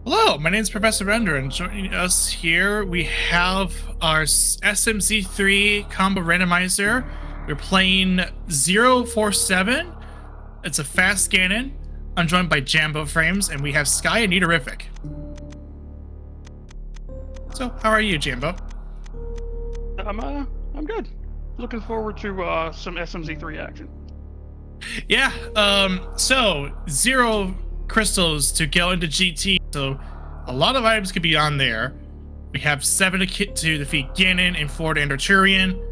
Hello, my name is Professor Render, and joining us here we have our SMZ3 combo randomizer. We're playing 047. It's a fast Ganon. I'm joined by Jambo Frames, and we have Sky and Nidorific. So, how are you, Jambo? I'm good. Looking forward to some SMZ3 action. Yeah, so 0 crystals to go into GT, so a lot of items could be on there. We have 7 to defeat Ganon and 4 to enter Turian.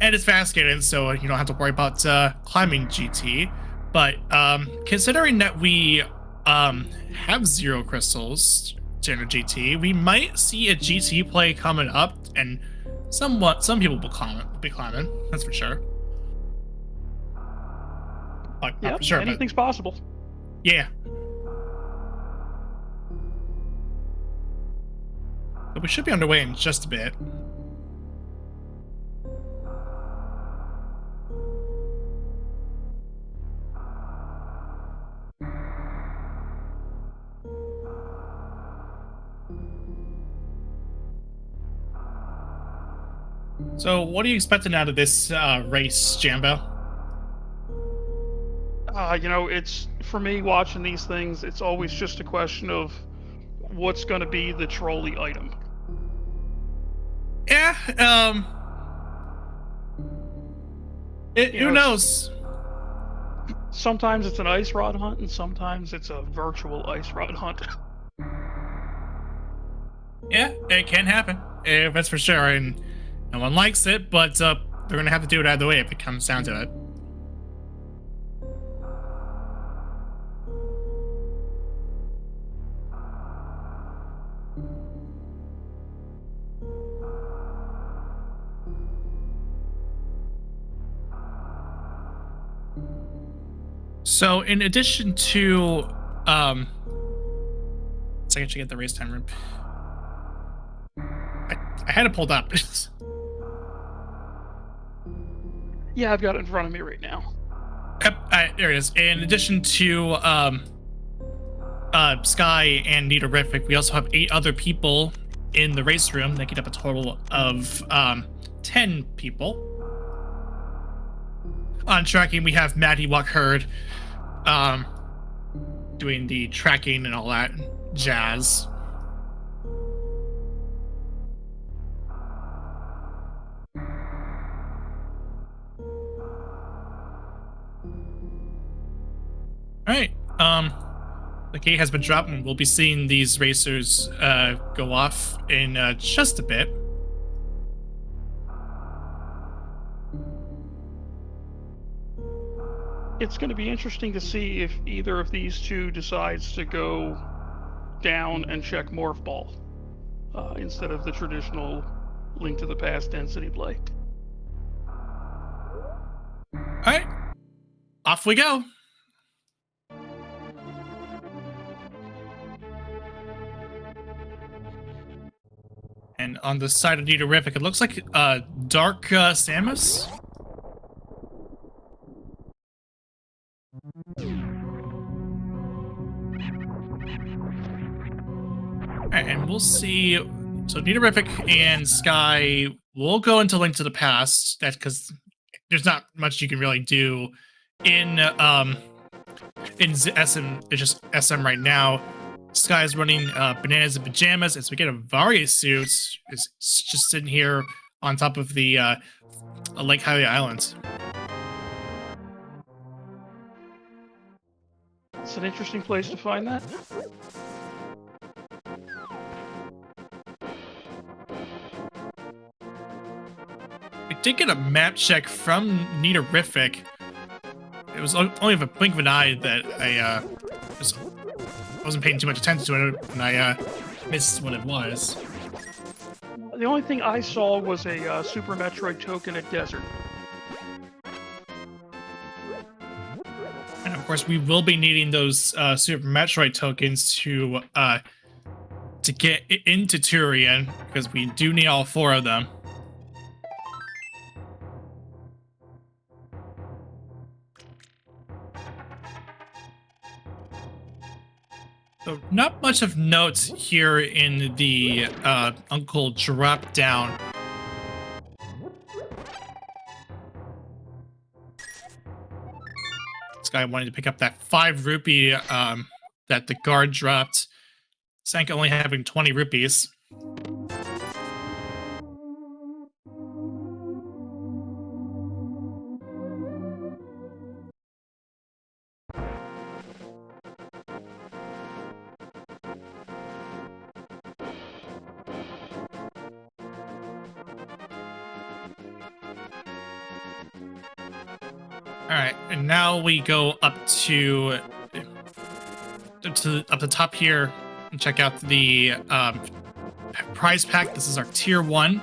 And it's fast Ganon, so you don't have to worry about climbing GT. But considering that we have 0 crystals to enter GT, we might see a GT play coming up, and some people will be climbing. That's for sure. Not Yeah, for sure, anything's but possible. yeah. But we should be underway in just a bit. So, what are you expecting out of this race, Jambo? It's for me watching these things. It's always just a question of what's going to be the trolley item. Yeah. Who knows? Sometimes it's an ice rod hunt, and sometimes it's a virtual ice rod hunt. Yeah, it can happen. That's for sure, and no one likes it, but they're gonna have to do it either way if it comes down to it. So, in addition to, let's actually get the race time room. I had it pulled up. Yeah, I've got it in front of me right now. Yep, there it is. In addition to Sky and Nidorific, we also have 8 other people in the race room, making up a total of 10 people. On tracking, we have Maddie Walk Herd doing the tracking and all that jazz. All right. The gate has been dropped, and we'll be seeing these racers go off in just a bit. It's going to be interesting to see if either of these two decides to go down and check Morph Ball instead of the traditional Link to the Past density play. All right. Off we go. And on the side of Nidorific, it looks like Dark Samus. Alright, and we'll see. So Nidorific and Sky will go into Link to the Past. That's because there's not much you can really do in SM. It's just SM right now. Sky is running bananas and pajamas as we get a Varia suit. Is just sitting here on top of the Lake Highway Island. It's an interesting place to find that. I did get a map check from Nidorific. It was only of a blink of an eye that I wasn't paying too much attention to it, and I missed what it was. The only thing I saw was a Super Metroid token at Desert. And of course, we will be needing those Super Metroid tokens to get into Turian, because we do need all 4 of them. So not much of note here in the Uncle Drop Down. This guy wanted to pick up that 5 rupee that the guard dropped. Sank only having 20 rupees. All right, and now we go up to the top here and check out the prize pack. This is our tier 1,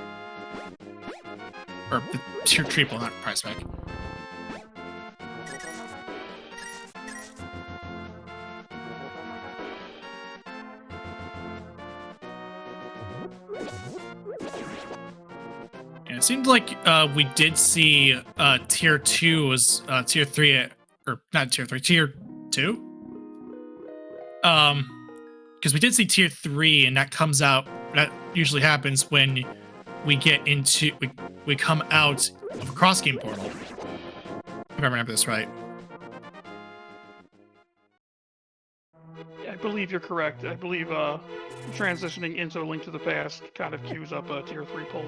or the tier triple, not prize pack. And it seemed like we did see tier 2 was tier 3, or not tier 3, tier 2. Because we did see tier 3, and that comes out. That usually happens when we get into we come out of a cross game portal. If I remember this right. Yeah, I believe you're correct. I believe transitioning into a Link to the Past kind of queues up a tier 3 pull.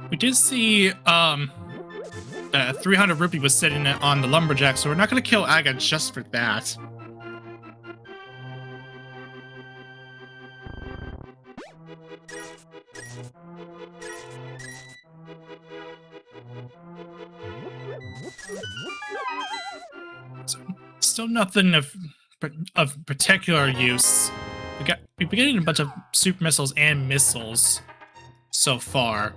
We did see 300 rupee was sitting on the lumberjack, so we're not going to kill Aga just for that. So, still nothing of particular use. We've been getting a bunch of super missiles and missiles so far.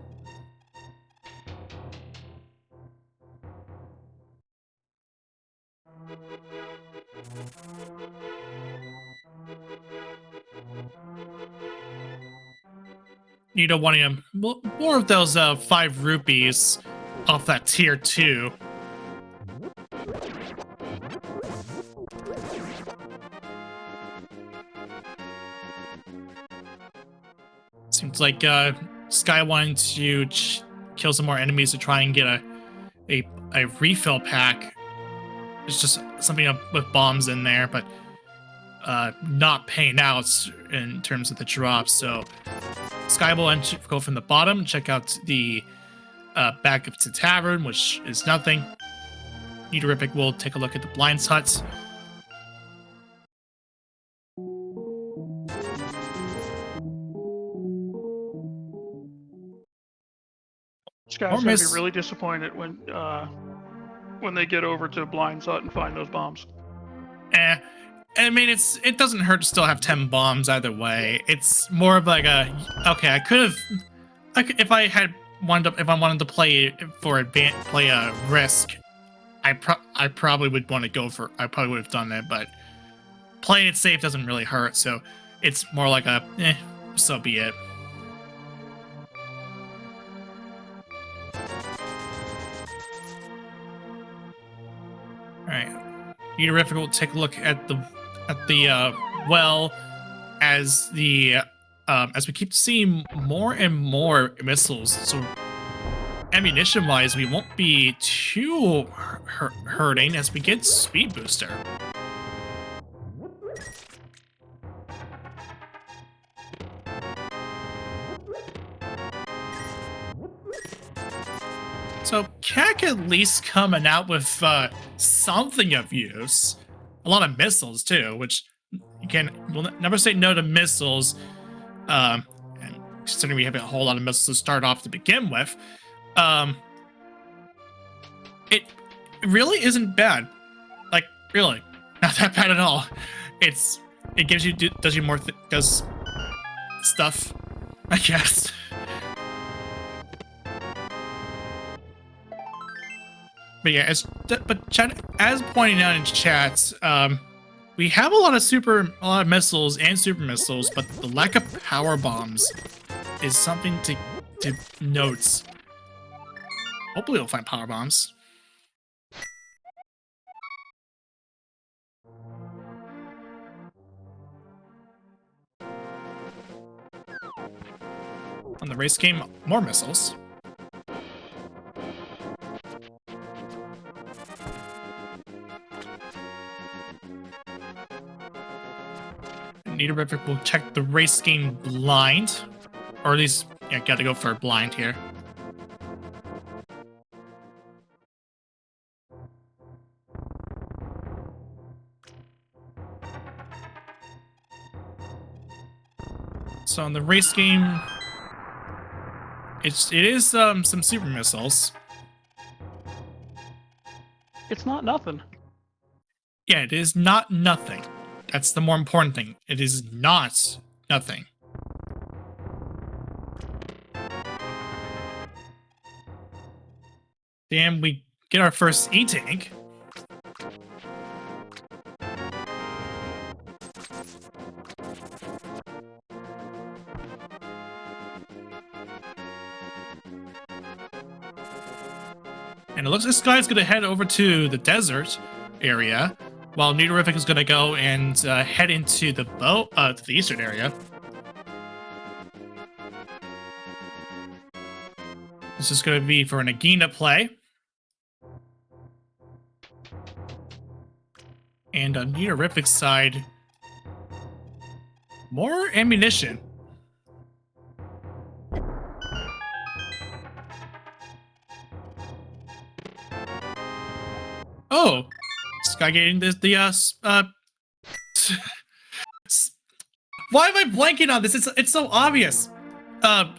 You know, wanting more of those 5 rupees off that tier 2. Seems like Sky wanted to kill some more enemies to try and get a refill pack. It's just something with bombs in there, but not paying out in terms of the drops. So Sky will go from the bottom, check out the back of the tavern, which is nothing. Neaterific will take a look at the Blind's Hut. Sky's gonna be really disappointed when they get over to Blind's Hut and find those bombs. I mean, it doesn't hurt to still have 10 bombs either way. It's more of like okay, I could have, if I wanted to play for play a risk, I probably would want to go for. I probably would have done it, but playing it safe doesn't really hurt. So it's more like so be it. All right, Neaterific will take a look at the well as we keep seeing more and more missiles. So ammunition wise, we won't be too hurting as we get speed booster. So Kak at least coming out with something of use. A lot of missiles too, which we'll never say no to missiles. And considering we have a whole lot of missiles to start off to begin with, it really isn't bad. Like really, not that bad at all. It does you more does stuff, I guess. But yeah, as pointing out in chat, we have a lot of missiles and super missiles, but the lack of power bombs is something to note. Hopefully, we'll find power bombs. On the race game, more missiles. Nidorevic will check the race game blind. Or at least, yeah, gotta go for a blind here. So on the race game, it is some super missiles. It's not nothing. Yeah, it is not nothing. That's the more important thing. It is not nothing. Damn, we get our first E-Tank. And it looks like this guy's going to head over to the desert area, while Nidorevic is going to go and head into the to the eastern area. This is going to be for an Nagina play. And on Nidorevic's side, more ammunition. Oh, this guy getting the why am I blanking on this? It's so obvious. The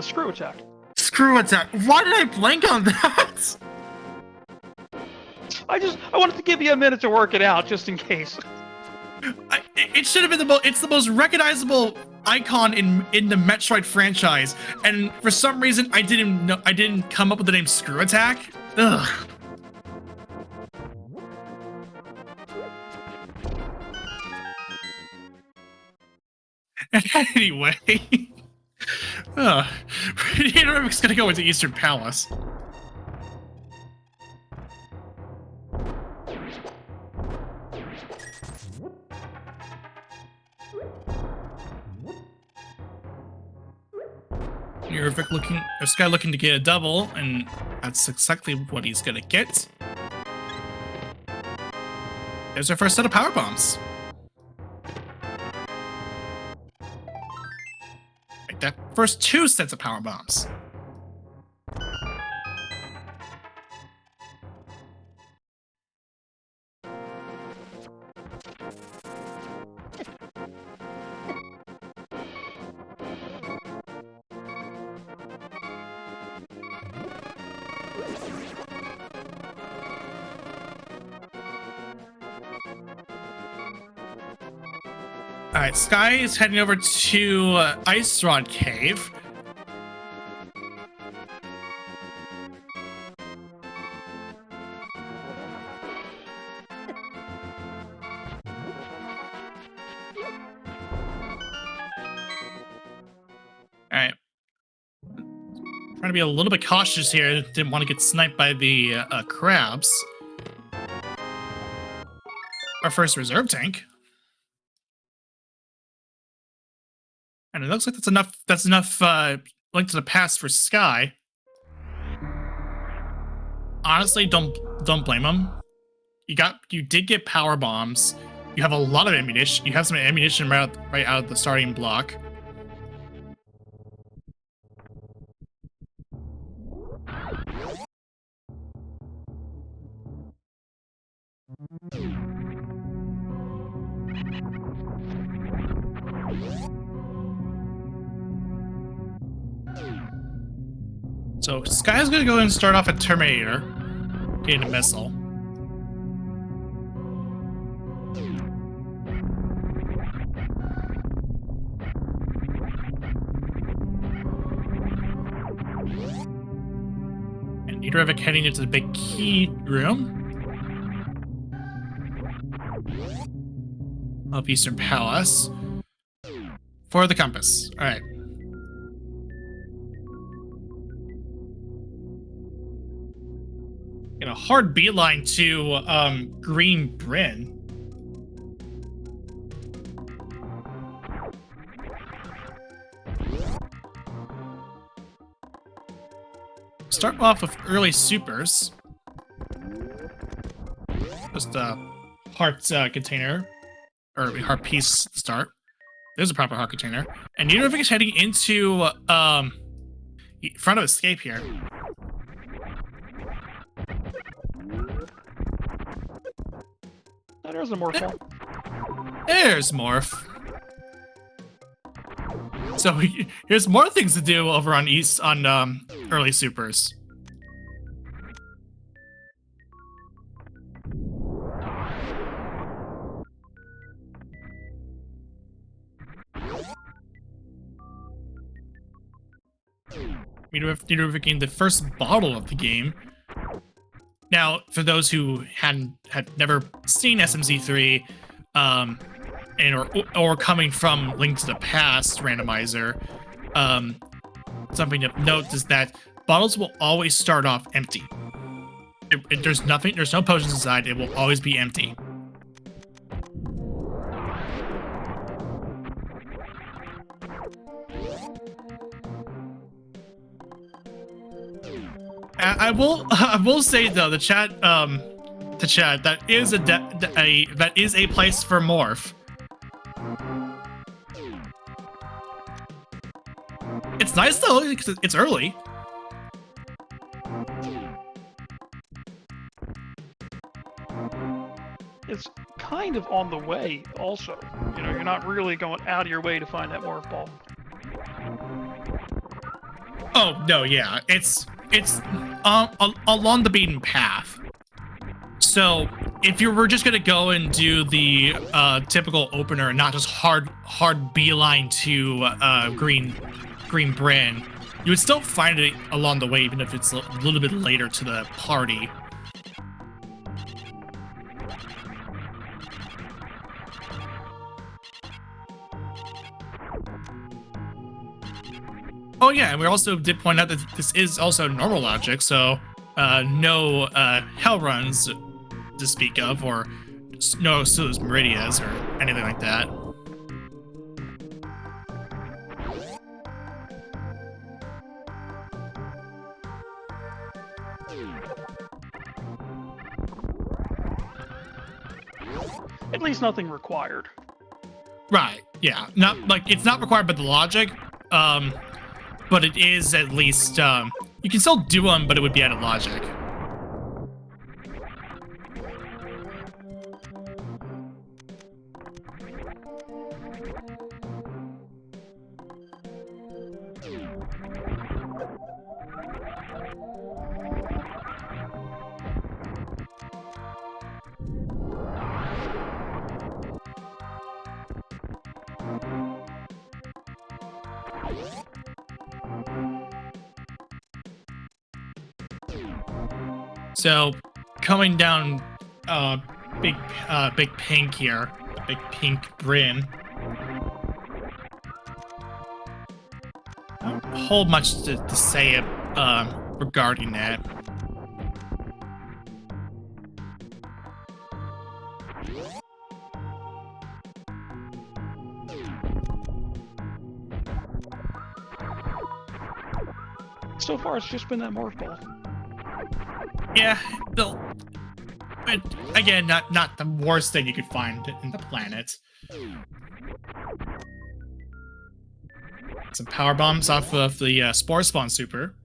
screw attack. Screw attack. Why did I blank on that? I wanted to give you a minute to work it out, just in case. It should have been it's the most recognizable icon in the Metroid franchise, and for some reason I didn't come up with the name Screw Attack. Ugh. Anyway, Nidorebic's gonna go into Eastern Palace. Nidorevic this guy looking to get a double, and that's exactly what he's gonna get. There's our first set of power bombs. Like that first two sets of power bombs. Alright, Sky is heading over to Ice Rod Cave. Alright. Trying to be a little bit cautious here. Didn't want to get sniped by the crabs. Our first reserve tank. And it looks like that's enough Link to the Past for Sky. Honestly, don't blame him. You did get power bombs. You have a lot of ammunition. You have some ammunition right out of the starting block. So Sky's gonna go and start off at Terminator, getting a missile. And Nidorevic heading into the big key room of Eastern Palace for the compass. All right. A hard beeline to Green Bryn. start off with early supers. Just a heart container, or heart piece to start. There's a proper heart container. And you know if it's heading into front of escape here. Oh, there's a morph ball. There's morph. So here's more things to do over on early supers. Unificating the first bottle of the game. Now, for those who had never seen SMZ3, or coming from Link to the Past Randomizer, something to note is that bottles will always start off empty. There's no potions inside. It will always be empty. I will say though, the chat that is that is a place for morph. It's nice though because it's early. It's kind of on the way also. You know, you're not really going out of your way to find that morph ball. Oh no, yeah, it's along the beaten path. So if you were just gonna go and do the typical opener and not just hard beeline to green Bryn, you would still find it along the way, even if it's a little bit later to the party. Oh yeah, and we also did point out that this is also normal logic, so no hell runs to speak of, or no Sulas Meridias or anything like that. At least nothing required. Right, yeah. Not like it's not required by the logic, but it is at least you can still do them, but it would be out of logic. So, coming down, big pink here, big pink Bryn. I don't hold much to say regarding that. So far, it's just been that morph ball. Yeah, but again, not the worst thing you could find in the planet. Some power bombs off of the Spore Spawn Super.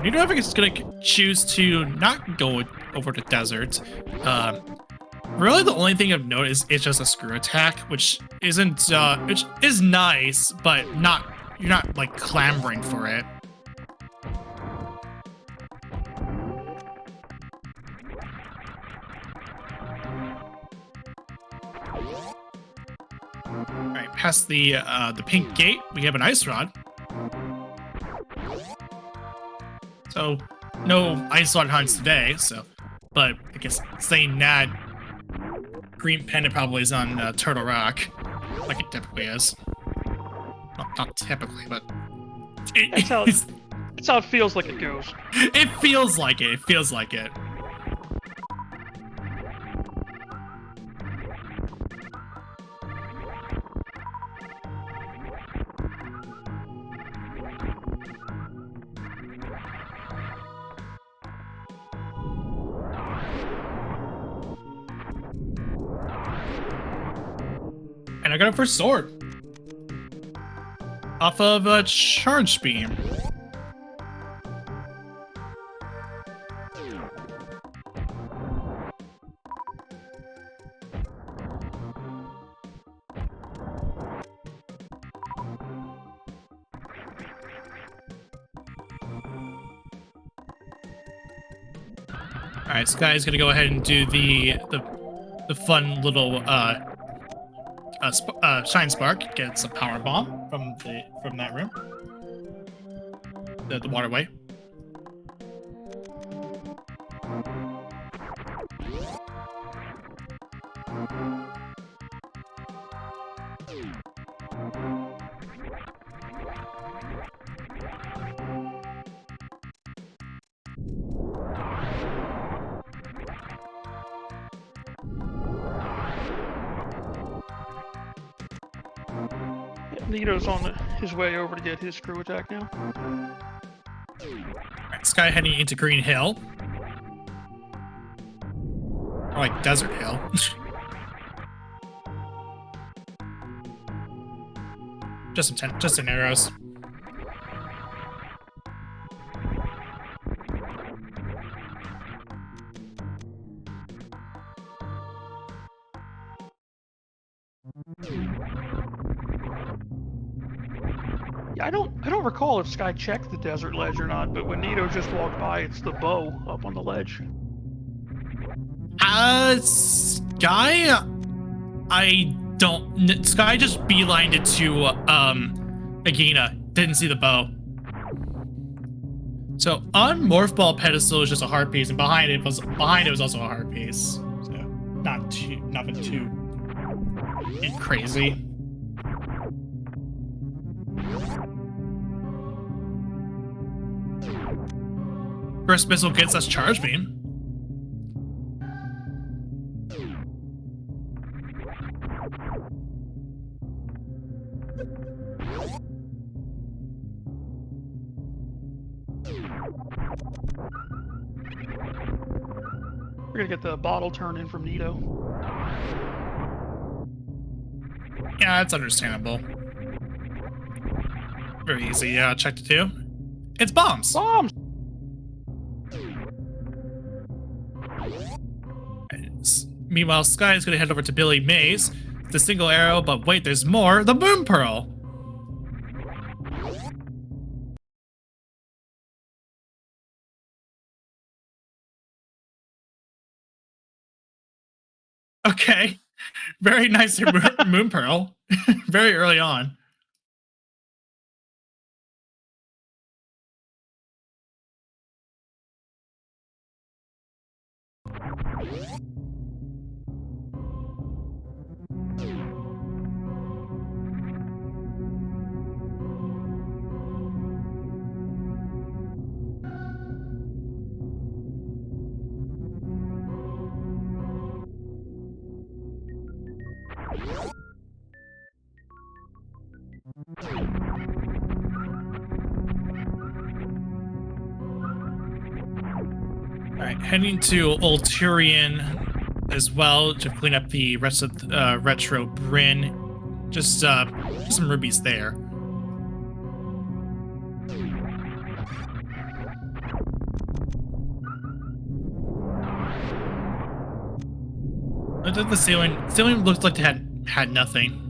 You know, if it's gonna choose to not go over the desert. Really, the only thing of note is it's just a screw attack, which isn't, which is nice, but you're not like clamoring for it. All right, past the pink gate, we have an ice rod. So no ice on hunts today. So, but I guess saying that, Green Panda probably is on Turtle Rock, like it typically is. Well, not typically, but That's how it feels like it goes. It feels like it. It feels like it. And I got a first sword off of a charge beam. All right, Sky's gonna go ahead and do the fun little Shine Spark. Gets a power bomb from that room, the waterway. Nito's on his way over to get his screw attack now. Alright, Sky heading into Green Hill. Or like Desert Hill. just some arrows. Yeah, I don't recall if Sky checked the desert ledge or not, but when Nito just walked by, it's the bow up on the ledge. Sky, I don't. Sky just beelined it to Agina. Didn't see the bow. So on Morph Ball pedestal is just a heart piece, and behind it was also a heart piece. So nothing too crazy. First missile gets us charge beam. We're gonna get the bottle turn in from Nito. Yeah, that's understandable. Very easy. Yeah, check the two. It's bombs. Bombs! Meanwhile, Sky is going to head over to Billy Mays. The single arrow, but wait, there's more. The Moon Pearl. Okay. Very nice Moon Pearl. Very early on. Alright, heading to Ulturian as well to clean up the rest of the Retro Bryn. Just some rubies there. The ceiling looked like it had nothing.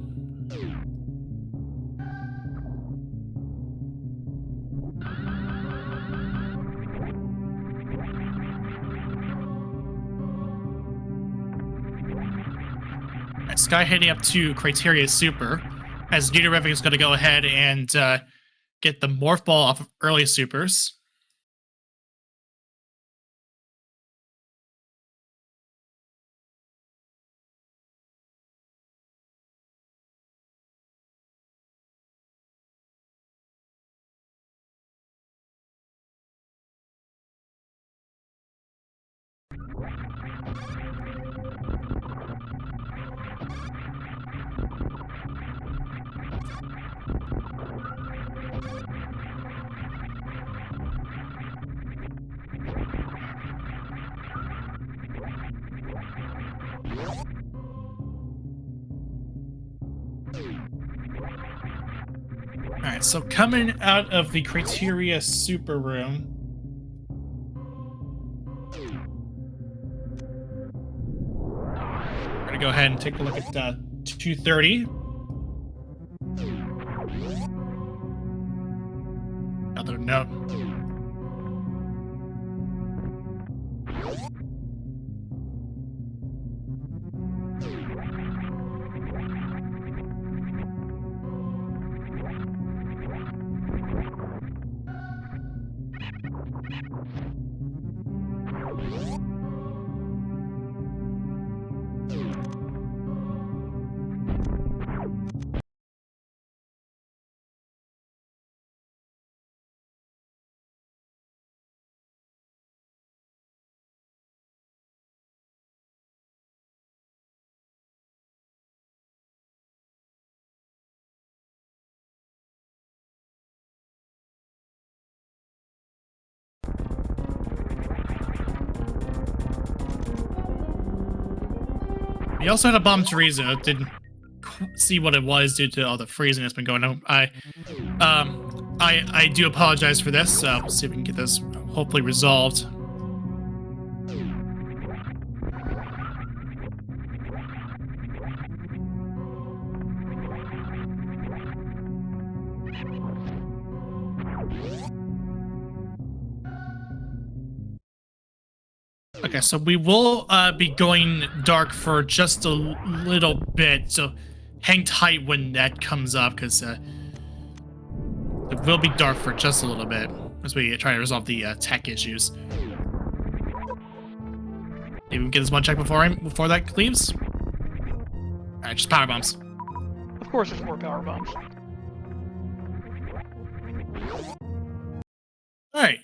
Sky heading up to Criteria Super, as Nito Revving is going to go ahead and get the Morph Ball off of early supers. Alright, so coming out of the Criteria Super Room. We're gonna go ahead and take a look at 230. Another note. We also had a bomb Teresa. Didn't see what it was due to all the freezing that's been going on. I do apologize for this. We'll see if we can get this hopefully resolved. Okay, so we will be going dark for just a little bit, so hang tight when that comes up, because it will be dark for just a little bit as we try to resolve the tech issues. Maybe we can get this one check before that leaves. All right, just power bombs. Of course, there's more power bombs. All right.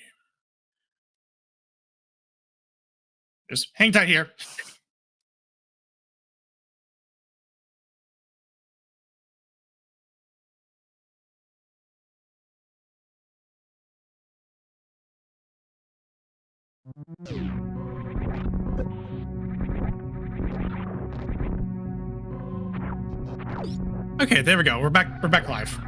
Just hang tight here. Okay, there we go. We're back live.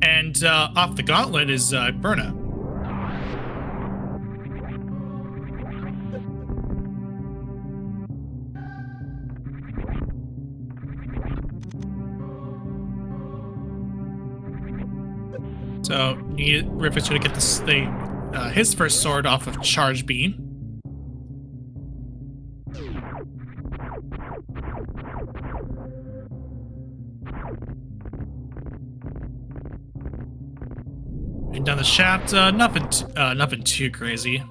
And off the gauntlet is Berna. So Riffitt's gonna get his first sword off of Charge Beam. And down the shaft, nothing too crazy.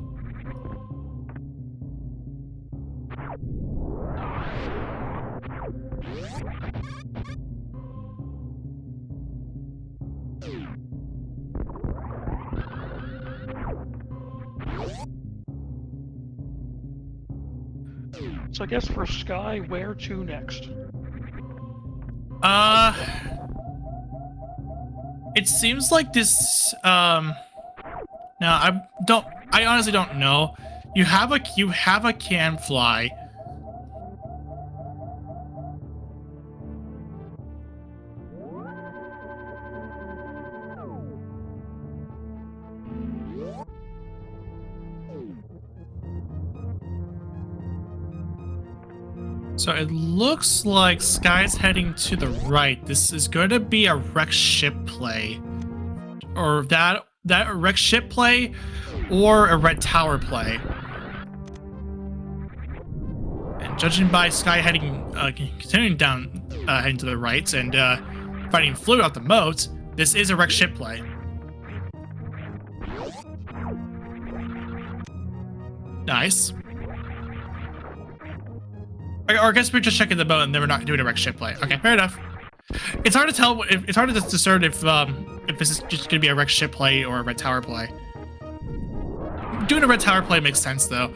So I guess for Sky, where to next? It seems like this, now I honestly don't know. You have a can fly. So it looks like Sky's heading to the right. This is going to be a wrecked ship play. Or that wrecked ship play or a red tower play. And judging by Sky continuing down, heading to the right and fighting fluid out the moat, this is a wrecked ship play. Nice. Or I guess we're just checking the boat and then we're not doing a red ship play. Okay, fair enough. It's hard to tell. It's hard to discern if this is just gonna be a red ship play or a red tower play. Doing a red tower play makes sense though.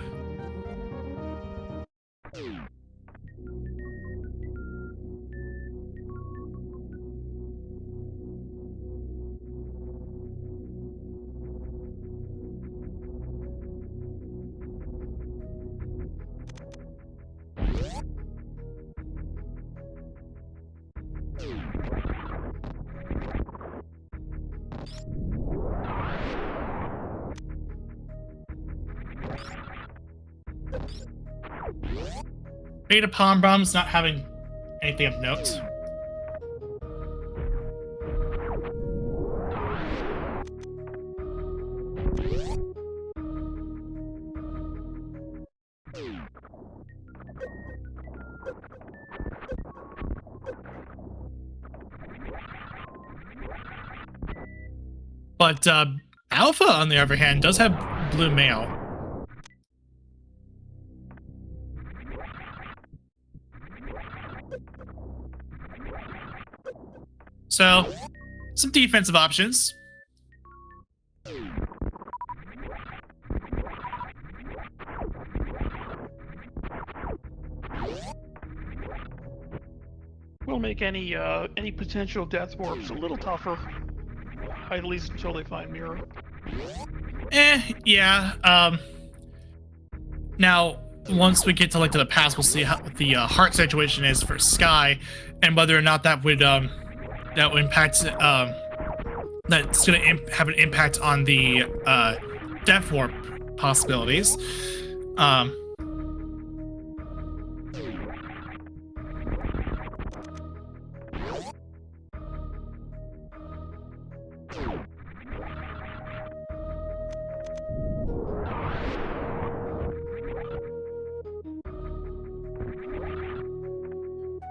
Beta Palm Bomb's not having anything of note. But Alpha, on the other hand, does have blue mail. So, some defensive options. We'll make any potential death warps a little tougher, at least until they find Mirror. Yeah. Now, once we get to the past, we'll see how the heart situation is for Sky, and whether or not that would impact that's going to have an impact on the death warp possibilities.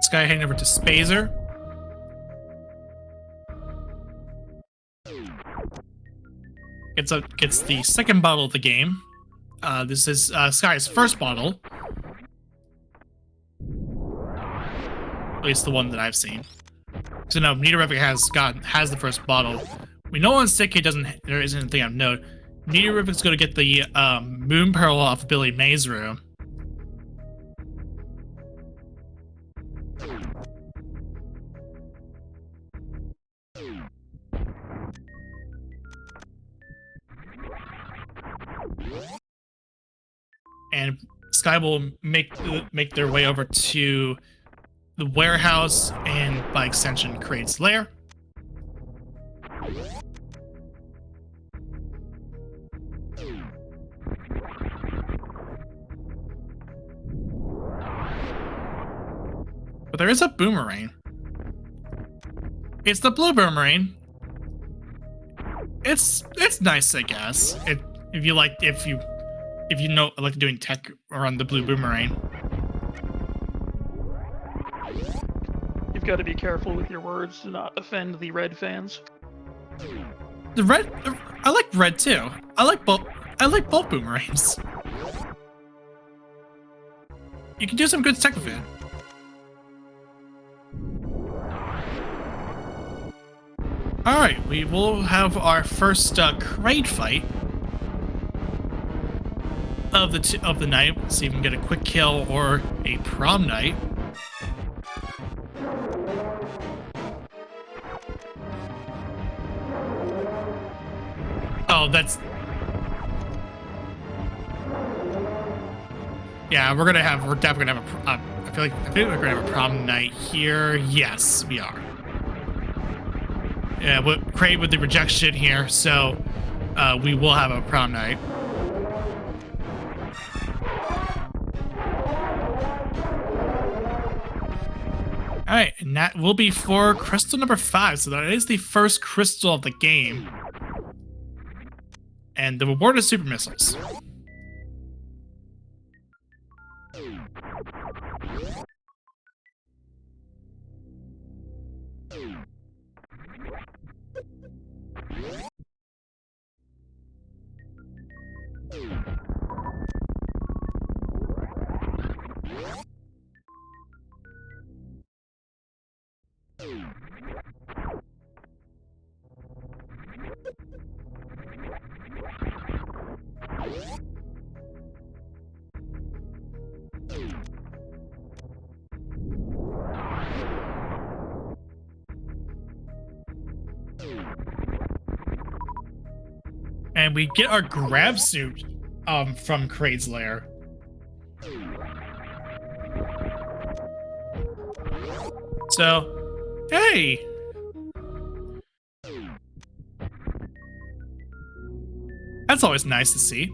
Sky heading over to Spazer. Gets the second bottle of the game. This is Sky's first bottle. At least the one that I've seen. So no, Nidorevic has the first bottle. We know on Sick there isn't anything of note. Nidorevic's gonna get the Moon Pearl off of Billy May's room. And Sky will make their way over to the warehouse and, by extension, Kraid's lair. But there is a boomerang. It's the blue boomerang. It's nice, I guess. If you like doing tech around the blue boomerang. You've got to be careful with your words to not offend the red fans. I like red too. I like both boomerangs. You can do some good tech with it. All right, we will have our first Kraid fight of the night. Let's see if we can get a quick kill or a prom night. Oh, that's... Yeah, we're definitely gonna have a... I think we're gonna have a prom night here. Yes, we are. Yeah, but Kraid with the rejection here, so we will have a prom night. All right, and that will be for crystal number 5. So that is the first crystal of the game. And the reward is super missiles. And we get our grab suit from Kraid's lair. So, hey! That's always nice to see.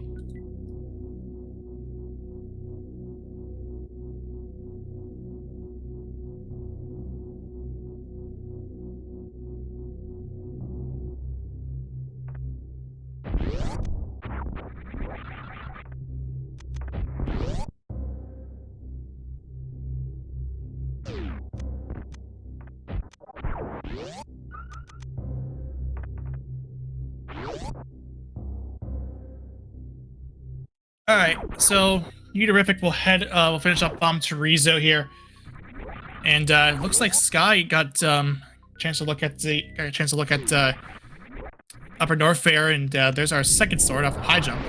Alright, so Euterific will we'll finish up Chorizo here. And looks like Sky got a chance to look at Upper North Fair, and there's our second sword off of High Jump.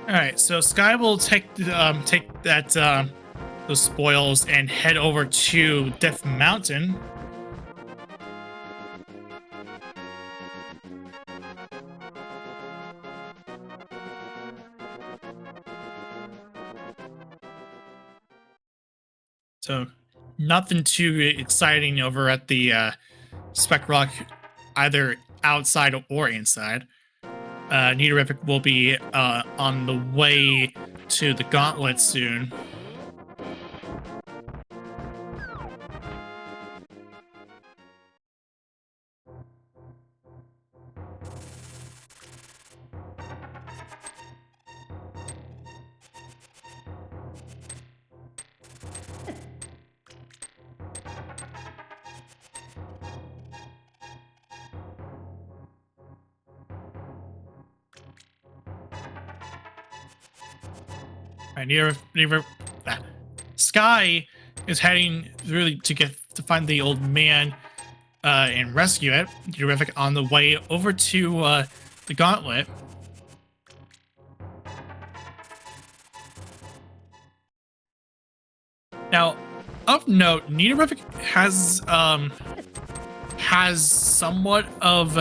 All right, so Sky will take that those spoils and head over to Death Mountain. So nothing too exciting over at the Spec Rock, either outside or inside. Euterific will be on the way to the Gauntlet soon. Sky is heading really to find the old man and rescue it. Euterific on the way over to the Gauntlet. Now, of note, Euterific has somewhat of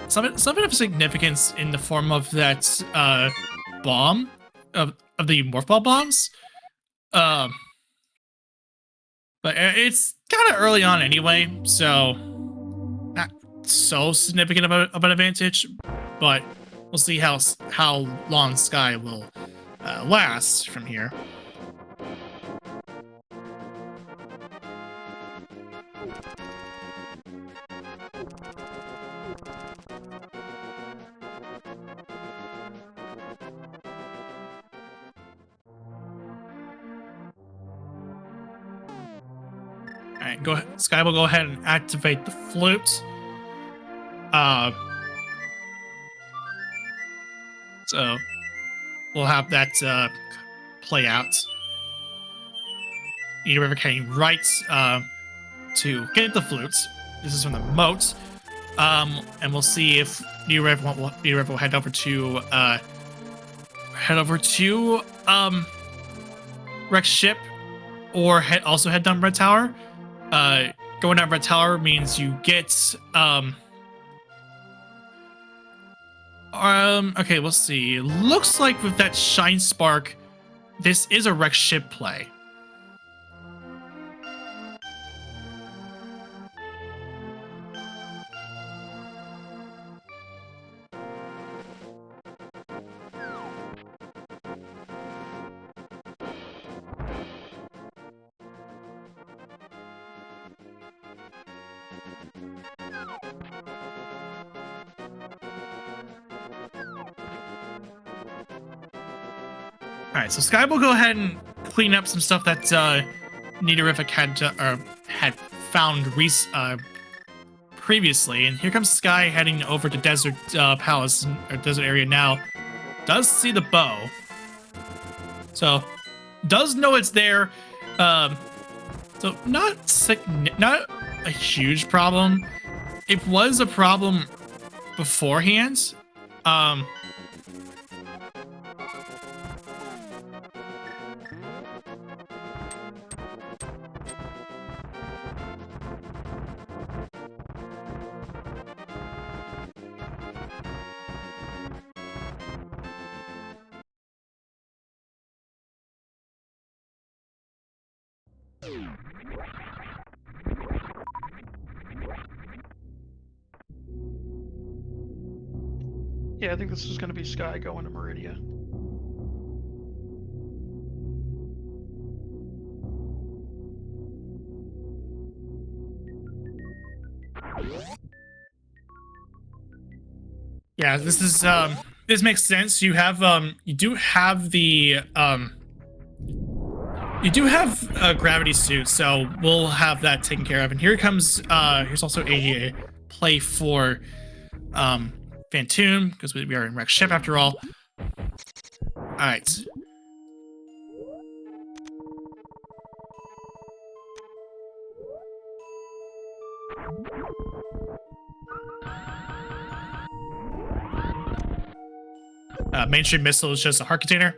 somewhat of significance in the form of that bomb of the morph ball bombs. But it's kind of early on anyway, so not so significant of an advantage. But we'll see how long Sky will last from here. Alright, Sky will go ahead and activate the flute. So we'll have that play out. Euterific heading right to get the flutes. This is from the moat. And we'll see if Euterific will head over to Rex ship, or also head down Red Tower. Going down Red Tower means you get okay, let's see. Looks like with that Shine Spark, this is a Rex ship play. All right, so Sky will go ahead and clean up some stuff that Nidorific had found previously, and here comes Sky heading over to Desert Palace or Desert area now. Does see the bow, so does know it's there. So not a huge problem. It was a problem beforehand. Yeah, I think this is going to be Sky going to Meridia. Yeah, this makes sense. You have you do have a gravity suit, so we'll have that taken care of. And here comes here's also a play for Phantom, because we are in Rex ship after all. All right. Mainstream missile is just a heart container.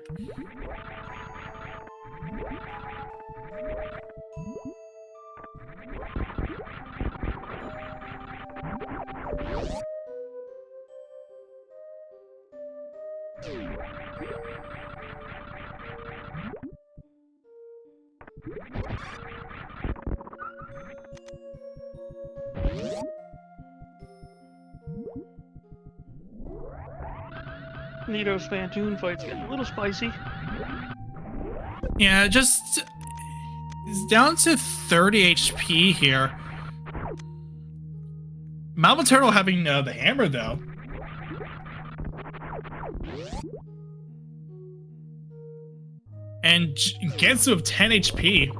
Nito's Phantoon fight's getting a little spicy. Yeah, just it's down to 30 HP here. Malva Turtle having the hammer though. And Gensu of 10 HP.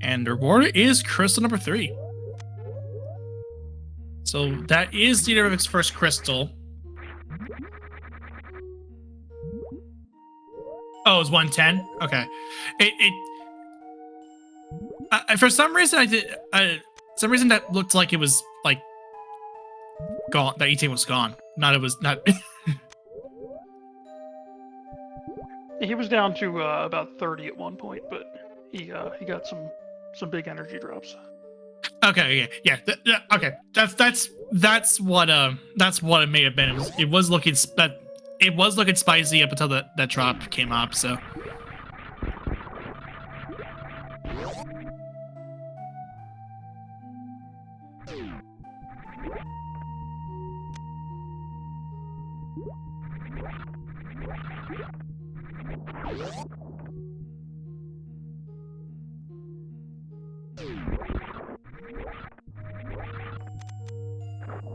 And the reward is crystal number 3. So that is Nidorific's first crystal. Oh, it was 110? Okay. For some reason some reason that looked like it was like gone, that E-Team was gone. It was not. He was down to about 30 at one point, but he got some big energy drops. Okay, yeah. Okay, that's what it may have been. It was looking spicy up until that drop came up. So.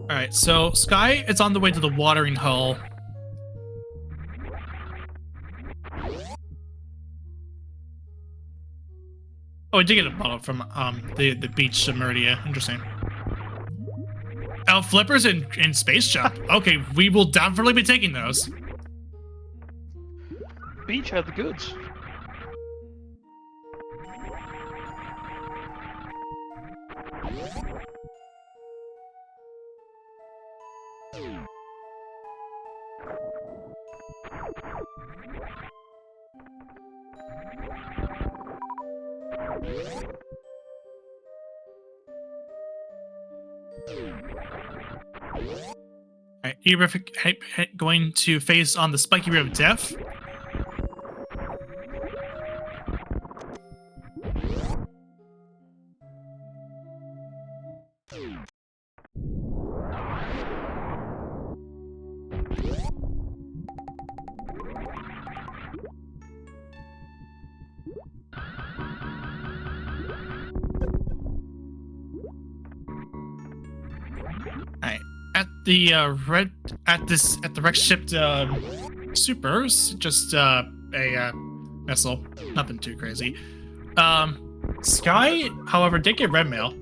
All right, so Sky is on the way to the watering hole. Oh, I did get a bottle from the beach of Meridia. Interesting. Oh, flippers and space jump. Okay, we will definitely be taking those. Beach had the goods. Alright, Nidorific going to face on the spiky rib of death. Alright. At the at the wreck shipped supers, just a missile. Nothing too crazy. Sky, however, did get red mail.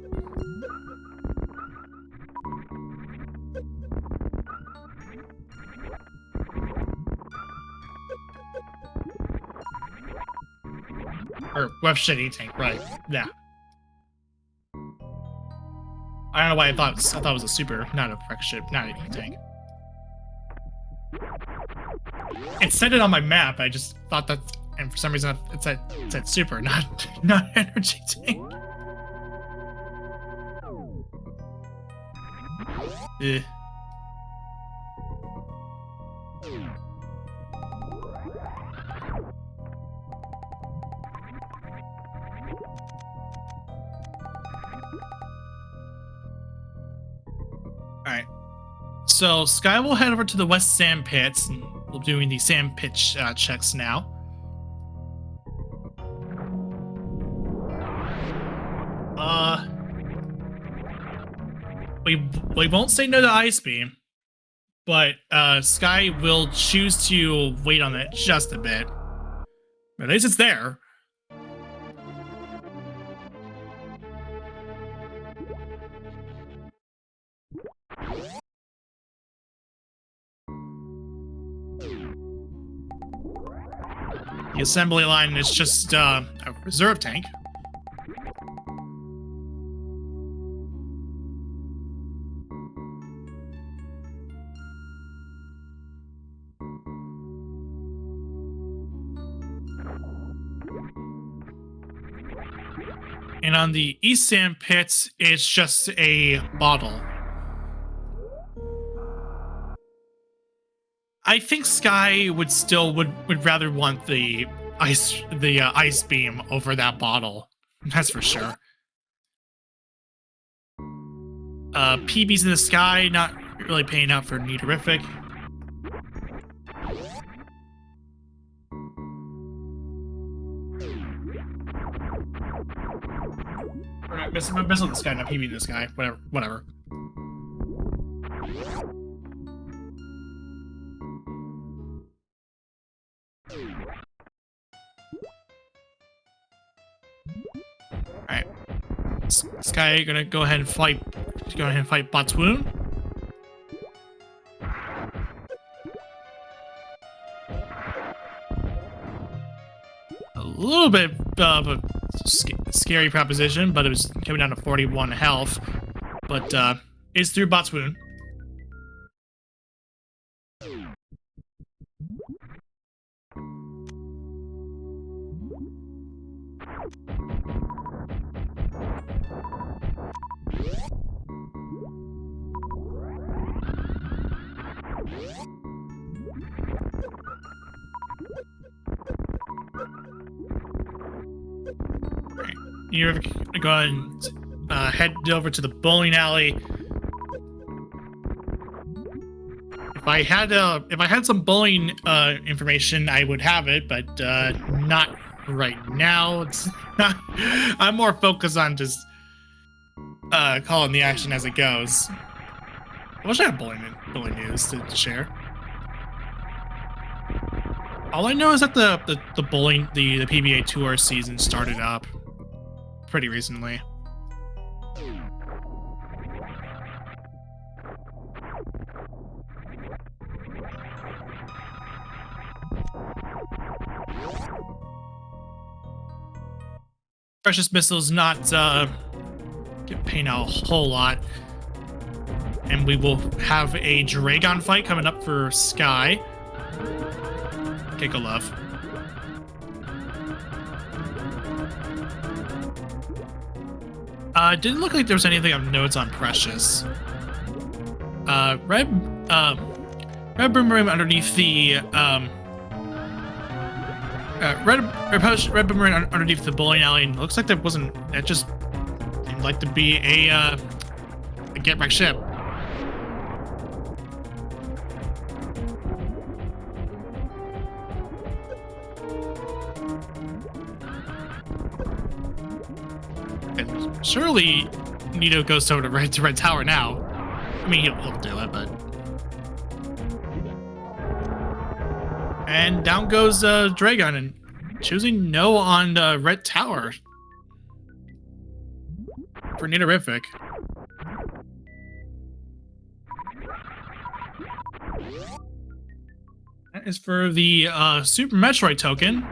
Or web shitty tank, right? Yeah. I don't know why I thought it was a super, not a wreck ship, not an E-tank. It said it on my map. I just thought that, and for some reason it said super, not energy tank. Eh. Alright. So Sky will head over to the West Sand Pits, and we'll be doing the sand pitch checks now. We won't say no to Ice Beam, but Sky will choose to wait on it just a bit. At least it's there. The assembly line is just a reserve tank. And on the East Sand Pit, it's just a bottle. I think Sky would rather want the ice beam over that bottle. That's for sure. PB's in the Sky, not really paying out for Neaterific. Alright, missile in the Sky, not PB in the Sky. Whatever. Alright. Sky gonna go ahead and fight Botswoon. A little bit of a scary proposition, but it was coming down to 41 health. But it's through Botswoon. You're gonna go ahead and head over to the bowling alley. If I had some bowling information, I would have it, but not right now. It's not, I'm more focused on just calling the action as it goes. I wish I had bowling news to share. All I know is that the bowling the PBA tour season started up pretty recently. Precious Missile's not paying out a whole lot. And we will have a Dragon fight coming up for Sky. Take a love. Didn't look like there was anything of notes on Precious. Red Boomerang underneath the Red Boomerang underneath the bowling alley. And looks like there wasn't. It just seemed like to be a get wrecked ship. And surely Nito goes over to Red Tower now. I mean, he'll do it, but. And down goes Dragon, and choosing no on Red Tower for Nitorific. That is for the Super Metroid token.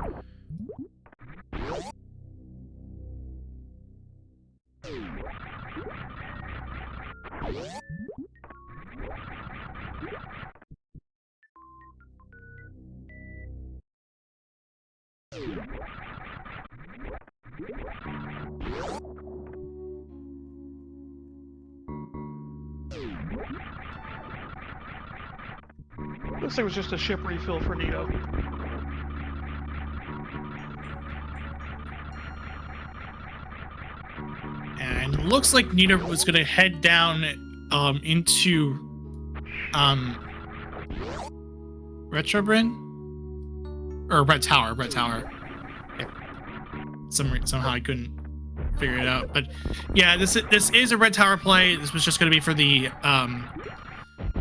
Looks like it was just a ship refill for Nito. And looks like Nito was gonna head down into Retrobrin? Or Red Tower. Yeah. Somehow I couldn't figure it out. But yeah, this is a Red Tower play. This was just gonna be for the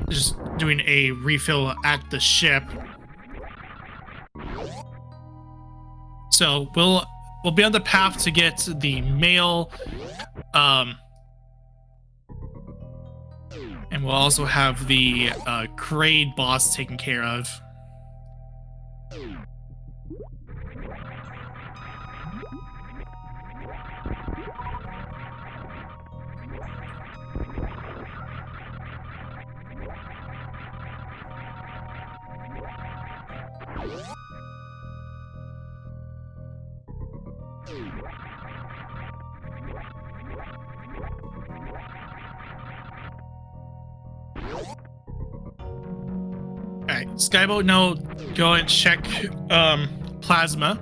just doing a refill at the ship. So we'll be on the path to get the mail, and we'll also have the Kraid boss taken care of. Alright, Skyboat, no, go and check plasma.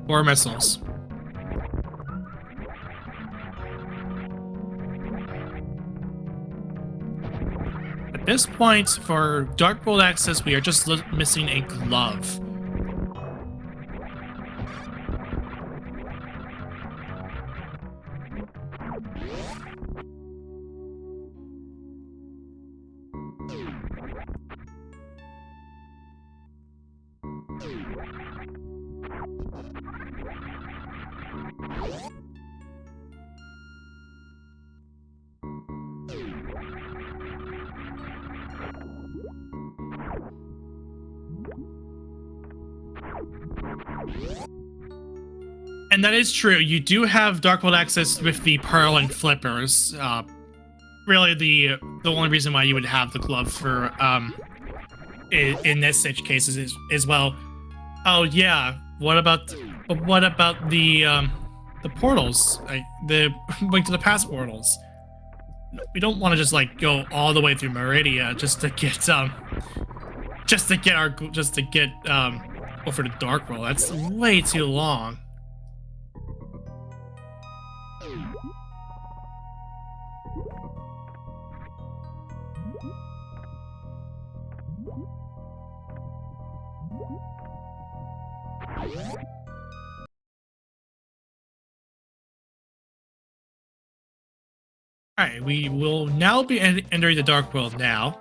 Or missiles. At this point, for Dark World access, we are just missing a glove. And that is true. You do have Dark World access with the Pearl and Flippers. Really, the only reason why you would have the glove for in this such cases is well. Oh yeah. What about the portals? Like the Link to the Past portals. We don't want to just like go all the way through Meridia just to get over to Dark World. That's way too long. Alright, we will now be entering the Dark World now.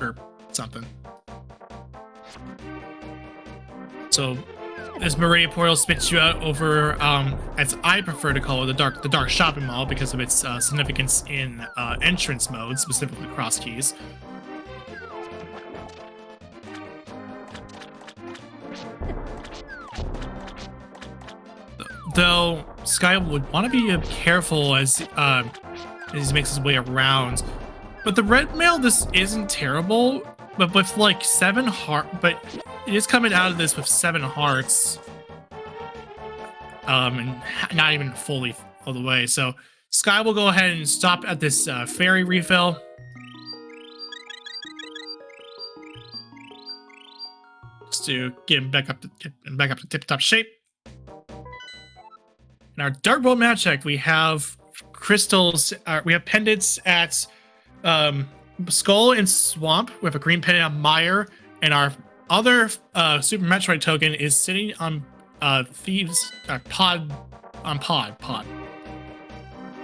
Or something. So, this Meridia portal spits you out over, as I prefer to call it, the Dark Shopping Mall because of its significance in entrance mode, specifically cross keys. Though Sky would want to be careful as he makes his way around. But the red mail, this isn't terrible. But with like 7 heart, but it is coming out of this with 7 hearts, and not even fully all the way. So Sky will go ahead and stop at this ferry refill. Just to get him back up to tip-top shape. In our Dark World match check, we have crystals. We have pendants at Skull and Swamp with a green pendant on Mire, and our other Super Metroid token is sitting on thieves pod.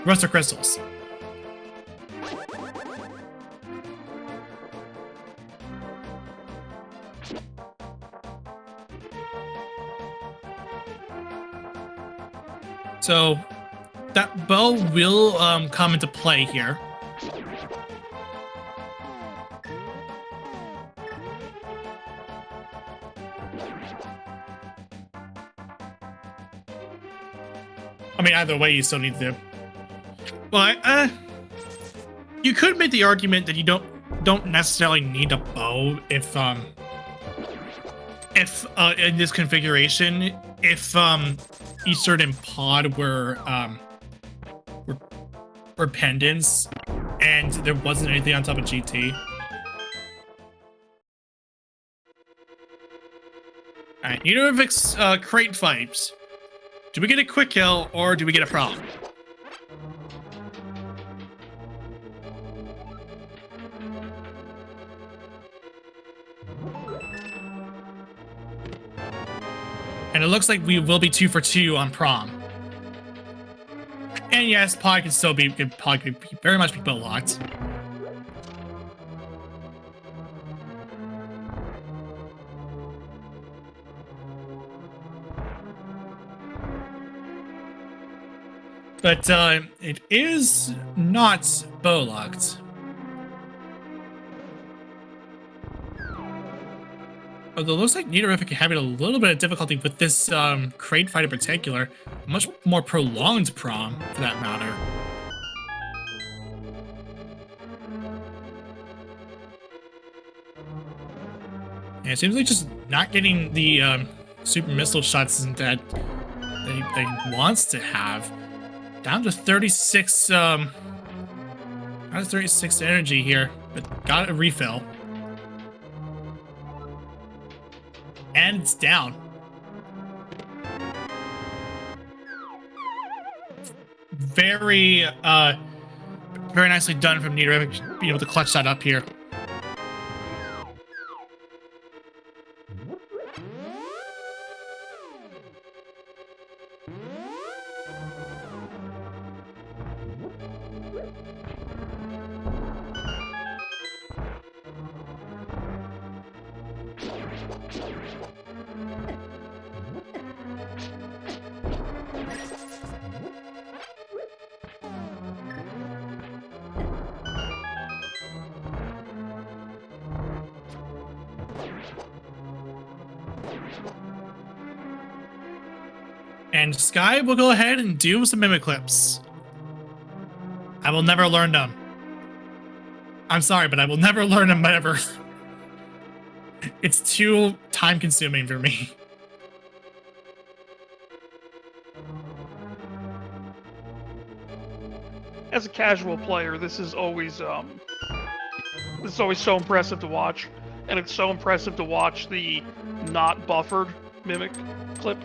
Rust of crystals. So that bow will come into play here. I mean, either way, you still need to. Well, you could make the argument that you don't necessarily need a bow if in this configuration, if each certain pod were pendants and there wasn't anything on top of GT. All right, Univerfix crate fights. Do we get a quick kill or do we get a problem? And it looks like we will be 2 for 2 on prom. And yes, pod can still be very much be build locked. But it is not bow locked. Although it looks like Nidorefic having a little bit of difficulty with this crate fight in particular. A much more prolonged prom, for that matter. And it seems like just not getting the super missile shots that he wants to have. Down to 36, down to 36 energy here, but got a refill. And it's down. Very nicely done from Nidorefic, being able to clutch that up here. And Sky will go ahead and do some mimic clips. I will never learn them. I'm sorry, but I will never learn them ever. It's too time consuming for me. As a casual player, this is always so impressive to watch, and it's so impressive to watch the not buffered mimic clip.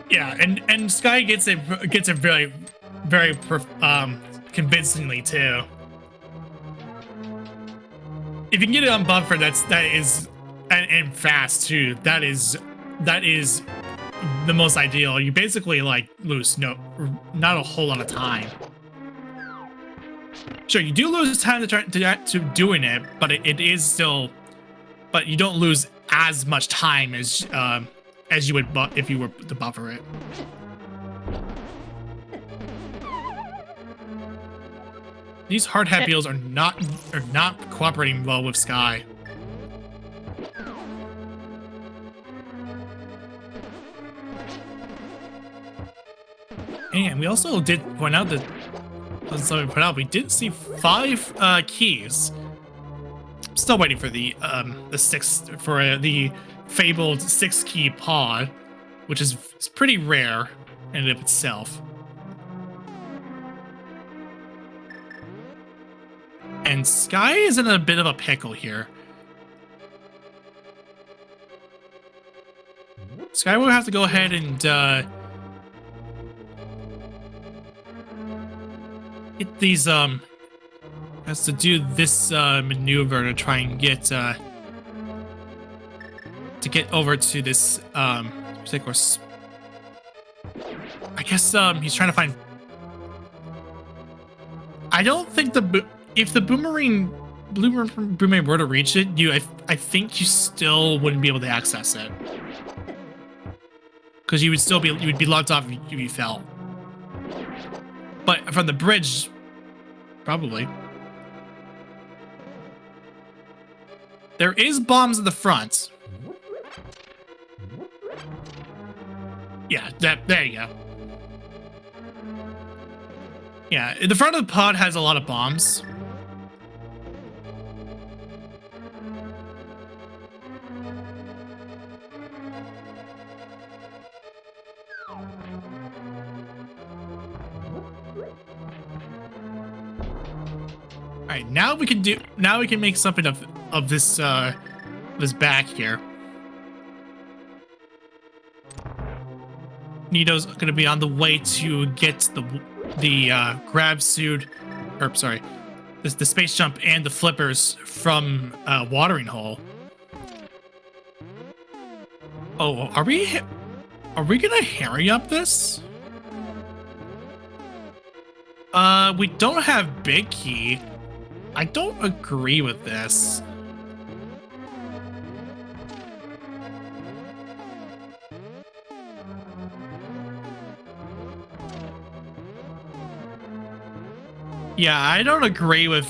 Yeah, and Sky gets it very convincingly too. If you can get it unbuffered, that is and fast too. That is the most ideal. You basically like lose not a whole lot of time. Sure, you do lose time to doing it, but it is still. But you don't lose as much time as you would if you were to buffer it. These hard hat beetles are not cooperating well with Sky. And we also did point out that we did see 5 keys. Still waiting for the fabled 6-key pod, which is pretty rare in and of itself. And Sky is in a bit of a pickle here. Sky will have to go ahead and get these has to do this maneuver to try and get over to this particular I guess he's trying to find. I don't think if the boomerang were to reach it, I think you still wouldn't be able to access it because you would be locked off if you fell. But from the bridge, probably. There is bombs in the front. Yeah, there you go. Yeah, the front of the pod has a lot of bombs. Alright, now we can make something of this this back here. Nito's gonna be on the way to get the grab suit, or sorry, the space jump and the flippers from watering hole. Oh, are we gonna hurry up this? We don't have big key. I don't agree with this. Yeah, I don't agree with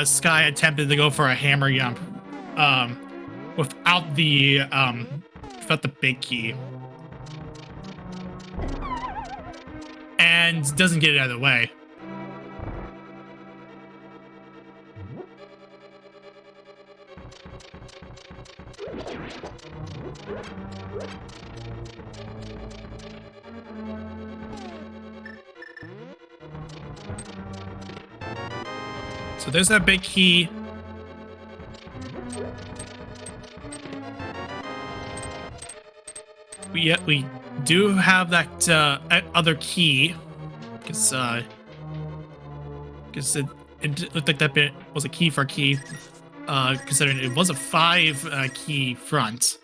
Sky attempting to go for a hammer jump without the big key. And doesn't get it out of the way. So there's that big key. We do have that other key because it looked like that bit was a key for a key, considering it was a 5 key front.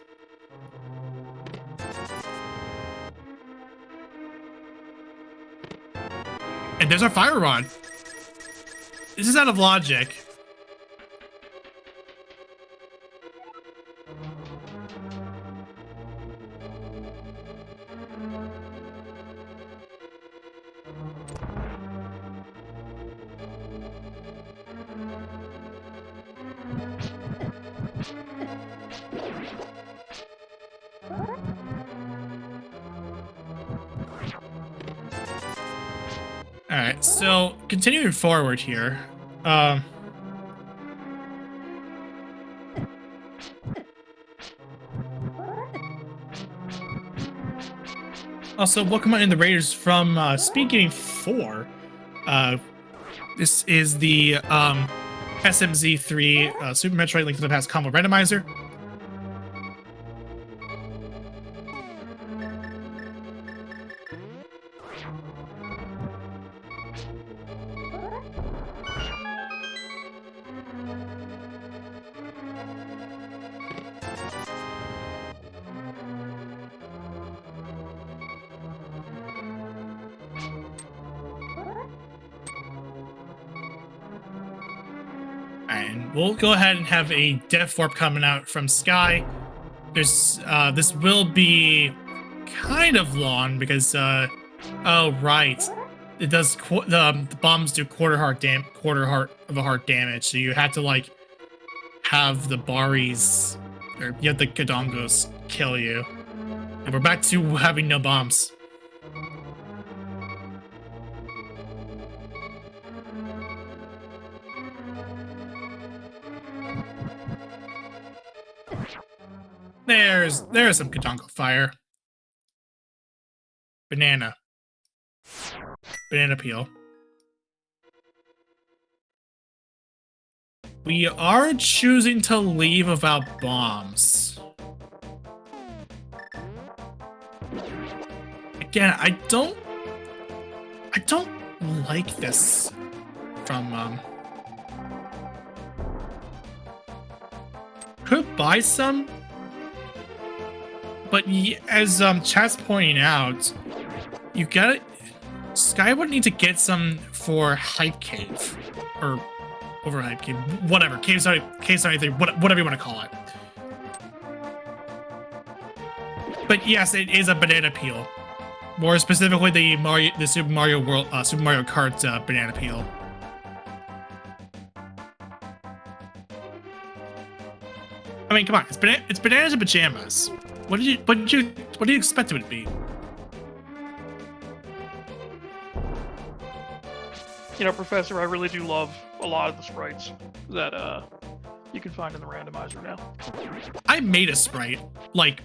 And there's our fire rod. This is out of logic. All right, so continuing forward here. Also, welcome in the Raiders from Speed Gaming 4. This is the SMZ3 Super Metroid Link to the Past combo randomizer. And we'll go ahead and have a Death Warp coming out from Sky. There's this will be kind of long because oh right, it does the bombs do quarter heart of a heart damage. So you have to like have the Baris or you have the Kadongos kill you. And we're back to having no bombs. There's some Kadongo fire. Banana peel. We are choosing to leave without bombs. Again, I don't like this from could buy some. But as chat's pointing out, You got it. Sky would need to get some for Hype Cave. Or over Hype Cave. Whatever. Cave 73. Whatever you want to call it. But yes, it is a banana peel. More specifically, the Super Mario World, Super Mario Kart banana peel. I mean, come on, it's bananas and pajamas. What do you expect it to be? You know, Professor, I really do love a lot of the sprites that you can find in the randomizer now. I made a sprite like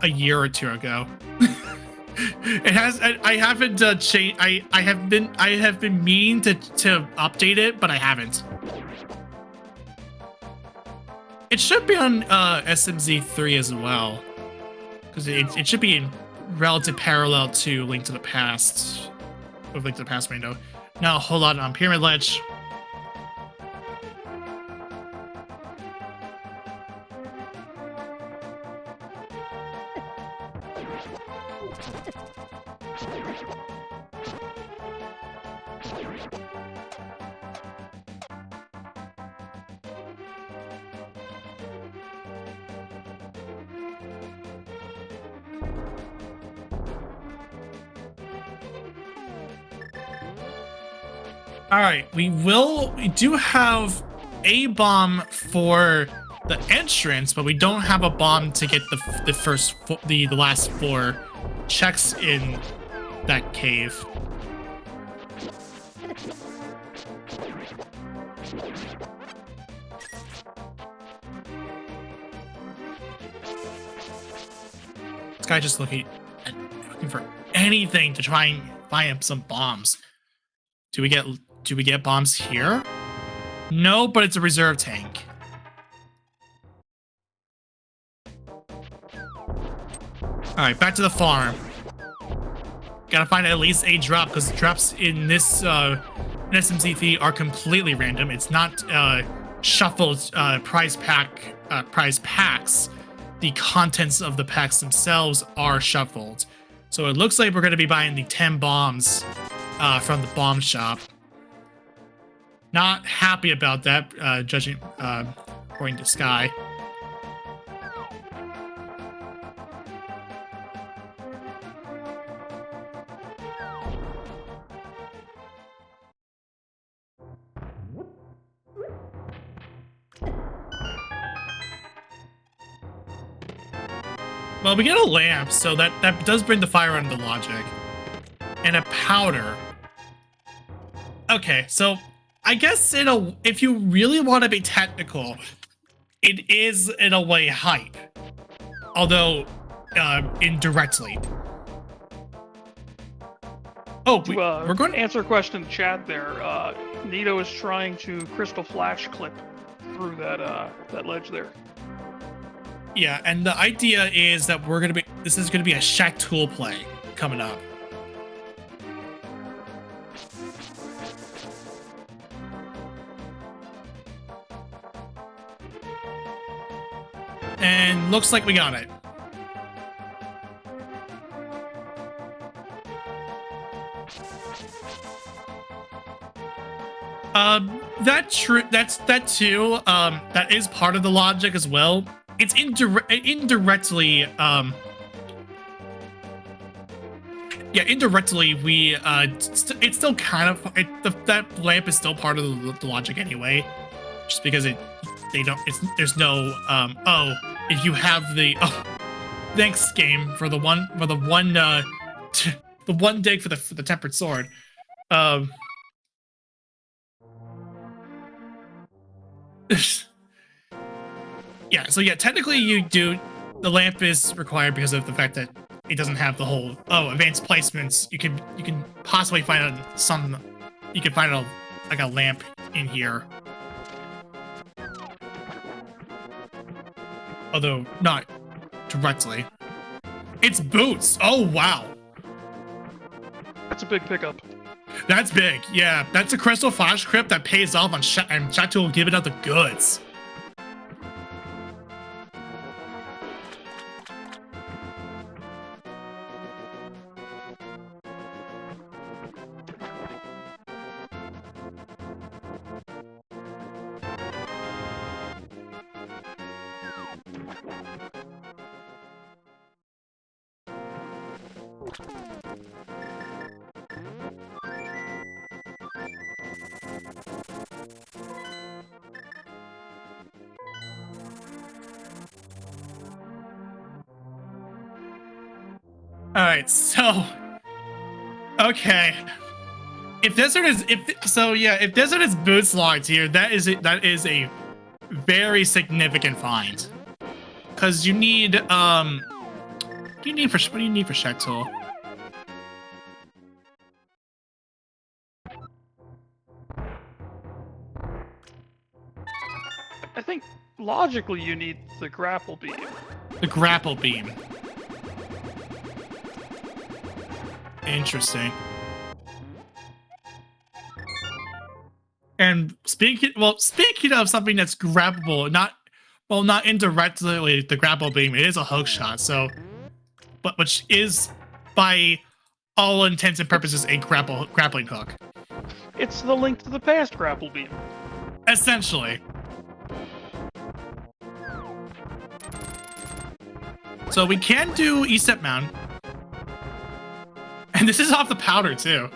a year or two ago. It has. I haven't changed. I have been meaning to update it, but I haven't. It should be on SMZ3 as well, because it should be in relative parallel to Link to the Past, with Link to the Past window. Now a whole lot on Pyramid Ledge. All right, we do have a bomb for the entrance, but we don't have a bomb to get the last 4 checks in that cave. This guy just looking for anything to try and find some bombs. Do we get bombs here? No, but it's a reserve tank. All right, back to the farm. Gotta find at least a drop, because drops in this in SMZ3 are completely random. It's not shuffled prize packs. The contents of the packs themselves are shuffled. So it looks like we're gonna be buying the 10 bombs from the bomb shop. Not happy about that, judging according to Sky. Well, we get a lamp, so that does bring the fire under logic. And a powder. Okay, so I guess if you really want to be technical, it is in a way hype. Although, indirectly. Oh, we're going to answer a question in the chat there. Nito is trying to crystal flash clip through that ledge there. Yeah, and the idea is that this is gonna be a Shack Tool play coming up. And looks like we got it. That too. That is part of the logic as well. It's indirectly. Yeah, indirectly we. It's still kind of that lamp is still part of the logic anyway, just because there's no. Oh, if you have the. Oh, thanks game for the one the one dig for the tempered sword. Yeah, so yeah, technically the lamp is required because of the fact that it doesn't have the whole advanced placements. You can possibly find like a lamp in here. Although not directly. It's boots. Oh wow. That's a big pickup. That's big. Yeah, that's a crystal flash crypt that pays off on and Chateau will give it out the goods. All right, so okay. If Desert is if Desert is boots locked here, that is a very significant find. Cause you need what do you need for Shack Tool? I think logically you need the grapple beam. The grapple beam. Interesting. And speaking of something that's grabbable, not indirectly the grapple beam, it is a hook shot, so but which is by all intents and purposes a grappling hook. It's the Link to the Past grapple beam. Essentially. So we can do E-Step Mountain. And this is off the powder too.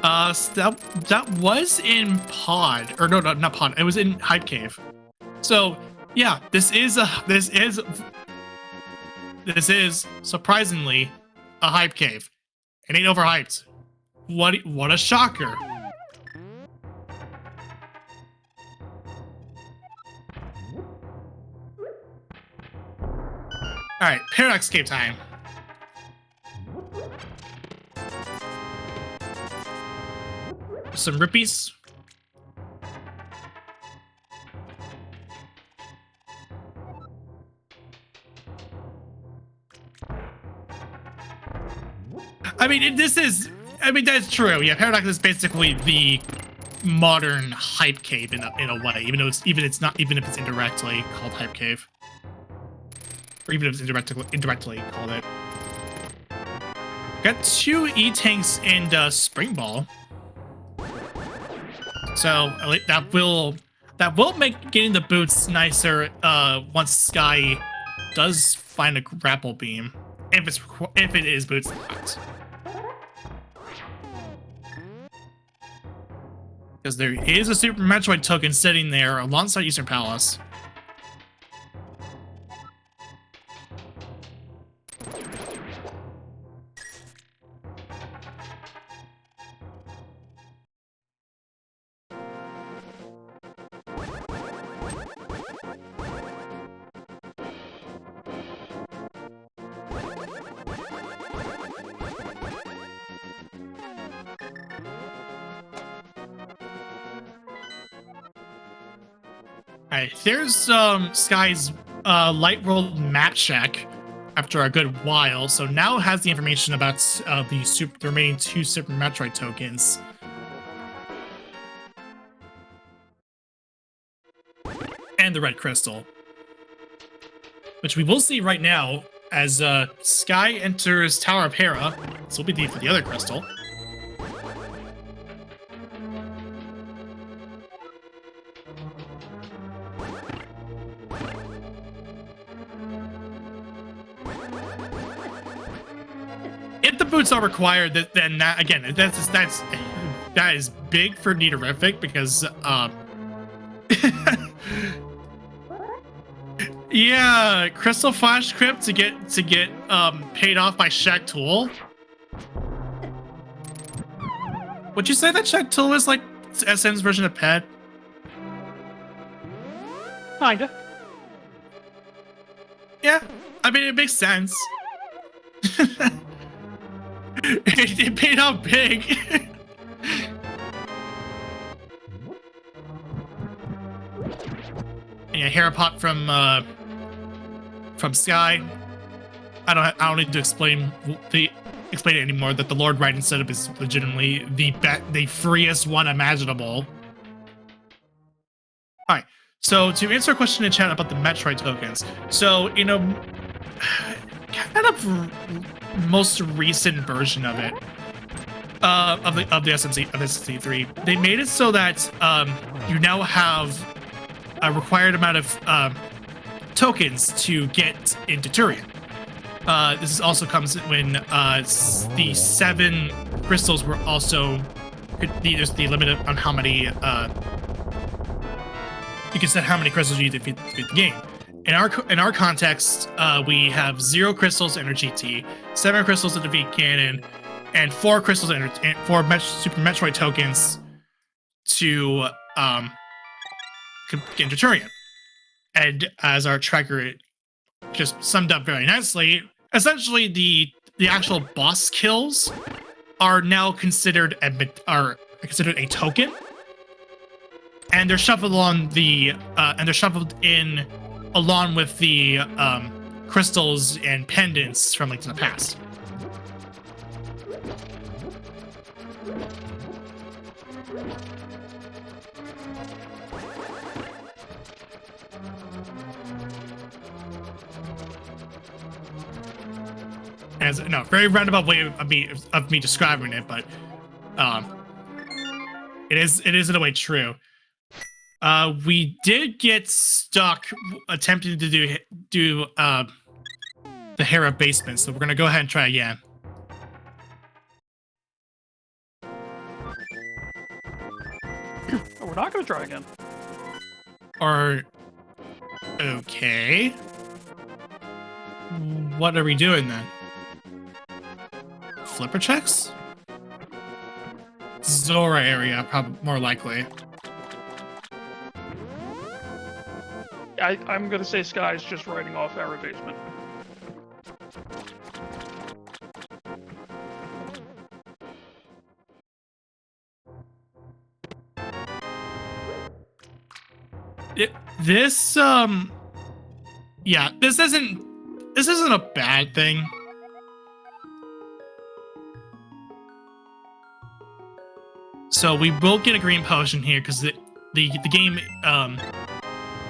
That was in Pod, or no, not Pod. It was in Hype Cave. So yeah, this is surprisingly a Hype Cave. It ain't overhyped. What a shocker! All right, Paradox Cave time. Some rippies. I mean, that's true. Yeah, Paradox is basically the modern Hype Cave in a way, even if it's indirectly called Hype Cave, or even if it's indirectly called it. Got 2 E-Tanks and Spring Ball. So that will make getting the boots nicer once Sky does find a grapple beam, if it is boots locked. Because there is a Super Metroid token sitting there alongside Eastern Palace. Alright, there's Sky's Light World map check after a good while, so now it has the information about the remaining 2 Super Metroid tokens. And the red crystal. Which we will see right now as Sky enters Tower of Hera. This will be for the other crystal. If the boots are required, then that again, that is big for Niterific because yeah, Crystal Flash Crypt to get paid off by Shack Tool. Would you say that Shack Tool is like SM's version of Pet? Kinda. Yeah, I mean it makes sense. It paid out big. Yeah, Hera Pop from Sky. I don't need to explain it anymore. That the Lord Raiden setup is legitimately the freest one imaginable. All right. So to answer a question in chat about the Metroid tokens, so kind of most recent version of it, of the SMZ3, they made it so that you now have a required amount of tokens to get into Turian. This also comes when the 7 crystals were also there's the limit on how many you can set how many crystals you need to defeat the game. In our context, we have 0 crystals to enter GT, 7 crystals to defeat Ganon, and 4 crystals to enter, and 4 Super Metroid tokens to get into Turian. And as our tracker just summed up very nicely, essentially the actual boss kills are now considered a token, and they're shuffled in along with the crystals and pendants from Link to the Past. Very roundabout way of me describing it, but it is in a way true. We did get stuck attempting to do the Hera basement, so we're gonna go ahead and try again. We're not gonna try again. Or okay, what are we doing then? Flipper checks? Zora area, probably more likely. I'm gonna say Sky's just writing off our basement. This isn't a bad thing. So we will get a green potion here because the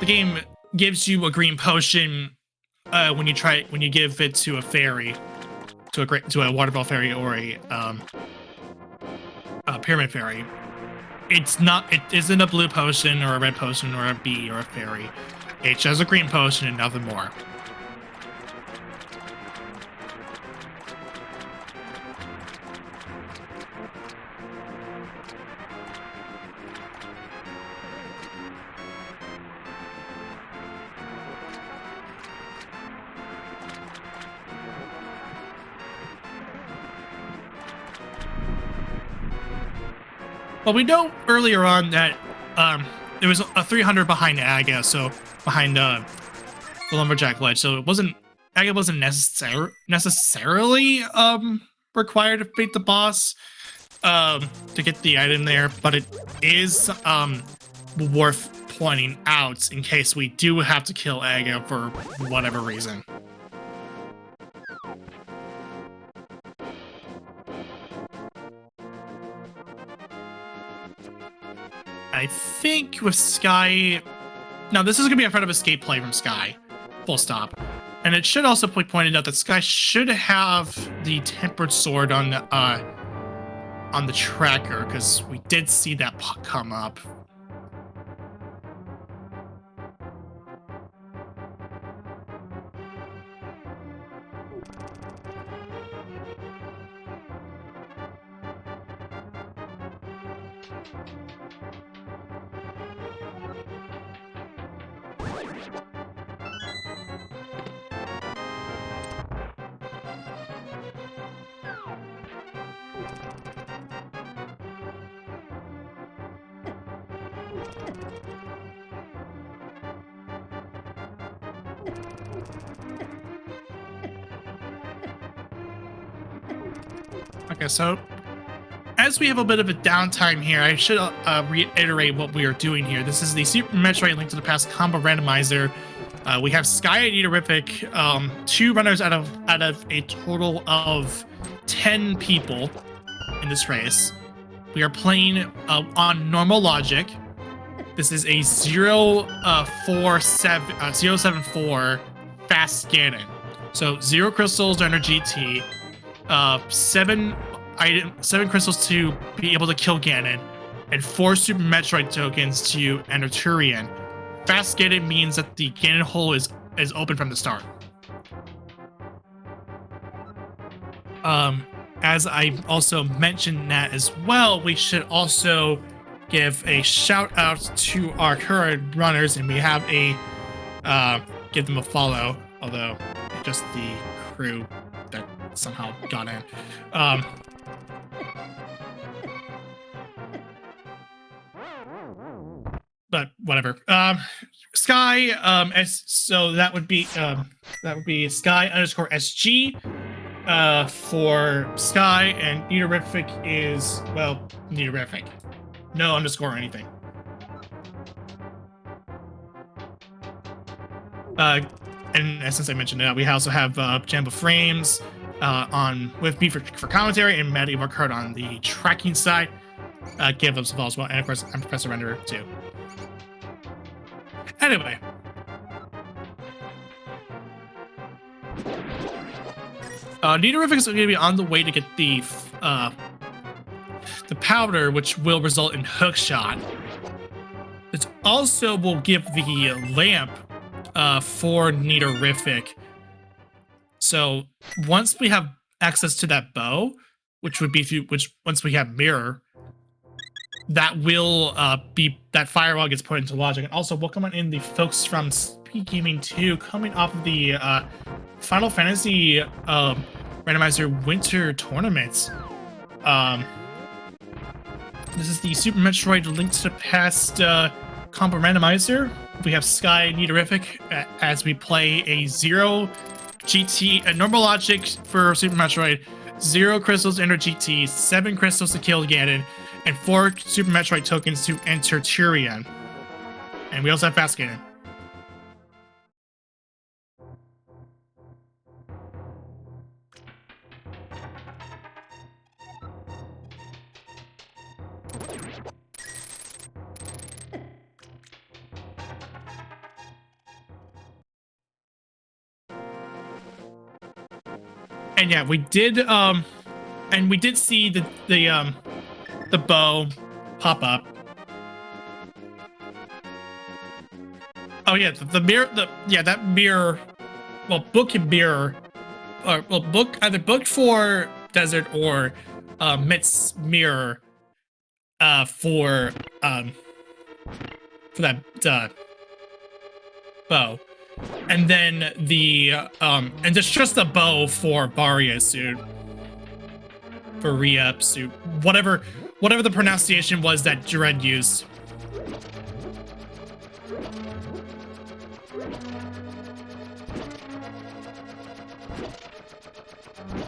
game gives you a green potion when you give it to a fairy, to a waterfall fairy or a pyramid fairy. It isn't a blue potion or a red potion or a bee or a fairy. It's just a green potion and nothing more. Well, we know earlier on that there was a 300 behind Aga, so behind the Lumberjack Ledge, so Aga wasn't necessarily required to beat the boss to get the item there, but it is worth pointing out in case we do have to kill Aga for whatever reason. I think with Sky... Now, this is going to be a front of escape play from Sky. Full stop. And it should also be pointed out that Sky should have the Tempered Sword on the tracker, because we did see that come up. Okay, so as we have a bit of a downtime here, I should reiterate what we are doing here. This is the Super Metroid Link to the Past combo randomizer. We have Sky and Eaterific, 2 runners out of a total of 10 people in this race. We are playing on normal logic. This is a 074 fast Ganon. So 0 crystals to enter GT, 7 crystals to be able to kill Ganon, and 4 Super Metroid tokens to enter Turian. Fast Ganon means that the Ganon hole is open from the start. as I also mentioned that as well, we should also give a shout out to our current runners, and we have a give them a follow, although just the crew that somehow got in. But whatever. Sky, so that would be Sky_SG for Sky, and Neaterific is, well, Neaterific. No underscore or anything. And since I mentioned that, we also have Jamba Frames on with me for commentary, and Maddie worked hard on the tracking side. Give us a follow as well, and of course I'm Professor Renderer too. Anyway, Neaterific is going to be on the way to get the powder, which will result in hookshot. It also will give the lamp for Neaterific. So once we have access to that bow, which would be once we have mirror, that will be that firewall gets put into logic. And also welcome in the folks from Speed Gaming 2 coming off of the Final Fantasy Randomizer Winter Tournament. This is the Super Metroid Link to the Past combo randomizer. We have Sky Neaterific as we play a 0 GT, a normal logic for Super Metroid, 0 crystals to enter GT, 7 crystals to kill Ganon, and 4 Super Metroid tokens to enter Tyrion. And we also have Fast Ganon. And yeah, we did see the bow pop up. Oh yeah, the mirror, that mirror, well, book and mirror, or well, either booked for desert or Mit's mirror for that bow. And then the and just the bow for Varia's suit. For Re-up suit. Whatever the pronunciation was that Jared used.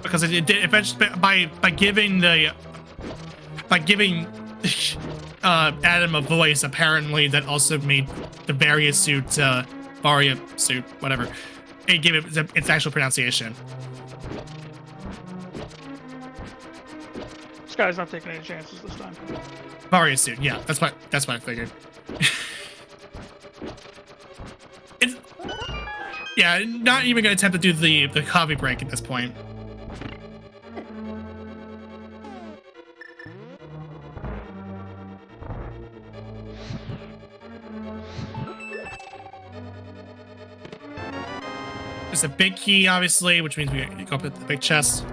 Because it did eventually by giving Adam a voice, apparently that also made the Varia suit Varia suit, whatever. It gave it its actual pronunciation. This guy's not taking any chances this time. Varia suit, yeah, that's what I figured. It's, yeah, not even gonna attempt to do the coffee break at this point. There's a big key, obviously, which means we go up at the big chest.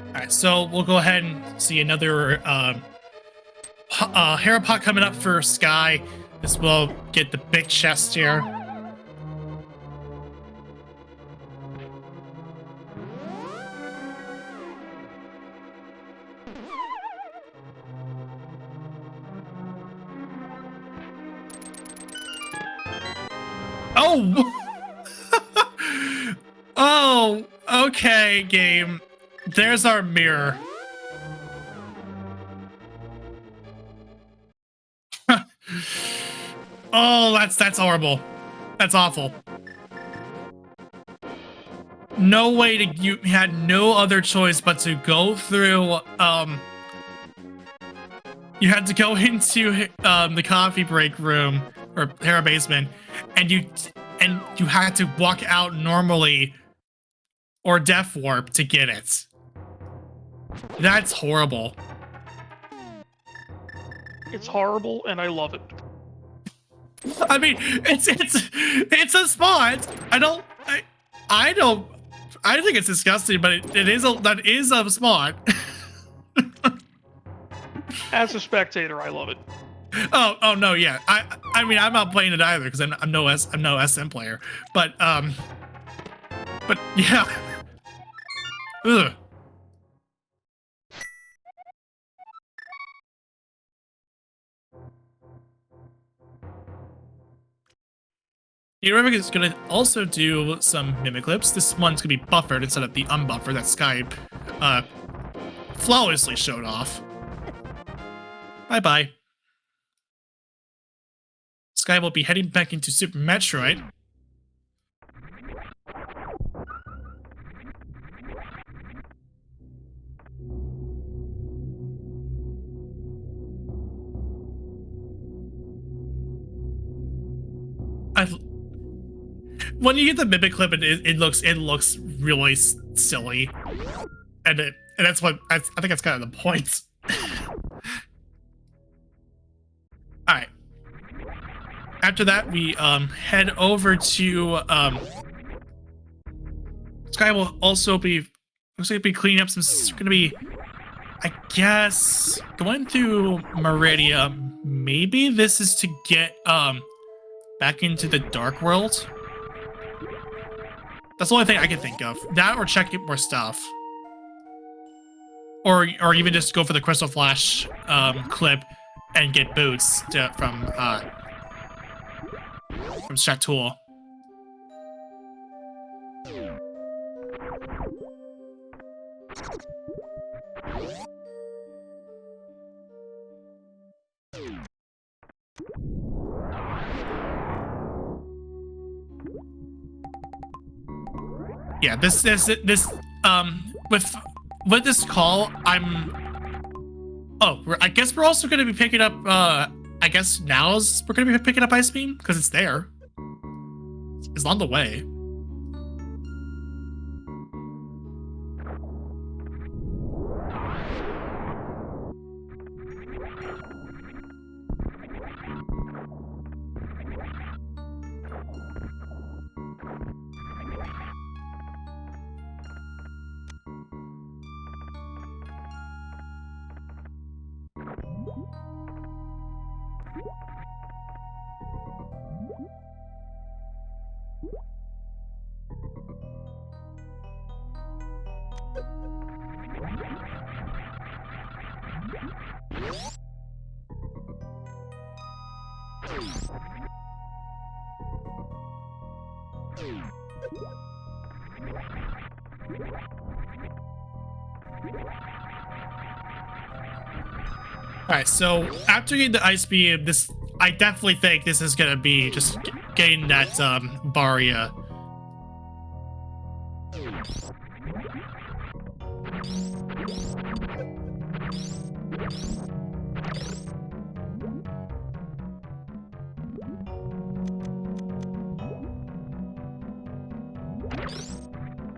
Alright, so we'll go ahead and see another Harapot coming up for Sky. This will get the big chest here. Oh! Oh, okay, game. There's our mirror. Oh, that's horrible. That's awful. No way to, you had no other choice but to go through, you had to go into, the coffee break room, or Terra basement, and you had to walk out normally, or Death Warp to get it. That's horrible. It's horrible, and I love it. I mean, it's a spot. I think it's disgusting, but that is a spot. As a spectator, I love it. Oh no, yeah. I mean, I'm not playing it either because I'm no SM player. But yeah. Ugh. Aerobic is going to also do some mimic clips. This one's going to be buffered instead of the unbuffered that Skype flawlessly showed off. Bye-bye. Sky will be heading back into Super Metroid. When you get the mimic clip, it looks really silly, and that's what I think that's kind of the point. All right. After that, we head over to Sky will also be looks like be cleaning up some. It's gonna be, I guess, going through Meridia. Maybe this is to get back into the Dark World. That's the only thing I can think of. That or check more stuff. Or even just go for the Crystal Flash clip and get boots from Shatul. Yeah, this with this call, I guess we're also going to be picking up I guess we're going to be picking up Ice Beam because it's there. It's on the way. Alright, so after getting the Ice Beam, I definitely think this is gonna be just getting that Baria.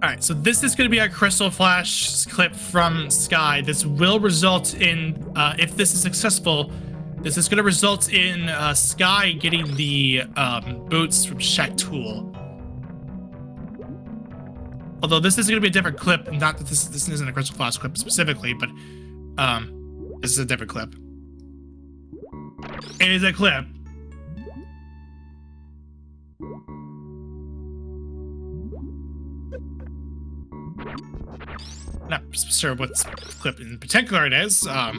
Alright, so this is going to be a Crystal Flash clip from Sky. This will result in, if this is successful, this is going to result in Sky getting the boots from Shatul. Although this is going to be a different clip, not that this isn't a Crystal Flash clip specifically, but this is a different clip. It is a clip. Not sure what clip in particular it is, what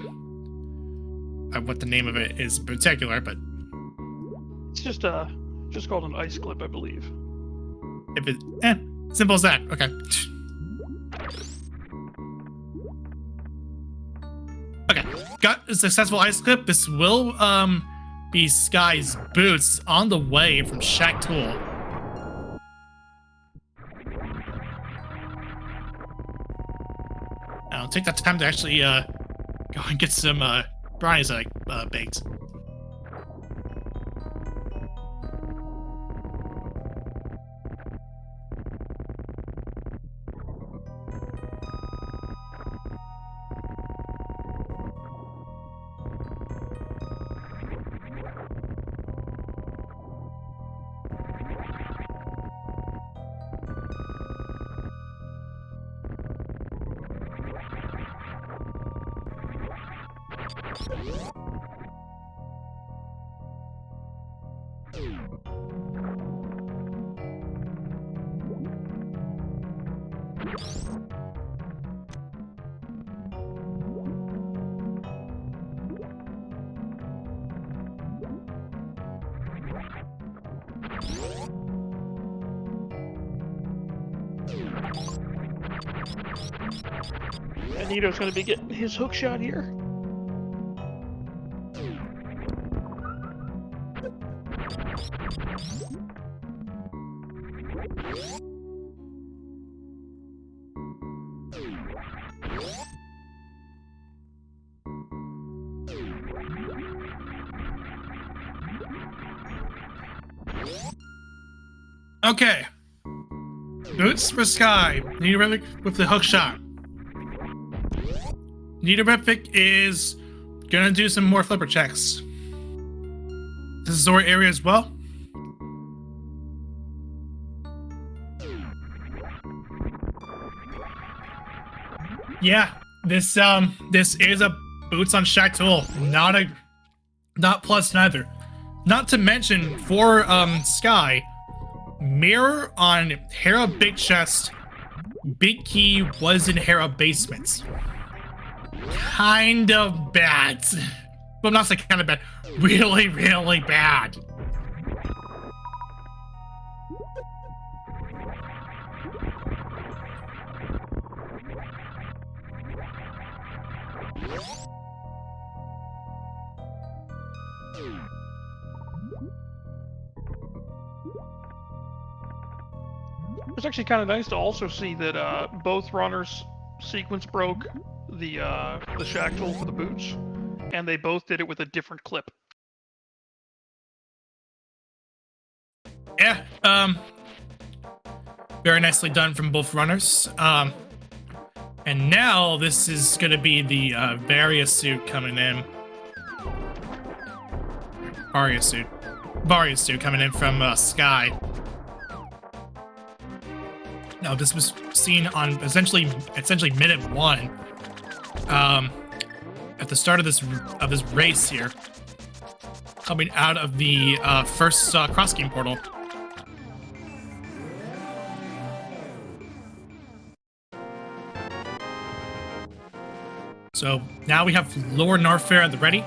the name of it is in particular, but it's just called an ice clip, I believe. If it, simple as that. Okay. Okay, got a successful ice clip. This will be Sky's boots on the way from Shack Tool. I'll take that time to actually go and get some brownies that I baked. Nito's going to be getting his hook shot here. Okay. Boots for Sky. Nidorepic with the hook shot. Nidorepic is gonna do some more flipper checks. This is Zora area as well. Yeah, this is a boots on Shack Tool, not plus neither. Not to mention for Sky, mirror on Hera Big Chest. Big Key was in Hera Basement. Kind of bad. Well, I'm not saying kind of bad. Really, really bad. It's actually kind of nice to also see that both runners sequence broke the Shack Tool for the boots, and they both did it with a different clip. Yeah, very nicely done from both runners. And now this is gonna be the Varia suit coming in. Varia suit coming in from Sky. Now this was seen on essentially minute 1. At the start of this race here, coming out of the first cross game portal. So now we have Lord Norfair at the ready.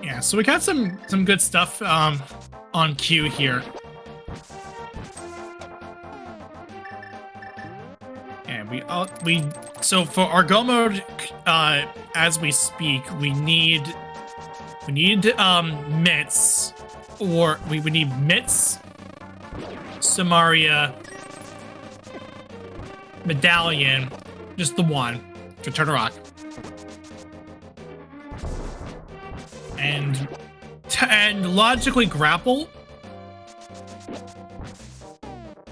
Yeah, so we got some good stuff on cue here. And we so for our go mode as we speak, we need Mitts, or we would need Mitts, Samaria, Medallion, just the one to turn a rock. And logically grapple,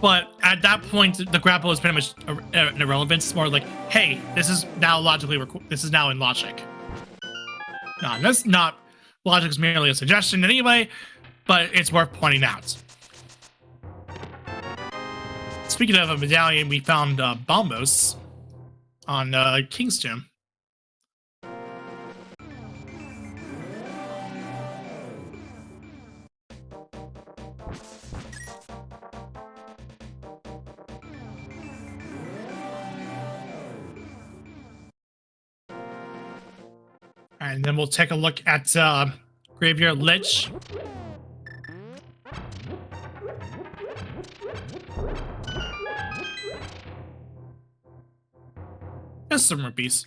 but at that point the grapple is pretty much an irrelevance. It's more like, hey, this is now in logic. No, that's not. Logic is merely a suggestion anyway, but it's worth pointing out. Speaking of a medallion, we found Balmos on King's Tomb. And then we'll take a look at Graveyard Lich. Just some rupees.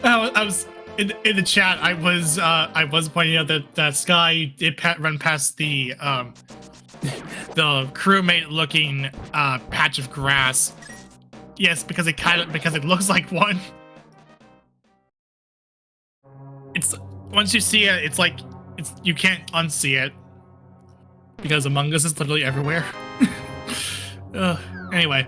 I was in the chat. I was pointing out that Sky did run past the crewmate looking patch of grass. Yes, because it looks like one. It's once you see it, it's like you can't unsee it because Among Us is literally everywhere. Anyway.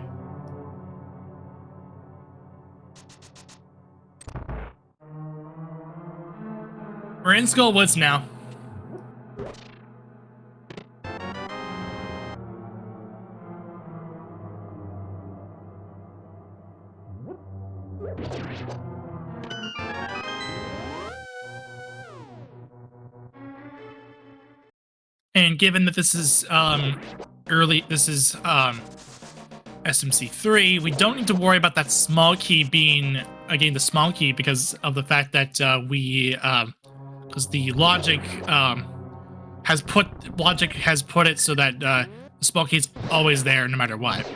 We're in Skull Woods now. And given that this is SMZ3, we don't need to worry about that small key being again the small key because of the fact that because the logic has put it so that the small key is always there no matter what.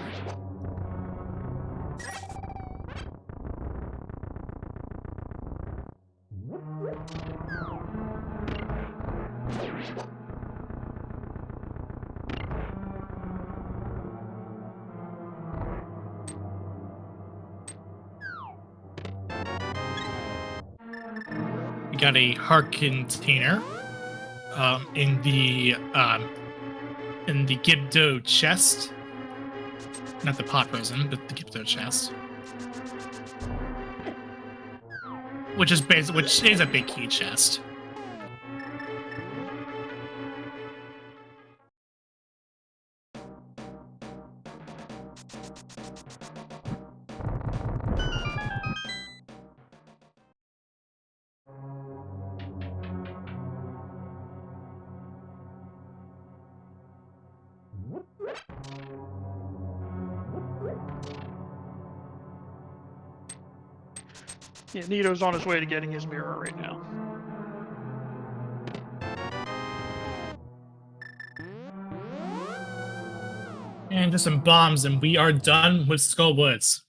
We got a heart container in the Gibdo chest, not the pot frozen, but the Gibdo chest, which is a big key chest. Yeah, Nito's on his way to getting his mirror right now. And just some bombs, and we are done with Skull Woods.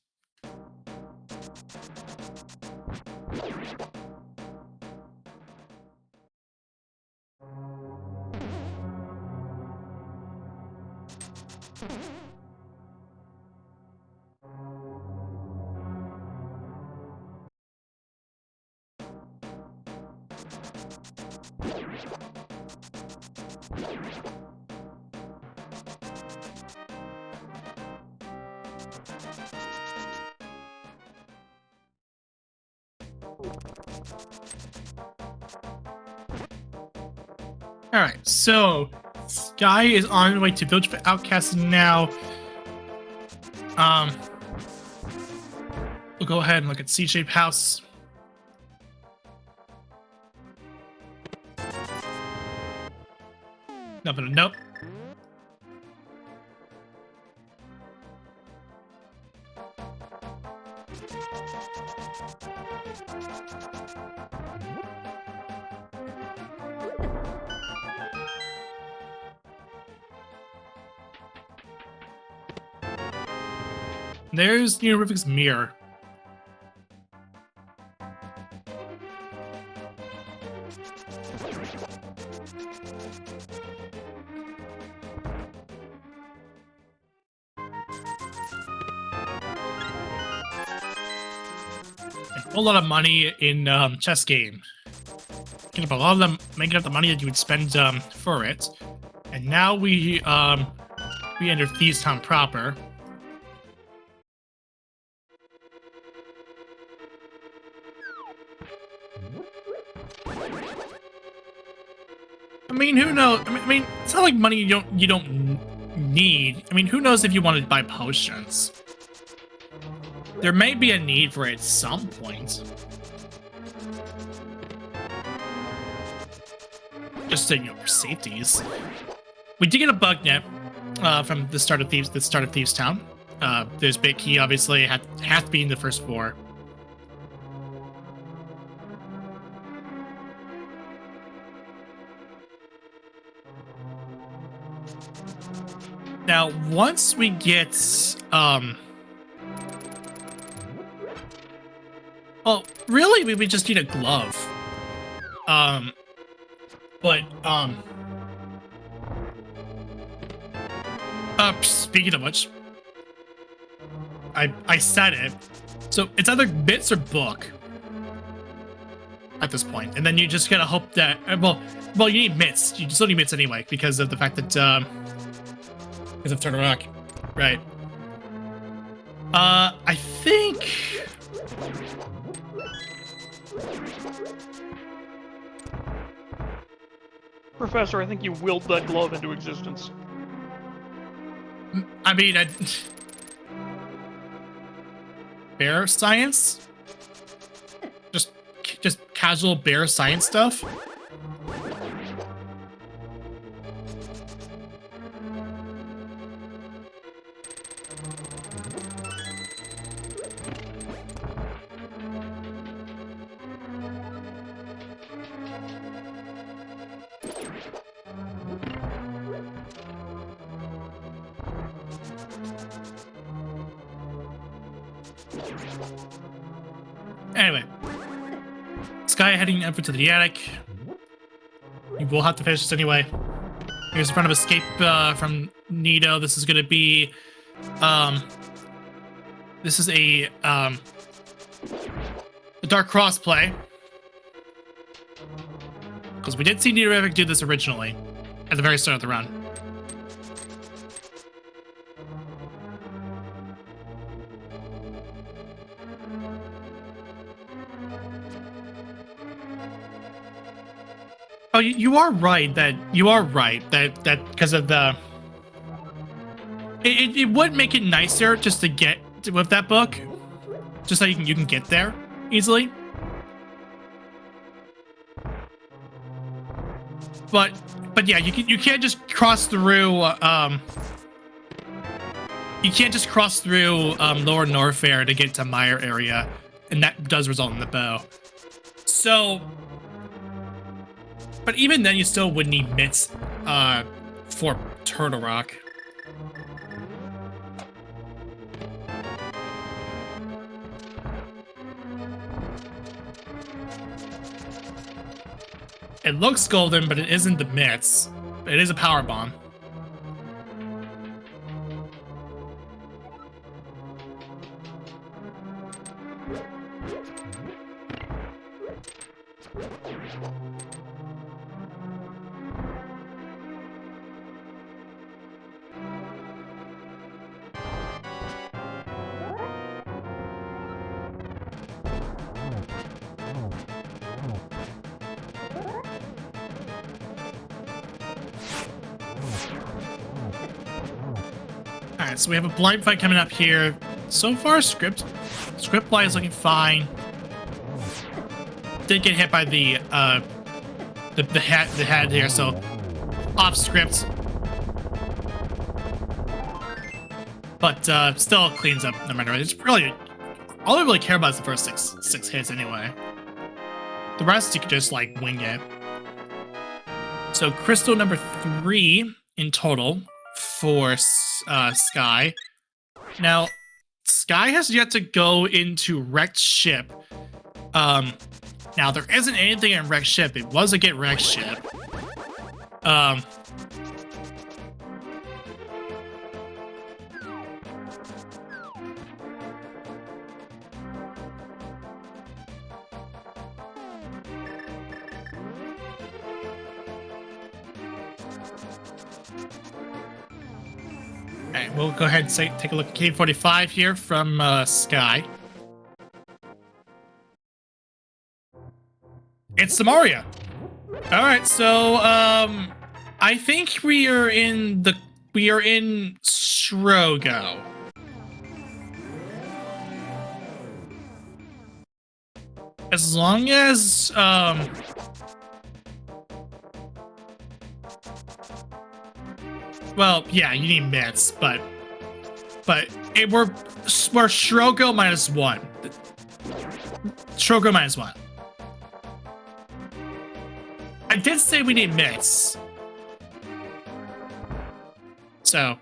Alright, so Sky is on the way to Village for Outcasts now. We'll go ahead and look at C-Shape House. Nothing, nope. There's Neurorific's mirror. whole lot of money in chess game. Making up a lot of them, making up the money that you would spend for it. And now we enter Thieves Town proper. I mean, who knows? I mean, it's not like money you don't need. I mean, who knows if you want to buy potions? There may be a need for it at some point. Just so you know, for safeties. We did get a bug net from the start of Thieves Town. There's Big Key, obviously, has to be in the first floor. Now, once we get, well, really, we just need a glove. Speaking of which, I said it. So it's either bits or book at this point, and then you just gotta hope that well, you need mitts. You still need mitts anyway because of the fact that because of Turtle Rock, right? I think. Professor, I think you willed that glove into existence. I mean, bear science? Just casual bear science stuff? Anyway, Sky heading up into the attic. You will have to finish this anyway. Here's the front of escape from Nito. This is gonna be, this is a Dark Cross play because we did see Nito do this originally at the very start of the run. Oh, you are right that because of the it would make it nicer just to get with that book, just so you can get there easily. But yeah, you can't just cross through you can't just cross through Lower Norfair to get to Mire area, and that does result in the bow. So. But even then, you still would need mitts for Turtle Rock. It looks golden, but it isn't the mitts. It is a power bomb. Alright, so we have a blind fight coming up here. So far, script blind is looking fine. Did get hit by the head here, so off script. But still cleans up no matter what. It's really all I really care about is the first six hits anyway. The rest you could just like wing it. So crystal number 3 in total for Sky. Now, Sky has yet to go into wrecked ship. Now there isn't anything in wrecked ship. It was a get wrecked ship. Alright, we'll go ahead and take a look at K45 here from Sky. It's Samaria. Alright, so I think we are in Strogo. As long as well, yeah, you need mitts, but we're Strogo -1. Strogo -1. I did say we need mitts, so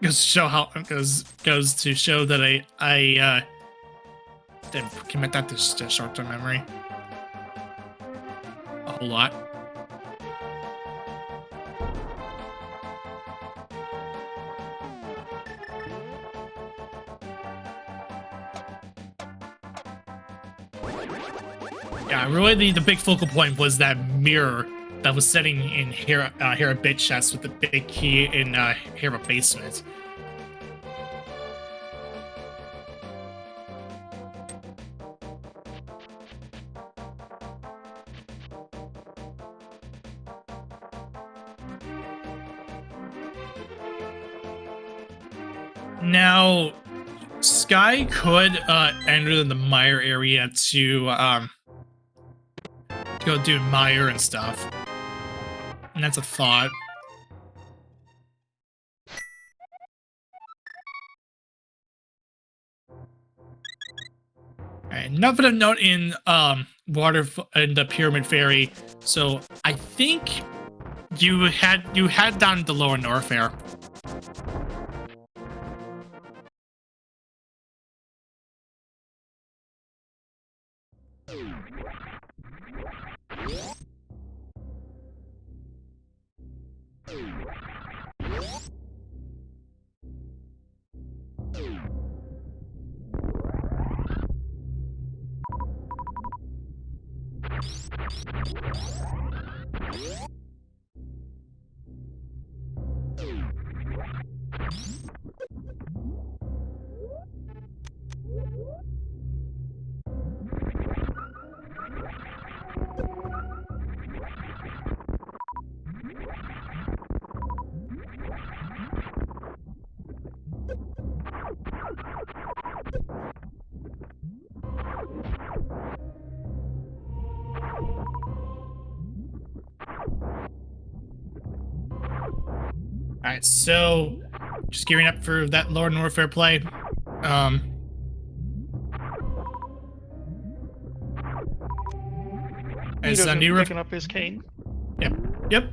goes to show that I didn't commit that to short-term memory a whole lot. Yeah, really the big focal point was that mirror that was sitting in Hera bit chest with the big key in Hera basement. Now, Sky could enter the mire area to go do mire and stuff, and that's a thought. Alright, nothing of note in water and the pyramid fairy, so I think you had down the lower Norfair. Alright, so just gearing up for that Lower Norfair play. As new picking up his cane. Yep.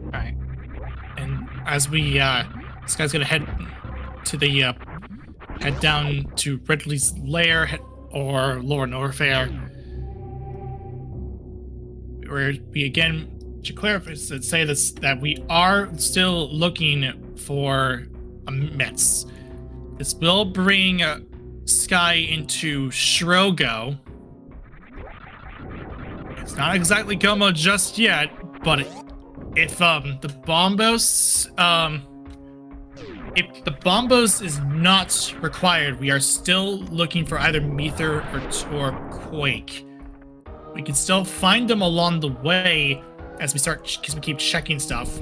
Alright. And as we this guy's gonna head to the head down to Ridley's lair or Lower Norfair, where we again should clarify to say this that we are still looking for a mitts. This will bring Sky into Strogo. It's not exactly Gomo just yet, but if the Bombos is not required, we are still looking for either Mether or Quake. We can still find them along the way as we keep checking stuff.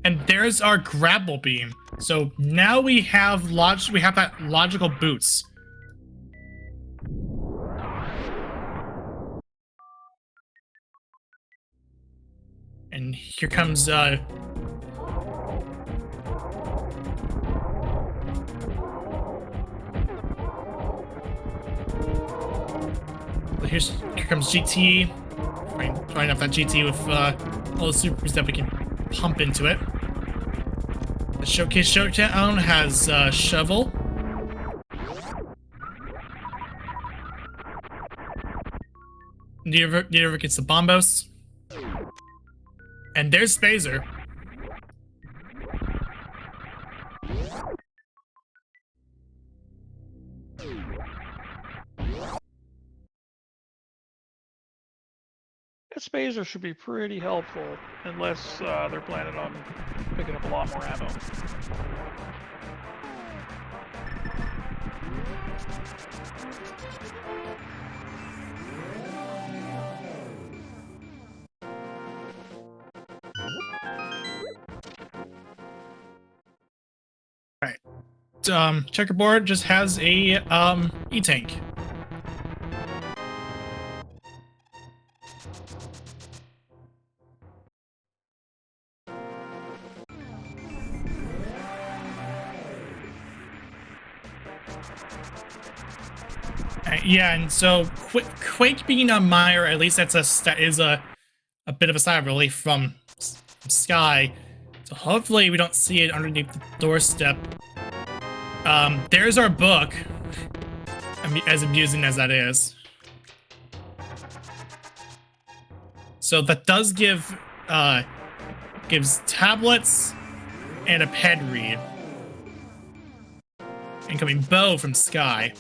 And there's our grapple beam. So now we have that logical boots. And here comes here comes GT. Trying off that GT with all the supers that we can pump into it. The Showcase Showdown has Shovel. Neither gets the Bombos. And there's Spazer. Spazer should be pretty helpful, unless they're planning on picking up a lot more ammo. Alright. Checkerboard just has a E-Tank. Yeah, and so Quake being on Meyer, at least that is a bit of a sigh of relief from Sky. So hopefully we don't see it underneath the doorstep. There's our book, as amusing as that is. So that does gives tablets and a ped read. Incoming bow from Sky.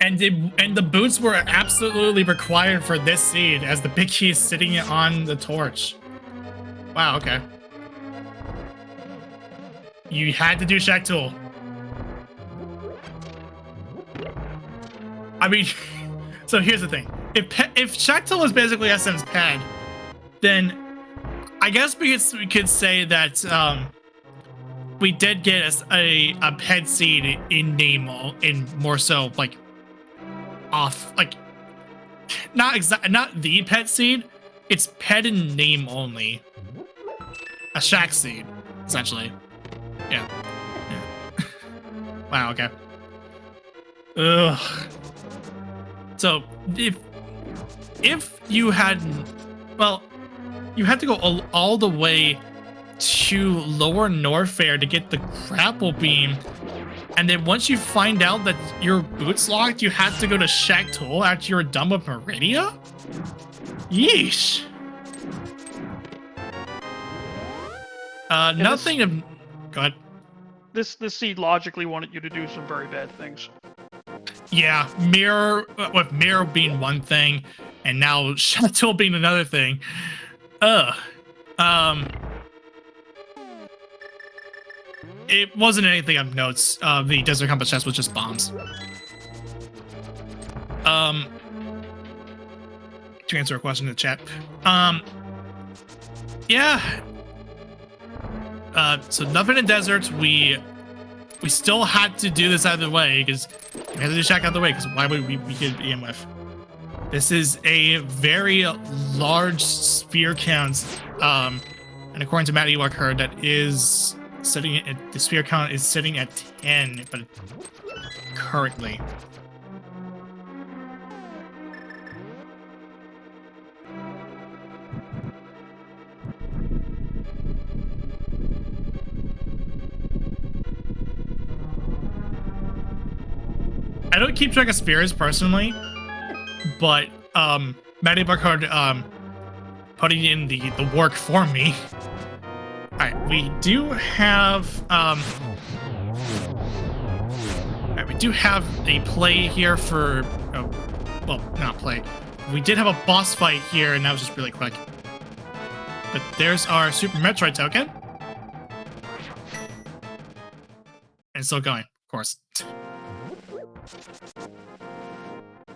And the boots were absolutely required for this scene, as the big key is sitting on the torch. Wow, okay. You had to do Shack Tool. I mean, so here's the thing. If Shack Tool was basically SM's pad, then I guess we could say that we did get a ped seed in name, in more so like off, like not the pet seed, it's pet in name only. A Shack seed, essentially. Yeah. Wow, okay. Ugh. So if you hadn't, well, you had to go all the way to Lower Norfair to get the grapple beam. And then once you find out that your boot's locked, you have to go to Shack Tool after you're done with Meridia? Yeesh. Nothing of... Go ahead. This seed logically wanted you to do some very bad things. Yeah, with Mirror being one thing, and now Shack Tool being another thing. It wasn't anything of notes. The Desert Compass chest was just bombs. To answer a question in the chat. Yeah. So nothing in deserts. We still had to do this out of the way, because we had to do Shack out of the way, because why would we get EMF? This is a very large sphere count, and according to Matt Ewok, that is sitting at, the sphere count is sitting at 10, but currently. I don't keep track of spheres personally, but Matty Buckhard putting in the work for me. Alright, we do have do have a play here for, well, not play. We did have a boss fight here, and that was just really quick. But there's our Super Metroid token. And still going, of course.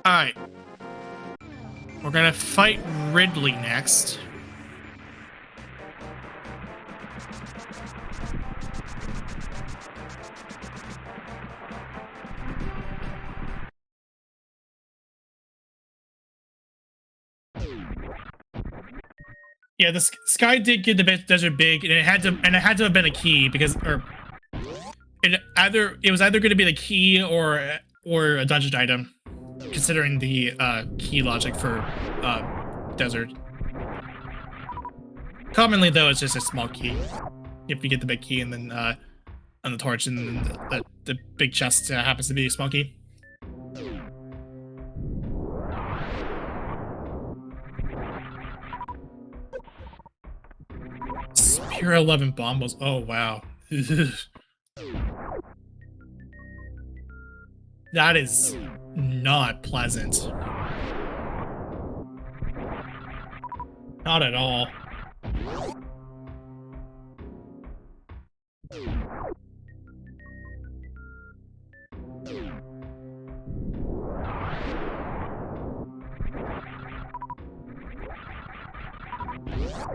Alright. We're gonna fight Ridley next. Yeah, the sky did get the desert big, and it had to have been a key because, it was either going to be the key or a dungeon item, considering the key logic for desert. Commonly, though, it's just a small key. If you get the big key and then on the torch, and then the big chest happens to be a small key. Spear 11 bomb was. Oh wow. That is not pleasant. Not at all.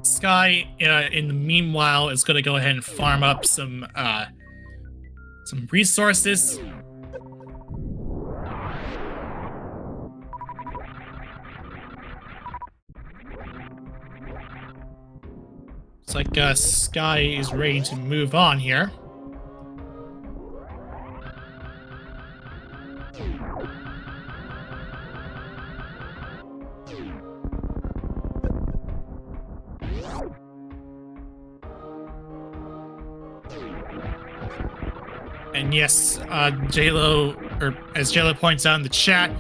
Sky, in the meanwhile, is going to go ahead and farm up some resources. It's like Sky is ready to move on here. And yes, JLo, or as JLo points out in the chat,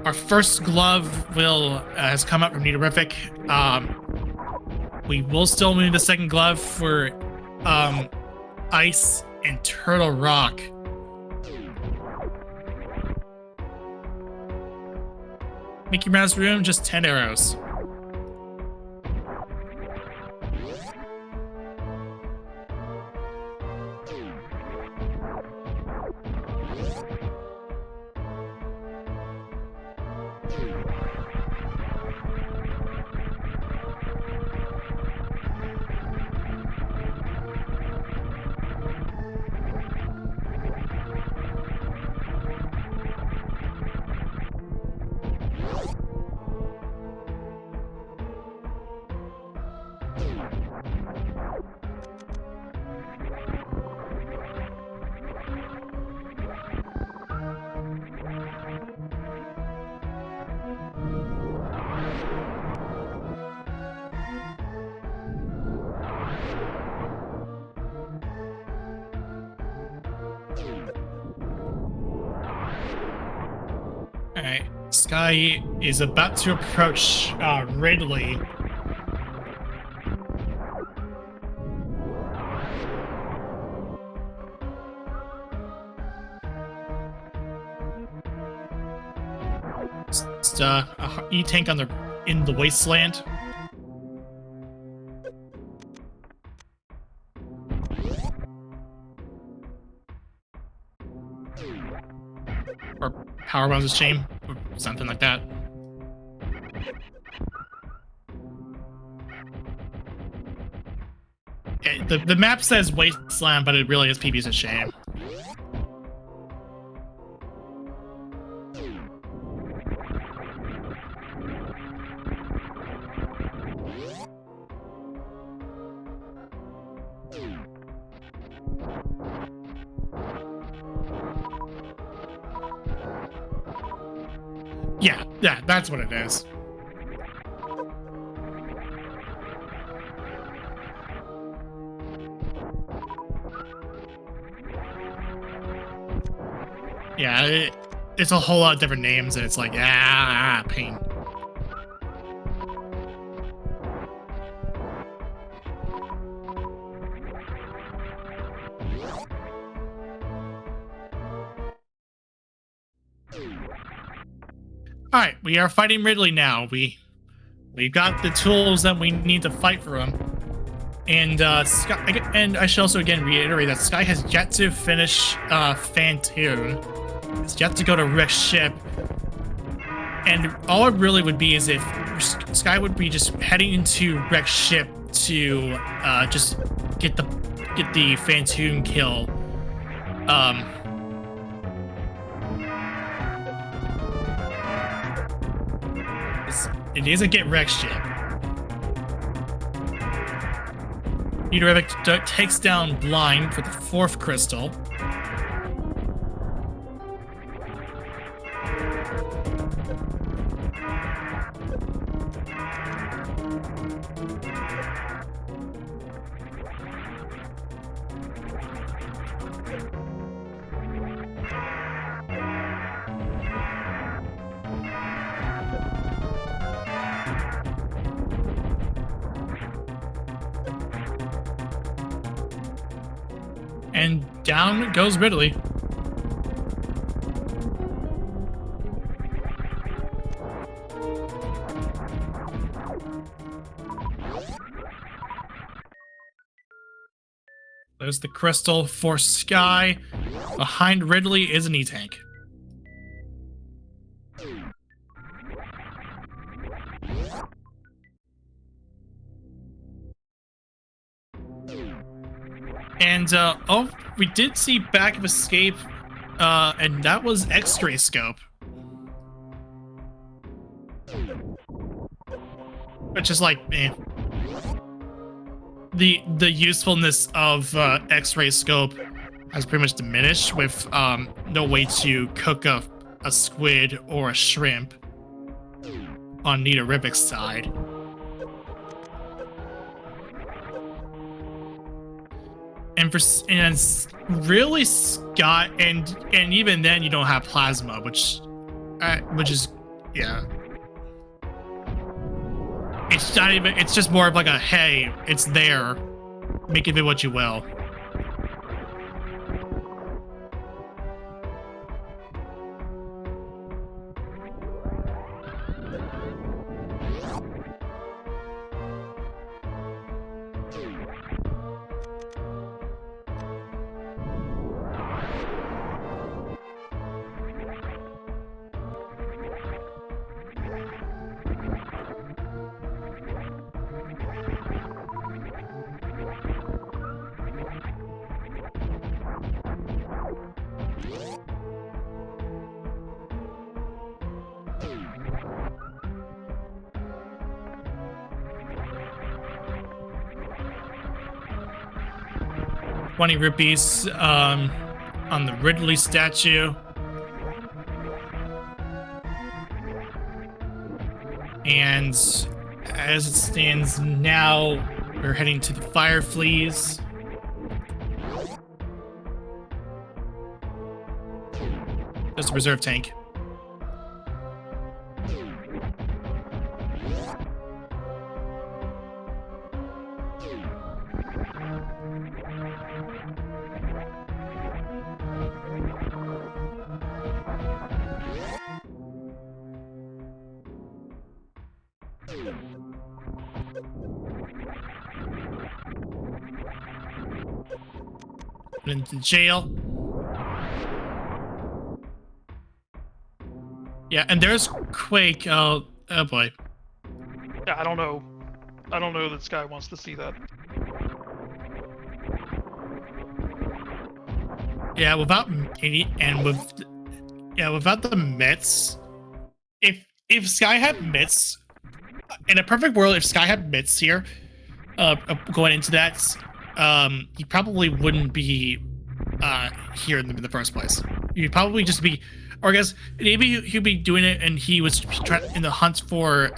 our first glove has come up from Neaterific. We will still need the second glove for Ice and Turtle Rock. Mickey Mouse room, just 10 arrows. Alright, Sky is about to approach Ridley. Just a E-tank in the wasteland. Or Power Bombs of Shame, or something like that. The map says Wasteland, but it really is PB's of Shame. Yeah, that's what it is. Yeah, it's a whole lot of different names, and it's like, pain. All right, we are fighting Ridley now. We've got the tools that we need to fight for him. And Sky, and I should also again reiterate that Sky has yet to finish Phantoon. It's yet to go to Rick's ship. And all it really would be is if Sky would be just heading into Rick's ship to just get the Phantoon kill. It is a get Rick's ship. Meteoric takes down Blind for the 4th crystal. And down goes Ridley. There's the crystal for Sky. Behind Ridley is an E-Tank. And, oh, we did see Back of Escape, and that was X-Ray Scope. Which is like, eh. The usefulness of, X-Ray Scope has pretty much diminished with, no way to cook a squid or a shrimp on Nita Rivic's side. And really Scott, and even then you don't have plasma, which is, yeah. It's not even, it's just more of like a, hey, it's there, make of it what you will. ₹20 on the Ridley statue. And as it stands now, we're heading to the Fire Fleas. There's a reserve tank. Into jail. Yeah, and there's Quake. Oh boy. Yeah, I don't know that Sky wants to see that. Yeah, without the mitts. If Sky had mitts, in a perfect world, if Sky had mitts here, going into that, he probably wouldn't be here in the first place. He'd probably just be, or I guess maybe he'd be doing it, and he was in the hunt for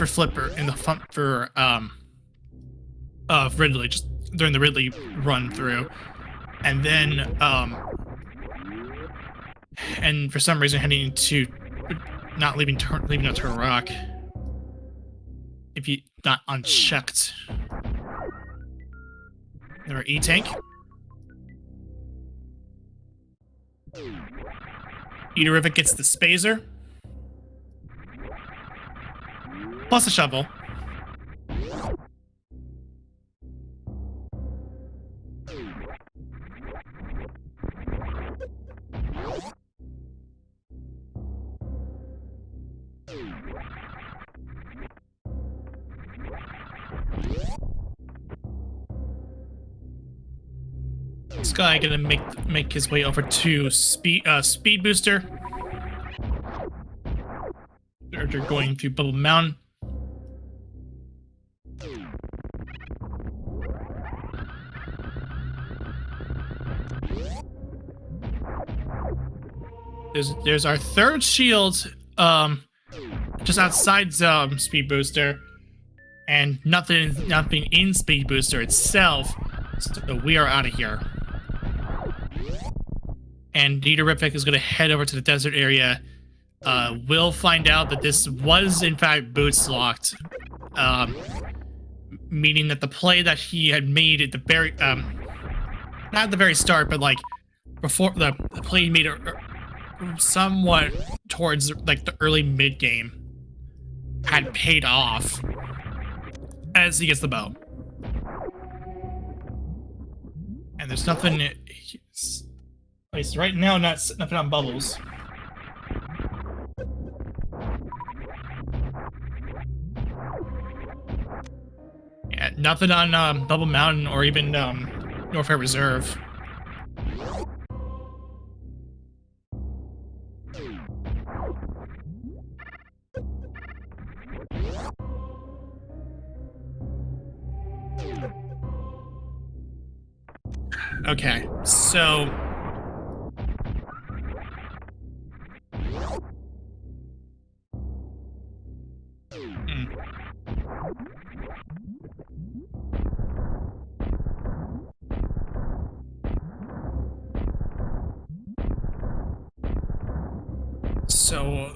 Flipper, in the hunt for Ridley, just during the Ridley run through, and then and for some reason heading into not leaving out to Iraq if you not unchecked. There are E-Tank. Eaterific gets the Spazer. Plus a shovel. This guy gonna make his way over to speed booster. They're going through Bubble Mountain. There's our third shield, just outside Speed Booster, and nothing in Speed Booster itself. So we are out of here. And Eaterific is going to head over to the desert area. We'll find out that this was in fact boots locked, meaning that the play that he had made at the very not at the very start, but like before the play he made somewhat towards like the early mid game had paid off as he gets the bow. And there's nothing, at least right now, nothing on bubbles. Yeah, nothing on Bubble Mountain or even Norfair Reserve. Okay, so so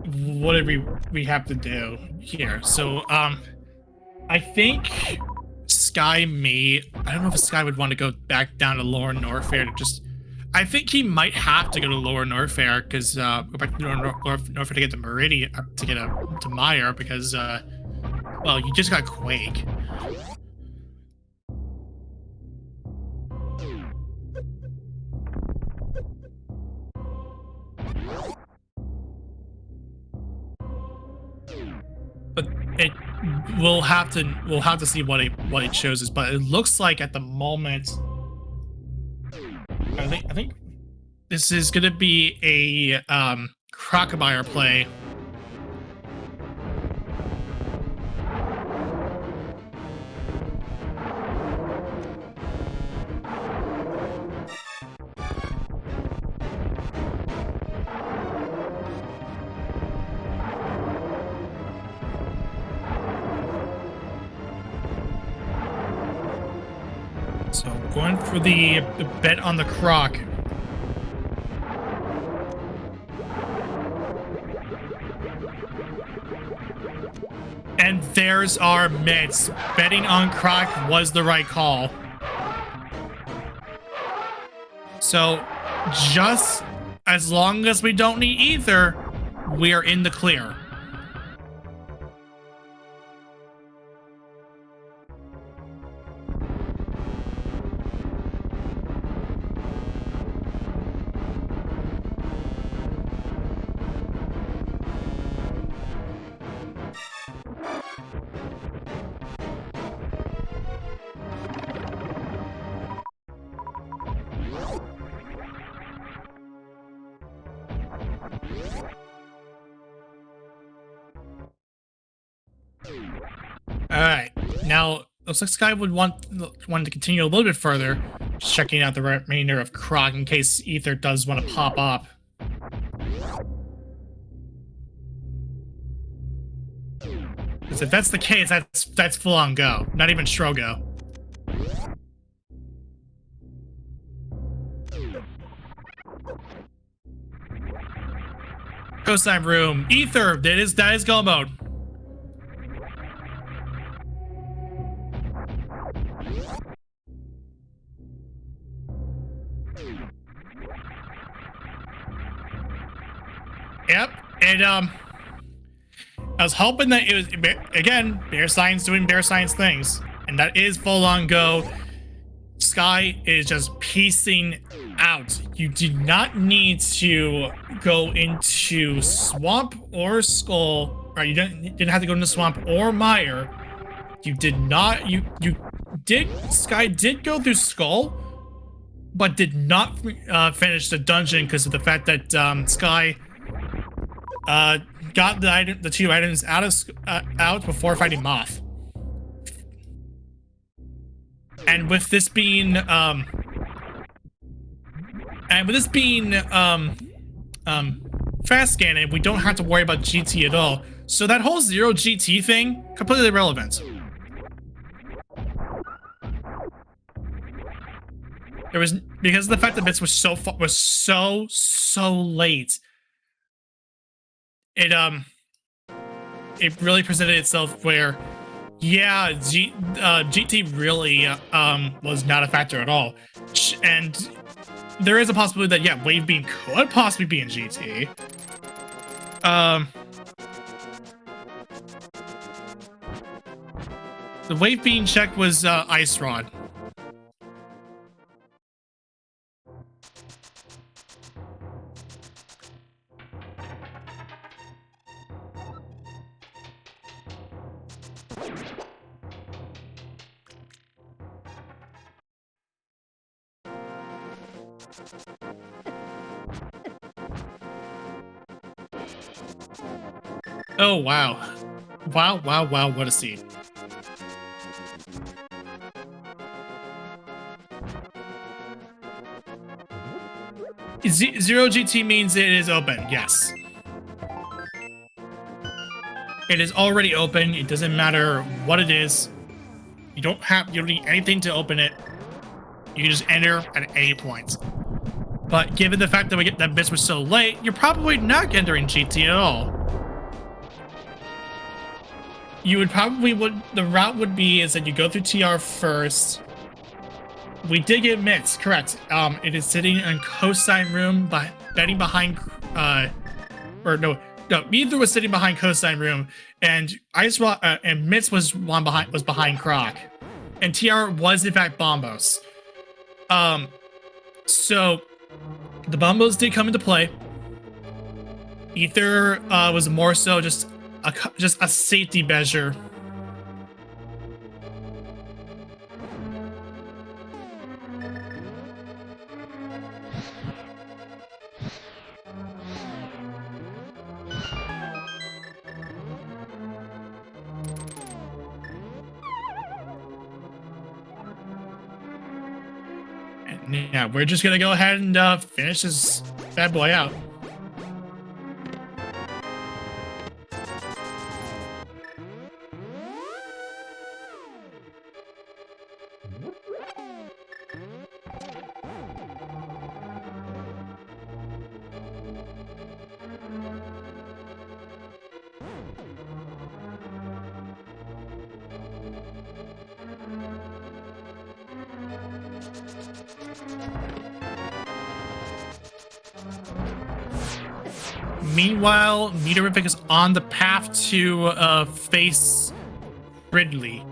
what do we have to do here? So I think Sky I don't know if Sky would want to go back down to Lower Norfair to just. I think he might have to go to Lower Norfair because go back to Norfair to get to Meridian to get to Meyer because well, you just got Quake. But we'll have to see what it shows us. But it looks like at the moment, I think this is gonna be a Crocomire play. So going for the bet on the Croc. And there's our mitts. Betting on Croc was the right call. So just as long as we don't need either, we are in the clear. Alright, now looks like Sky would want to continue a little bit further, just checking out the remainder of Croc in case Ether does want to pop up. Because if that's the case, that's full on go, not even Strogo. Cosine room, Ether, that is go mode. Yep. And I was hoping that it was again bear science doing bear science things, and that is full on go. Sky is just piecing out. You do not need to go into swamp or skull, or you didn't have to go into swamp or mire. You did not. You did. Sky did go through skull, but did not finish the dungeon because of the fact that Sky got the two items out before fighting Moth. And with this being fast scanning, we don't have to worry about GT at all. So that whole zero GT thing, completely irrelevant. There was, because of the fact that bits was so late. It really presented itself where, yeah, GT really was not a factor at all, and there is a possibility that, yeah, Wave Beam could possibly be in GT. The Wave Beam check was Ice Rod. Oh, wow. Wow, what a scene. Zero GT means it is open, yes. It is already open, it doesn't matter what it is. You don't need anything to open it. You can just enter at any point. But given the fact that that bits were so late, you're probably not entering GT at all. You would probably the route would be is that you go through TR first. We did get mitts, correct. It is sitting in cosine room betting behind Either was sitting behind cosine room, and and Mitz was behind Croc. And TR was in fact Bombos. So the Bombos did come into play. Ether was more so just a safety measure. And yeah, we're just gonna go ahead and finish this bad boy out. Meanwhile, Meteorific is on the path to face Ridley.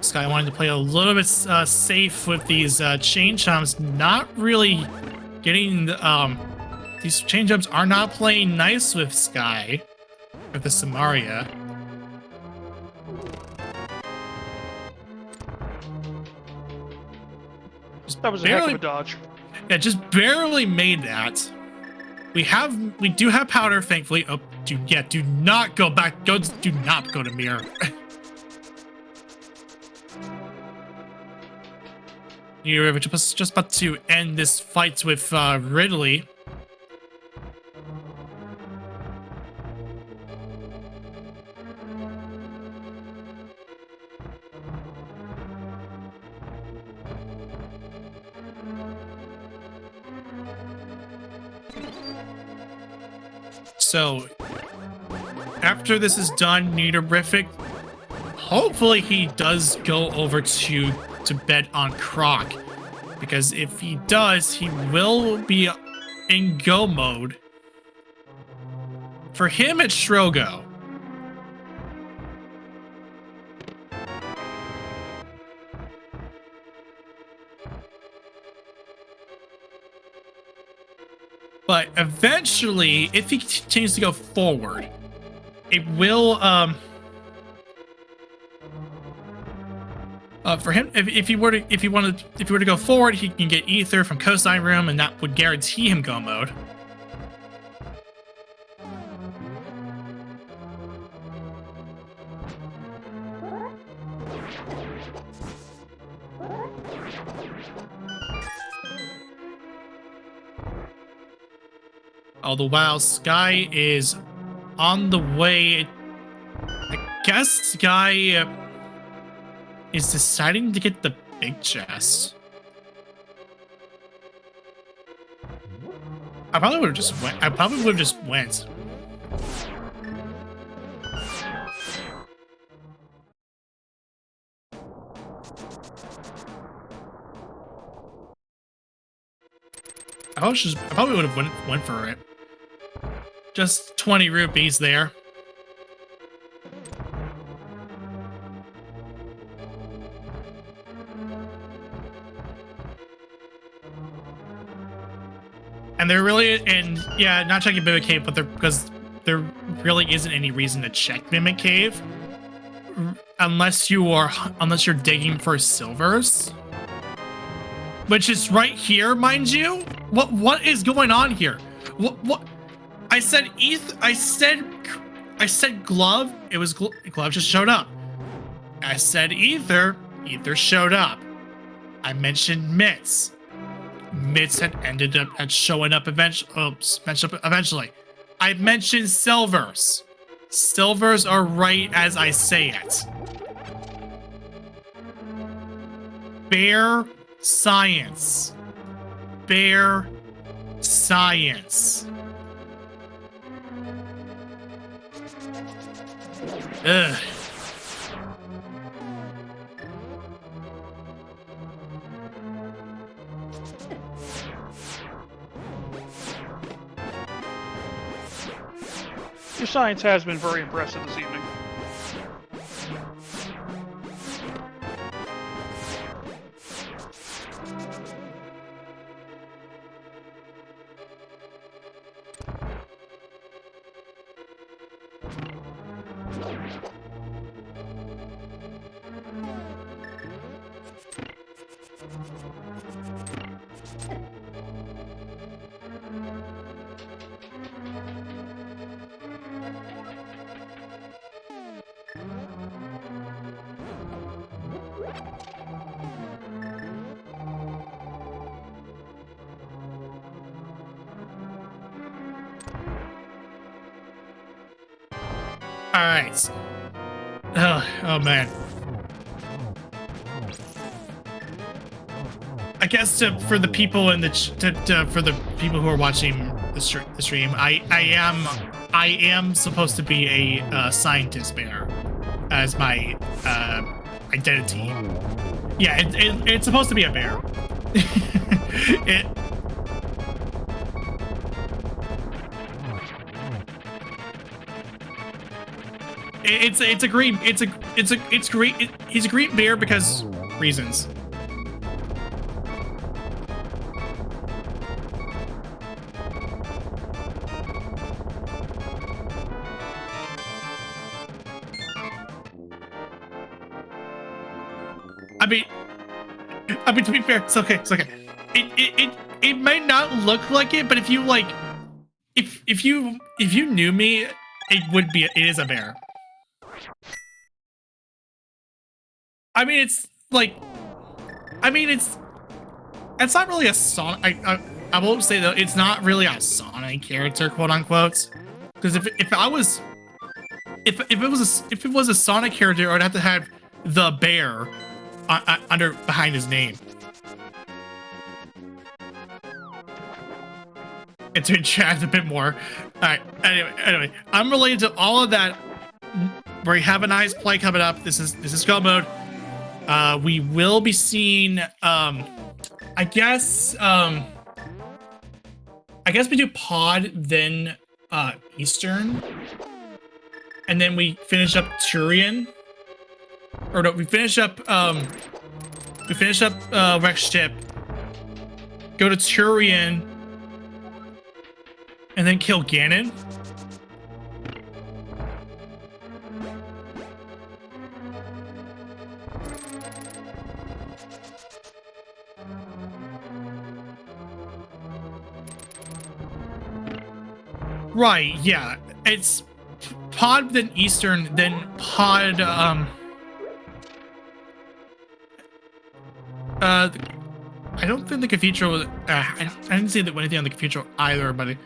Sky wanted to play a little bit safe with these chain jumps, not really getting these chain jumps are not playing nice with Sky, with the Samaria. That was a heck of a dodge. Yeah, just barely made that. We do have powder, thankfully. Oh, do not go back. Do not go to mirror. You're just about to end this fight with Ridley. So after this is done, Neaterific, hopefully he does go over to bet on Croc. Because if he does, he will be in go mode. For him, it's Strogo. But eventually, if he continues to go forward, it will for him, if he were to go forward, he can get Ether from Coastline Room, and that would guarantee him go mode. All the while, Sky is on the way. I guess Sky is deciding to get the big chest. I probably would have just went. I probably would have went for it. Just 20 rupees there. And there really, and yeah, not checking Mimic Cave, but because there really isn't any reason to check Mimic Cave unless you're digging for silvers, which is right here, mind you. What is going on here? What? I said I said glove. It was glove just showed up. I said ether. Ether showed up. I mentioned mitts. Mitts had ended up showing up eventually. I mentioned silvers. Silvers are right as I say it. Bare science. Bare science. Ugh. Your science has been very impressive this evening. All right. Oh man. I guess for the people in the for the people who are watching the stream, I am supposed to be a scientist bear as my identity. Yeah, it's supposed to be a bear. He's a green bear because reasons. I mean to be fair, it's okay. It's okay. It might not look like it, but if you like, if you knew me, it is a bear. I mean, it's not really a Sonic. I won't say though, it's not really a Sonic character, quote unquote. Because if it was a Sonic character, I'd have to have the bear behind his name. and to interact a bit more. All right. Anyway, I'm related to all of that. We have a nice play coming up. This is go mode. We will be seeing. I guess we do pod, then Eastern, and then we finish up Turian. Or no, we finish up Rex Ship, go to Turian, and then kill Ganon. Right, yeah. It's pod, then Eastern, then pod, I don't think the cathedral, I didn't see that anything on the cathedral either, but it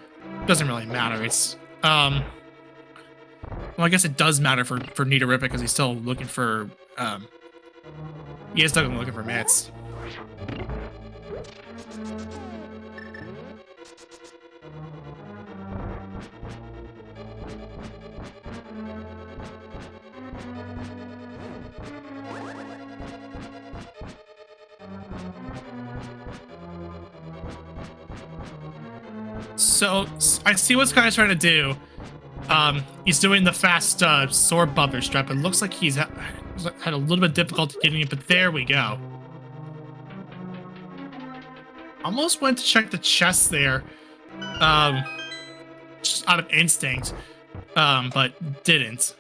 doesn't really matter. It's, well, I guess it does matter for Nidorippic because he's still looking for, he is still looking for mats. So I see what Sky's trying to do. He's doing the fast sword bumper strap. It looks like he's had a little bit of difficulty getting it, but there we go. Almost went to check the chest there, just out of instinct, but didn't.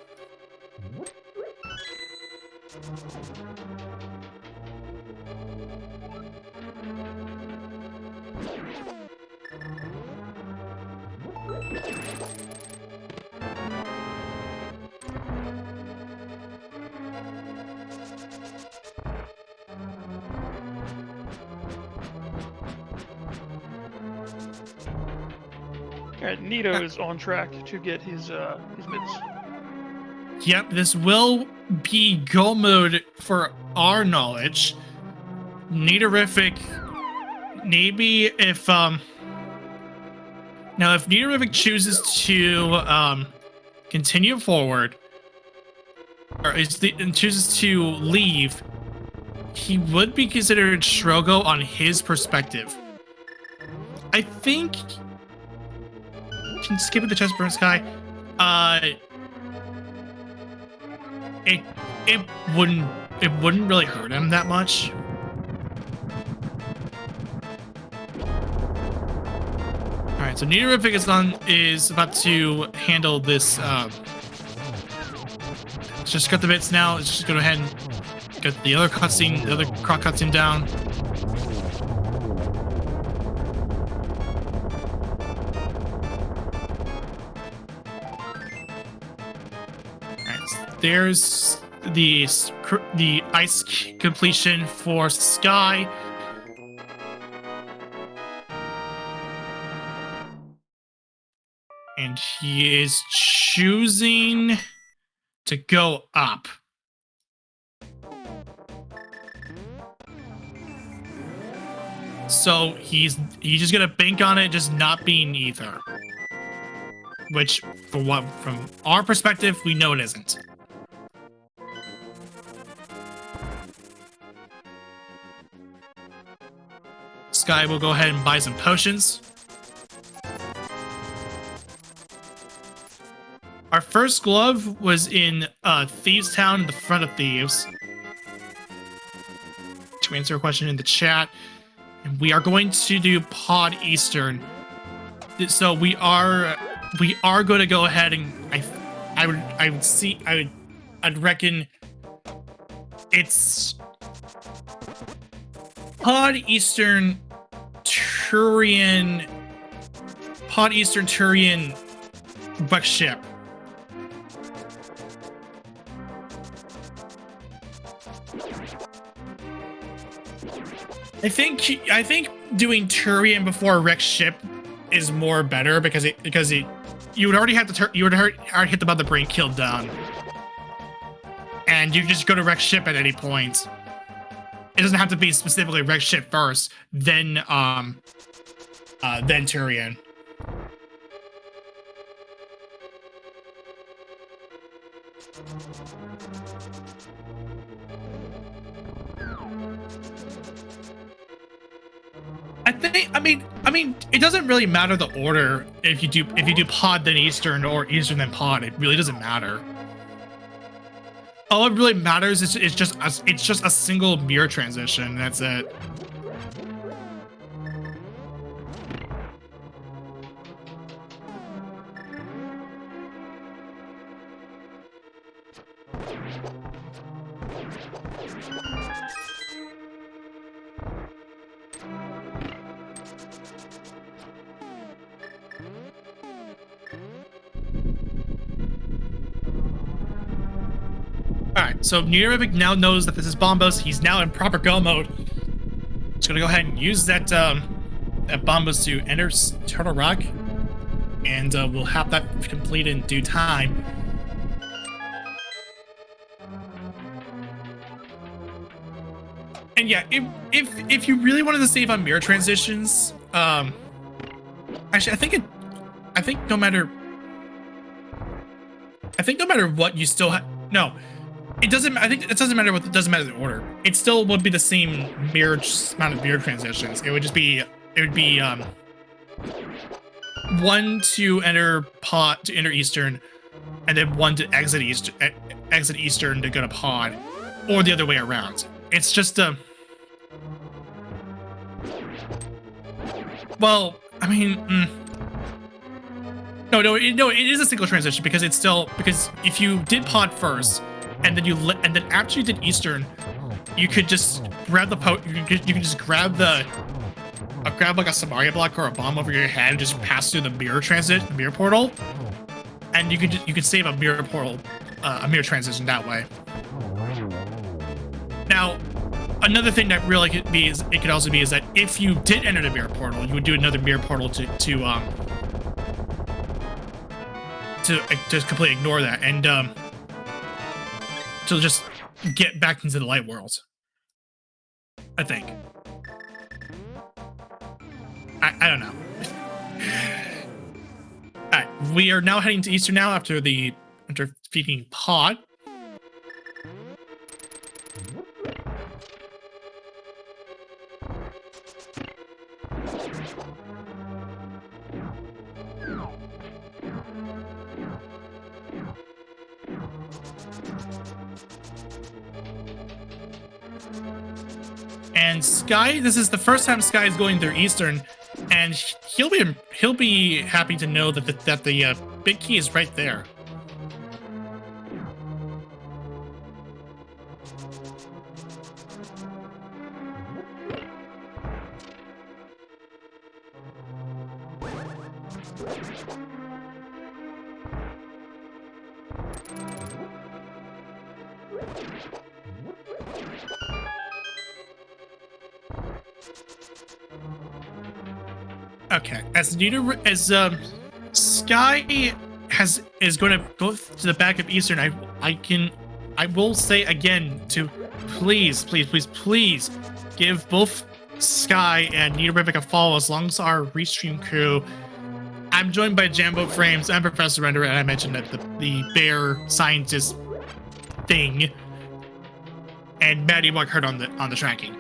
Alright, Nito is on track to get his mitts. Yep, this will be go mode for our knowledge. Nidorippic, maybe if now if Nidorippic chooses to continue forward, or chooses to leave, he would be considered Strogo on his perspective. I think. Can skip it the chest burn Sky. It wouldn't really hurt him that much. All right, so Nidorippic is about to handle this. Just cut the bits now. Let's just go ahead and get the other cutscene, the other croc cutscene down. There's the ice completion for Sky. And he is choosing to go up. So he's just gonna bank on it just not being either. Which, from our perspective, we know it isn't. Sky will go ahead and buy some potions. Our first glove was in Thieves Town, in the front of Thieves. To answer a question in the chat, and we are going to do Pod Eastern. So we are going to go ahead and I'd reckon it's Pod Eastern Turian Buck Ship. I think doing Turian before Rex Ship is more better because you would already have already hit the mother brain kill done, and you just go to Rex Ship at any point. It doesn't have to be specifically Rex Ship first, then Turian. I mean, it doesn't really matter the order if you do pod then Eastern or Eastern then pod. It really doesn't matter. All it really matters is it's just a single mirror transition. That's it. Alright, so Neurivik now knows that this is Bombos. He's now in proper go mode. Just gonna go ahead and use that Bombos to enter Turtle Rock. And we'll have that complete in due time. And yeah, if you really wanted to save on mirror transitions, actually I think no matter what you still have it doesn't. I think it doesn't matter what. It doesn't matter the order. It still would be the same amount of mirror transitions. It would just be. It would be one to enter pod to enter Eastern, and then one to exit Eastern to go to pod, or the other way around. It's just well, I mean. No, it is a single transition because it's still if you did pod first. And then after you did Eastern, you could just grab the you can just grab like a Samaria block or a bomb over your head and just pass through the mirror portal, and you could save a mirror portal, a mirror transition that way. Now, another thing that really could also be is that if you did enter the mirror portal, you would do another mirror portal to just completely ignore that and to just get back into the light world. I think. I don't know. Alright, we are now heading to Eastern now after defeating Pod. And Sky, this is the first time Sky is going through Eastern, and he'll be happy to know that the big key is right there. Okay, Sky is going to go to the back of Eastern. I will say again to please give both Sky and Neurivik a follow as long as our restream crew. I'm joined by Jambo Frames and Professor Render, and I mentioned that the bear scientist thing, and Maddie Markhart on the tracking.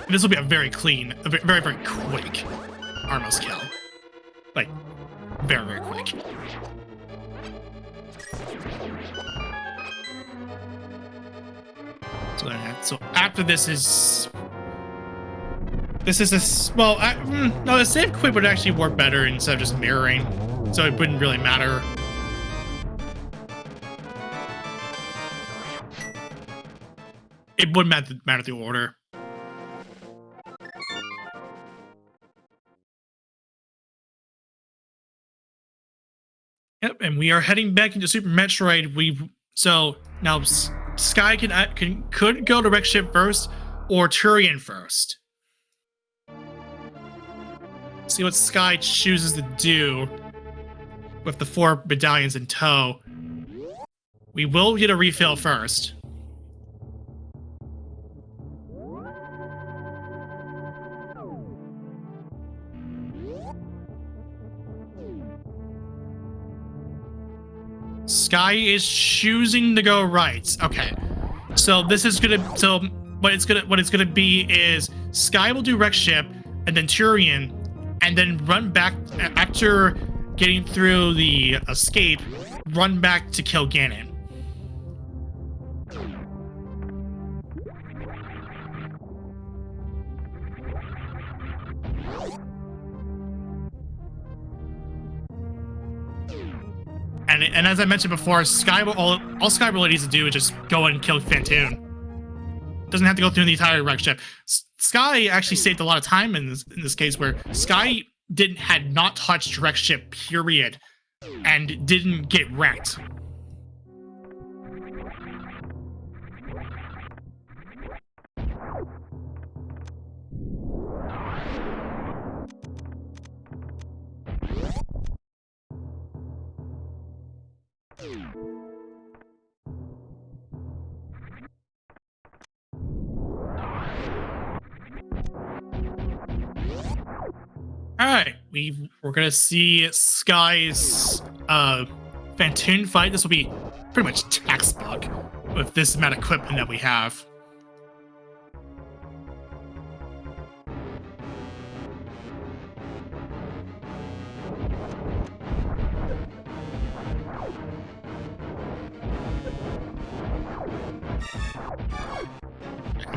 This will be a very clean, very quick Armos kill. Like, very quick. So after this is a well, no, the save quit would actually work better instead of just mirroring, so it wouldn't really matter. It wouldn't matter the order. Yep, and we are heading back into Super Metroid. So now Sky could go to Wreck Ship first or Turian first. See what Sky chooses to do. with the 4 medallions in tow. We will get a refill first. Sky is choosing to go right. Okay. So this is gonna what it's gonna be is Sky will do wreck ship and then Turian, and then run back after getting through the escape, run back to kill Ganon. And as I mentioned before, Sky will, all Sky really needs to do is just go and kill Phantoon. Doesn't have to go through the entire wreck ship. Sky actually saved a lot of time in this case, where Sky had not touched wreck ship, period, and didn't get wrecked. Alright, we're gonna see Sky's Phantoon fight. This will be pretty much textbook with this amount of equipment that we have.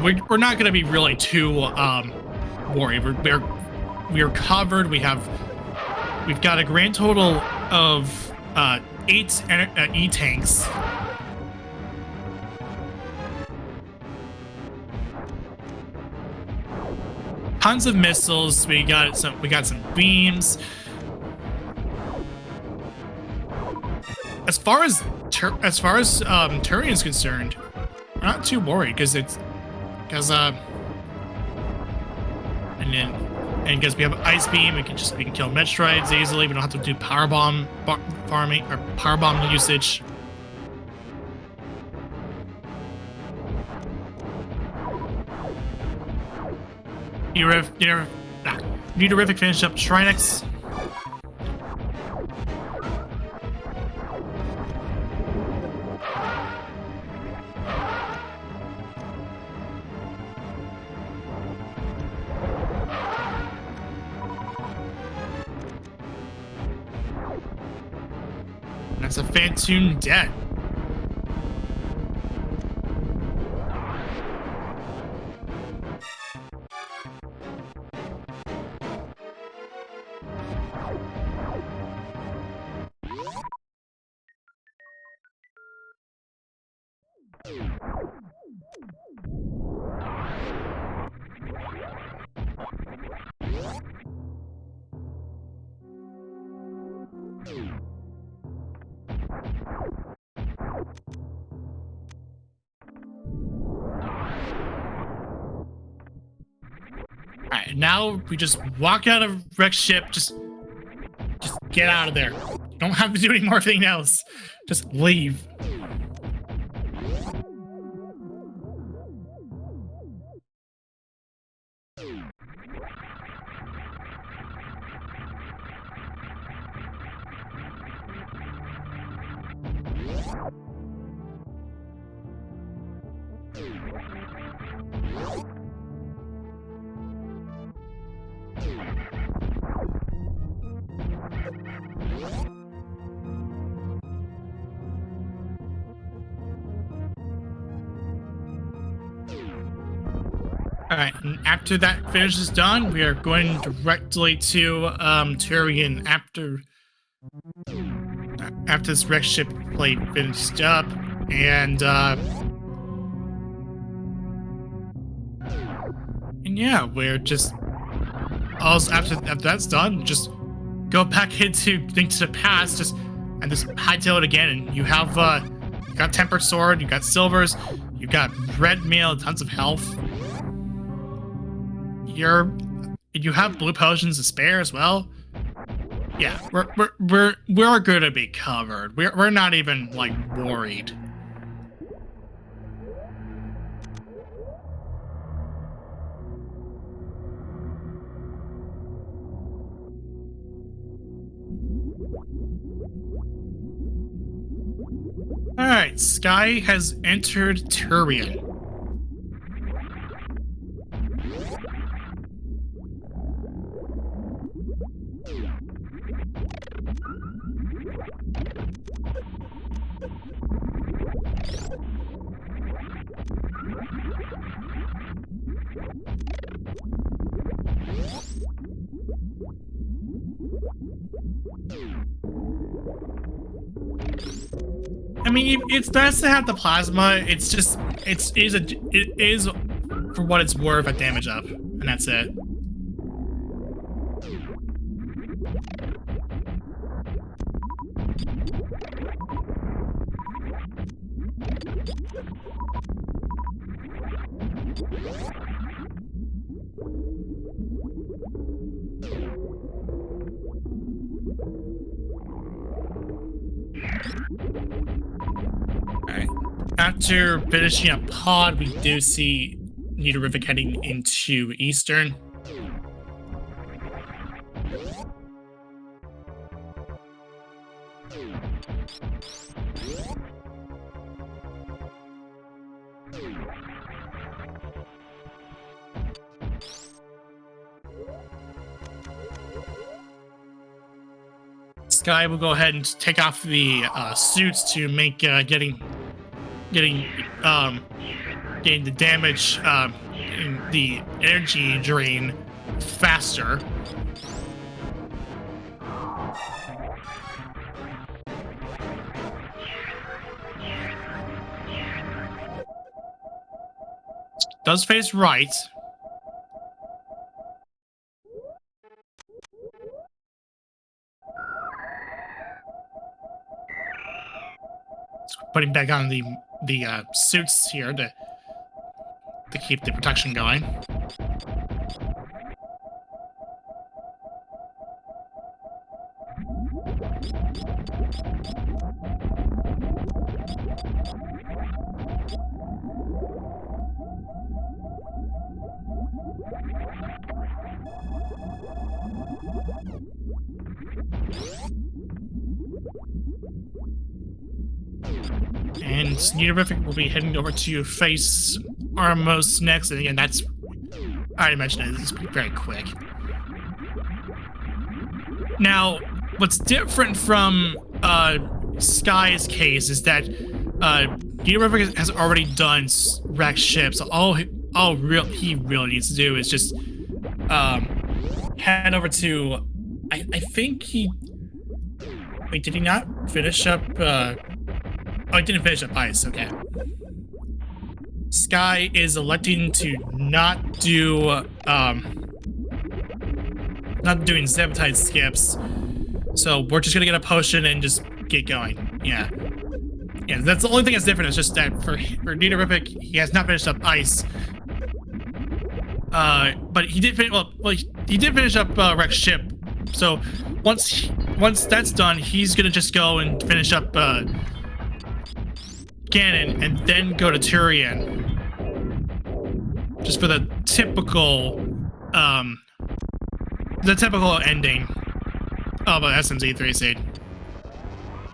We're not gonna be really too worried. We're covered. We've got a grand total of 8 E-tanks. Tons of missiles. We got some beams. As far as Turian's concerned, we're not too worried because and because we have Ice Beam, we can kill Metroids easily. We don't have to do Power Bomb farming or Power Bomb usage. Meteorific finish up Shrinex. That's a Phantoon dead. Alright, now we just walk out of wreck ship, just get out of there. You don't have to do any more thing else. Just leave. Alright, and after that finish is done, we are going directly to Turian after this wreck ship play finished up, and yeah, we're just also after that's done, just go back into Link to the Past, and just hightail it again, and you have you got Tempered Sword, you got Silvers, you got Red Mail, tons of health. You have blue potions to spare as well. Yeah, we're gonna be covered. We're not even like worried. All right, Sky has entered Turian. I mean, it's nice to have the plasma. It's just it is for what it's worth a damage up, and that's it. Alright. After finishing up Pod, we do see Nidovific heading into Eastern. Sky will go ahead and take off the suits to make getting the damage in the energy drain faster. Does face right. Putting back on the suits here to keep the protection going. And Nidovific will be heading over to face Armos next, and again, that's I already mentioned it. This is very quick. Now, what's different from Sky's case is that Nidovific has already done wrecked ships. So all he really needs to do is just head over to. I think he. Wait, did he not finish up? Oh, he didn't finish up ice. Okay. Sky is electing to not do not doing Zeptide skips, so we're just gonna get a potion and just get going. Yeah, that's the only thing that's different. Is just that for Nidovific, he has not finished up ice, but he did finish. Well, he did finish up Rex ship. So once that's done, he's gonna just go and finish up Ganon and then go to Turian. Just for the typical ending of a SMZ3 seed.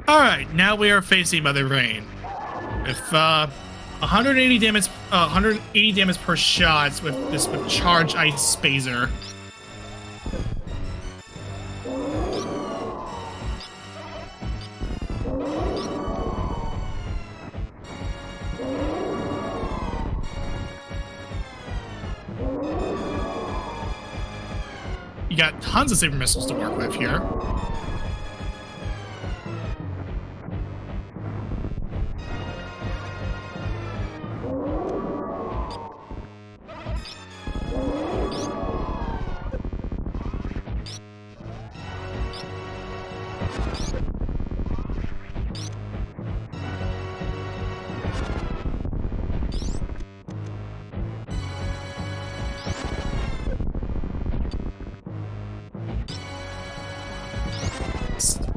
Alright, now we are facing Mother Rain. With 180 damage per shot with Charge Ice Spazer. You got tons of super missiles to work with here.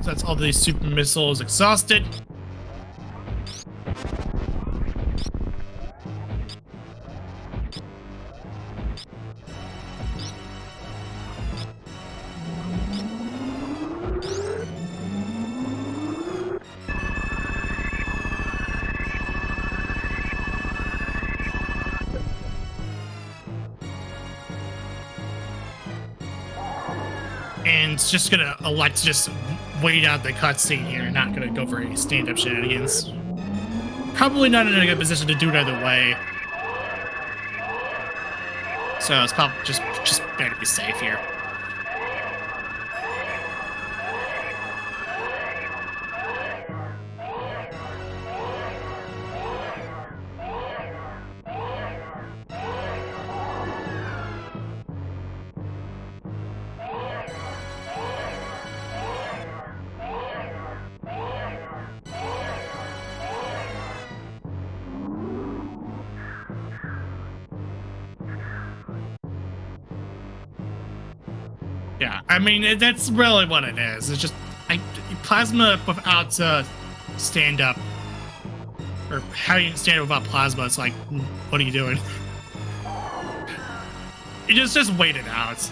So that's all these super missiles exhausted. And it's just gonna elect to just wait out the cutscene here, not gonna go for any stand-up shenanigans. Probably not in a good position to do it either way. So it's probably just better to be safe here. Yeah, I mean, that's really what it is. It's just plasma without stand up, or having stand up without plasma. It's like, what are you doing? You just wait it out.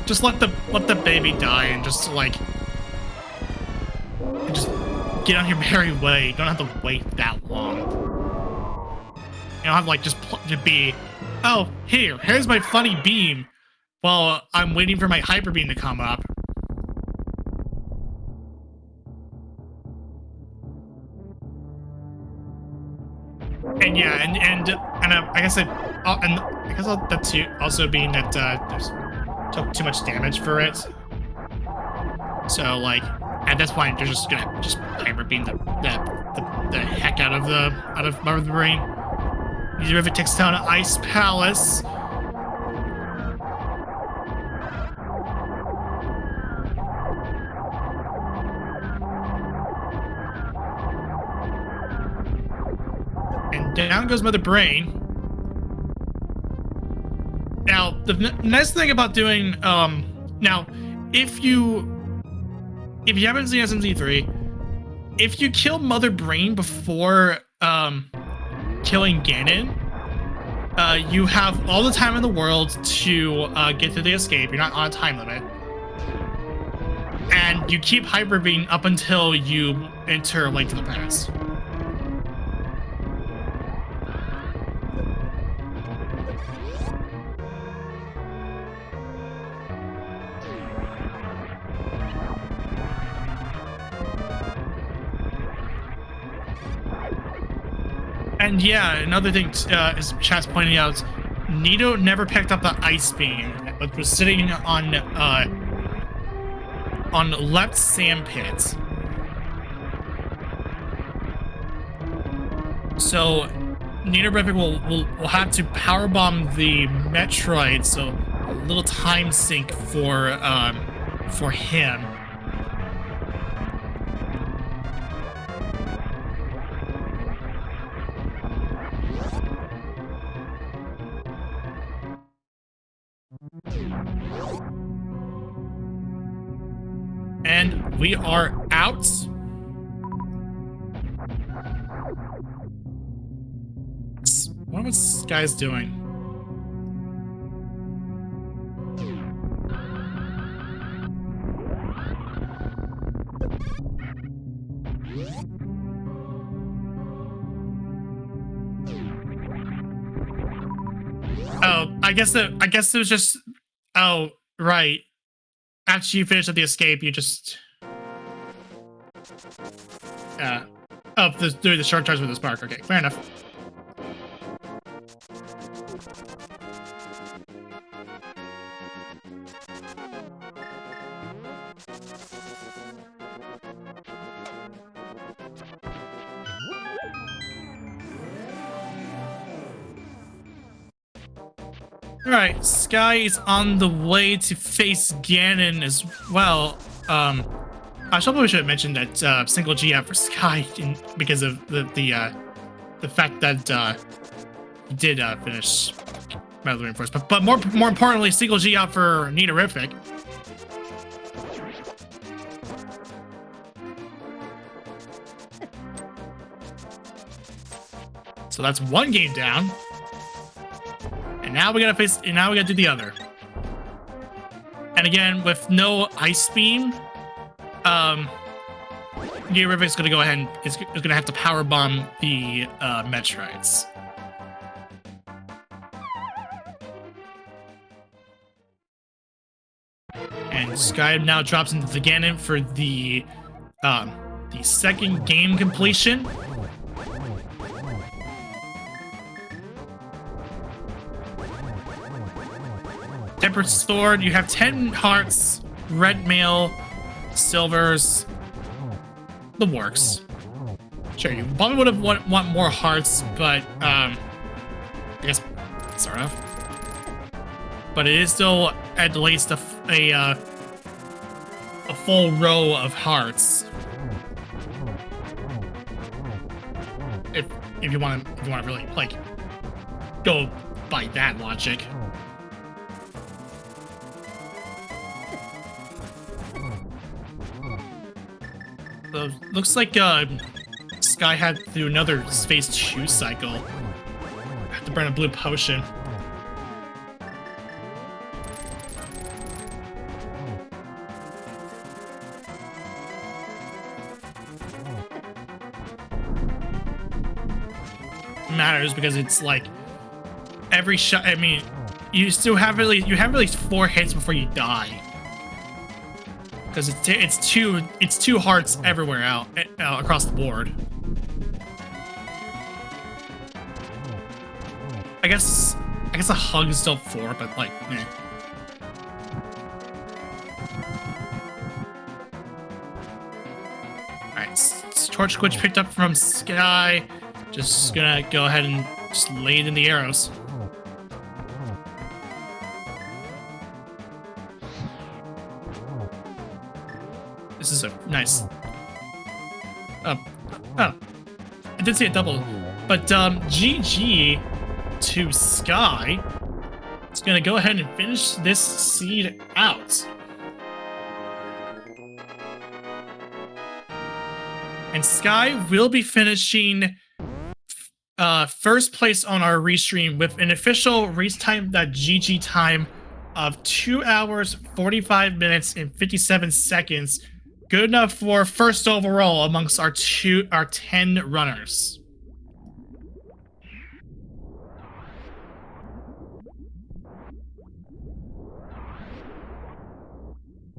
Just let the baby die and just like, just get on your merry way. You don't have to wait that long. You don't have like just to be. Oh, here's my funny beam while I'm waiting for my hyper beam to come up. And yeah, and I guess that too also being that took too much damage for it. So like at this point, they're just gonna hyper beam the heck out of Mother Brain. The river takes down an ice palace. And down goes Mother Brain. Now, the nice thing about doing, now, if you haven't seen SMZ3, if you kill Mother Brain before, killing Ganon, you have all the time in the world to get through the escape. You're not on a time limit. And you keep hyper beam up until you enter Link to the Past. And yeah, another thing is chat's pointing out, Nito never picked up the ice beam, but was sitting on left sand pit. So Nito will have to powerbomb the Metroid, so a little time sink for him. And we are out. What was this guy's doing? Oh, I guess it was just. Oh, right. After you finish up the escape, you just. Doing the short charge with the spark. Okay, fair enough. Alright, Sky is on the way to face Ganon as well. I probably should have mentioned that single G out for Sky because of the fact that he did finish Metal Reinforced. But more importantly, single G out for Nitorific. So that's one game down. And now we gotta do the other. And again, with no ice beam, Rivik's gonna go ahead and is gonna have to power bomb the Metroids. And Sky now drops into the Ganon for the second game completion. Tempered Sword, you have 10 hearts, red mail, silvers, the works. Sure, you probably would have want more hearts, but I guess sort of. But it is still at least a full row of hearts. If you want to really like go by that logic. So, looks like Sky had to do another Phase 2 cycle. Have to burn a blue potion. Matters because it's like every shot. I mean, you have at least 4 hits before you die. Because it's two hearts everywhere out across the board. I guess a hug is still 4, but like, eh. All right, Torch Quitch picked up from Sky. Just gonna go ahead and just lay it in the arrows. This is a nice. Oh, I did see a double, but GG to Sky. It's gonna go ahead and finish this seed out. And Sky will be finishing first place on our restream with an official race time, that GG time of 2 hours, 45 minutes, and 57 seconds. Good enough for first overall amongst our 10 runners.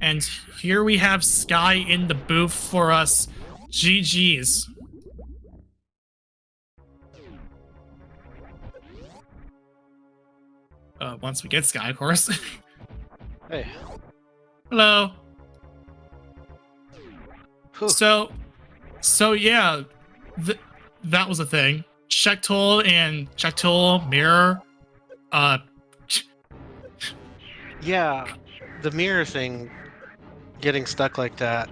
And here we have Sky in the booth for us. GG's. Once we get Sky, of course. Hey. Hello. Whew. So yeah, that was a thing. Shektul, Mirror, Yeah, the mirror thing, getting stuck like that.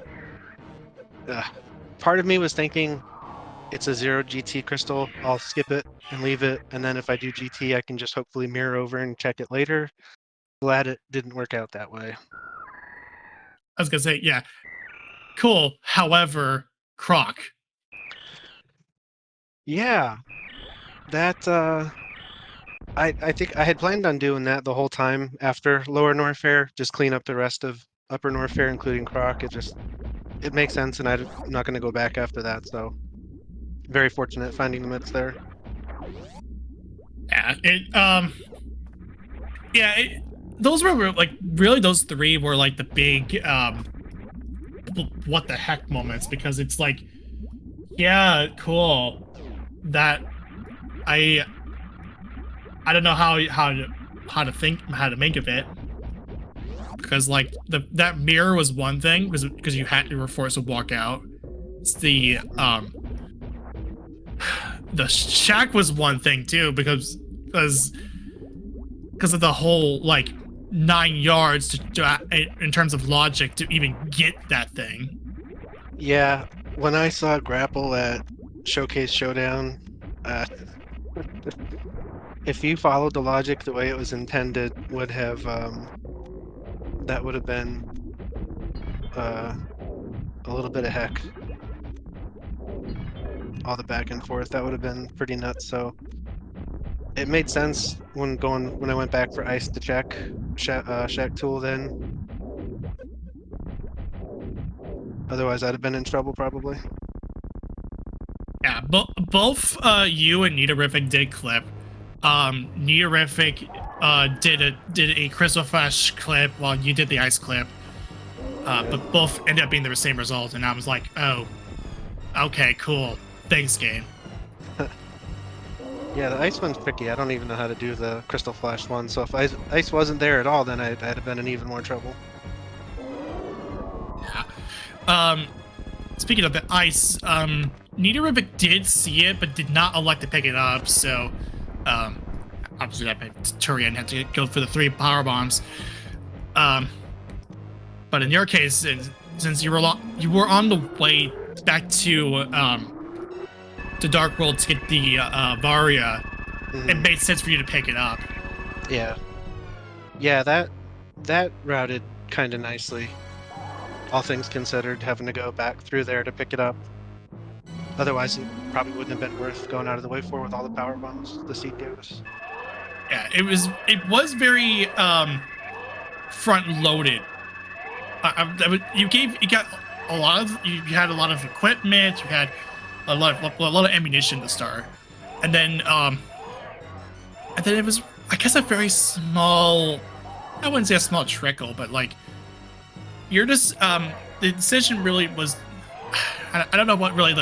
Part of me was thinking, it's a 0 GT crystal, I'll skip it and leave it, and then if I do GT, I can just hopefully mirror over and check it later. Glad it didn't work out that way. I was gonna say, yeah. Cool. However, Croc. Yeah, that, I think I had planned on doing that the whole time after Lower Norfair, just clean up the rest of Upper Norfair, including Croc. It makes sense, and I'm not going to go back after that, so very fortunate finding the meds there. Yeah, those were like, really those 3 were like the big, what the heck moments, because it's like, yeah, cool. That I don't know how to make of it, because like that mirror was one thing because you were forced to walk out. It's the shack was one thing too, because of the whole like 9 yards to in terms of logic to even get that thing. Yeah, when I saw Grapple at Showcase Showdown, if you followed the logic the way it was intended, that would have been a little bit of heck. all the back and forth. That would have been pretty nuts. So it made sense when I went back for ice to check Shack Tool then. Otherwise, I'd have been in trouble probably. Yeah, both you and Nitorific did clip. Nitorific did a Crystal Flash clip while you did the ice clip. But both ended up being the same result, and I was like, oh, okay, cool. Thanks, game. Yeah, the ice one's tricky. I don't even know how to do the Crystal Flash one. So if ice wasn't there at all, then I'd have been in even more trouble. Yeah. Speaking of the ice, Nitorific did see it, but did not elect to pick it up. So, obviously that meant Turian had to go for the 3 power bombs. But in your case, since you were on the way back to Dark World to get the Varia, it made sense for you to pick it up. Yeah, that routed kind of nicely. All things considered, having to go back through there to pick it up. Otherwise, it probably wouldn't have been worth going out of the way for with all the power bombs the seed gave us. Yeah, it was very front loaded. You had a lot of equipment, you had a lot of ammunition to start, and then it was, I guess, a very small, I wouldn't say a small trickle, but like you're just the decision really was, I don't know what really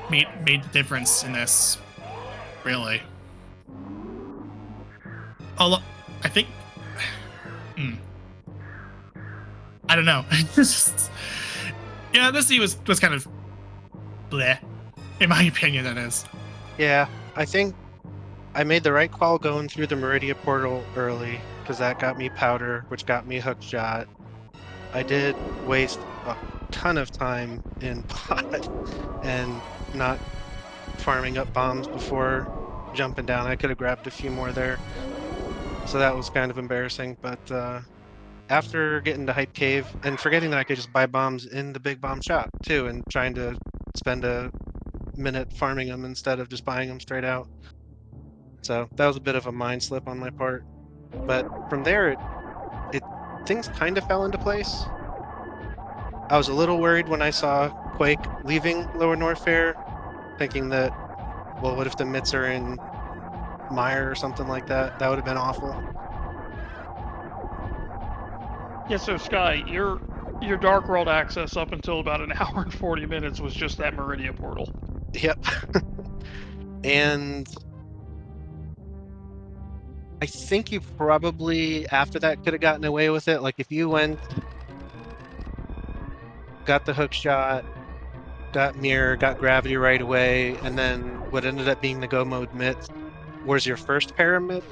made the difference in this, really. I think. I don't know. Yeah, this scene was kind of bleh, in my opinion. That is. Yeah, I think I made the right call going through the Meridia portal early because that got me powder, which got me hook shot. I did waste a ton of time in pot and not farming up bombs before jumping down. I could have grabbed a few more there, so that was kind of embarrassing. But after getting to Hype Cave and forgetting that I could just buy bombs in the big bomb shop too, and trying to spend a minute farming them instead of just buying them straight out. So that was a bit of a mind slip on my part. But from there, things kind of fell into place. I was a little worried when I saw Quake leaving Lower Norfair, thinking that, well, what if the Mitts are in Mire or something like that? That would have been awful. Yeah, so Sky, your Dark World access up until about an hour and 40 minutes was just that Meridia portal. Yep. And I think you probably, after that, could have gotten away with it. Like, if you went, got the hook shot, got mirror, got gravity right away, and then what ended up being the go mode mitt was your first pyramid,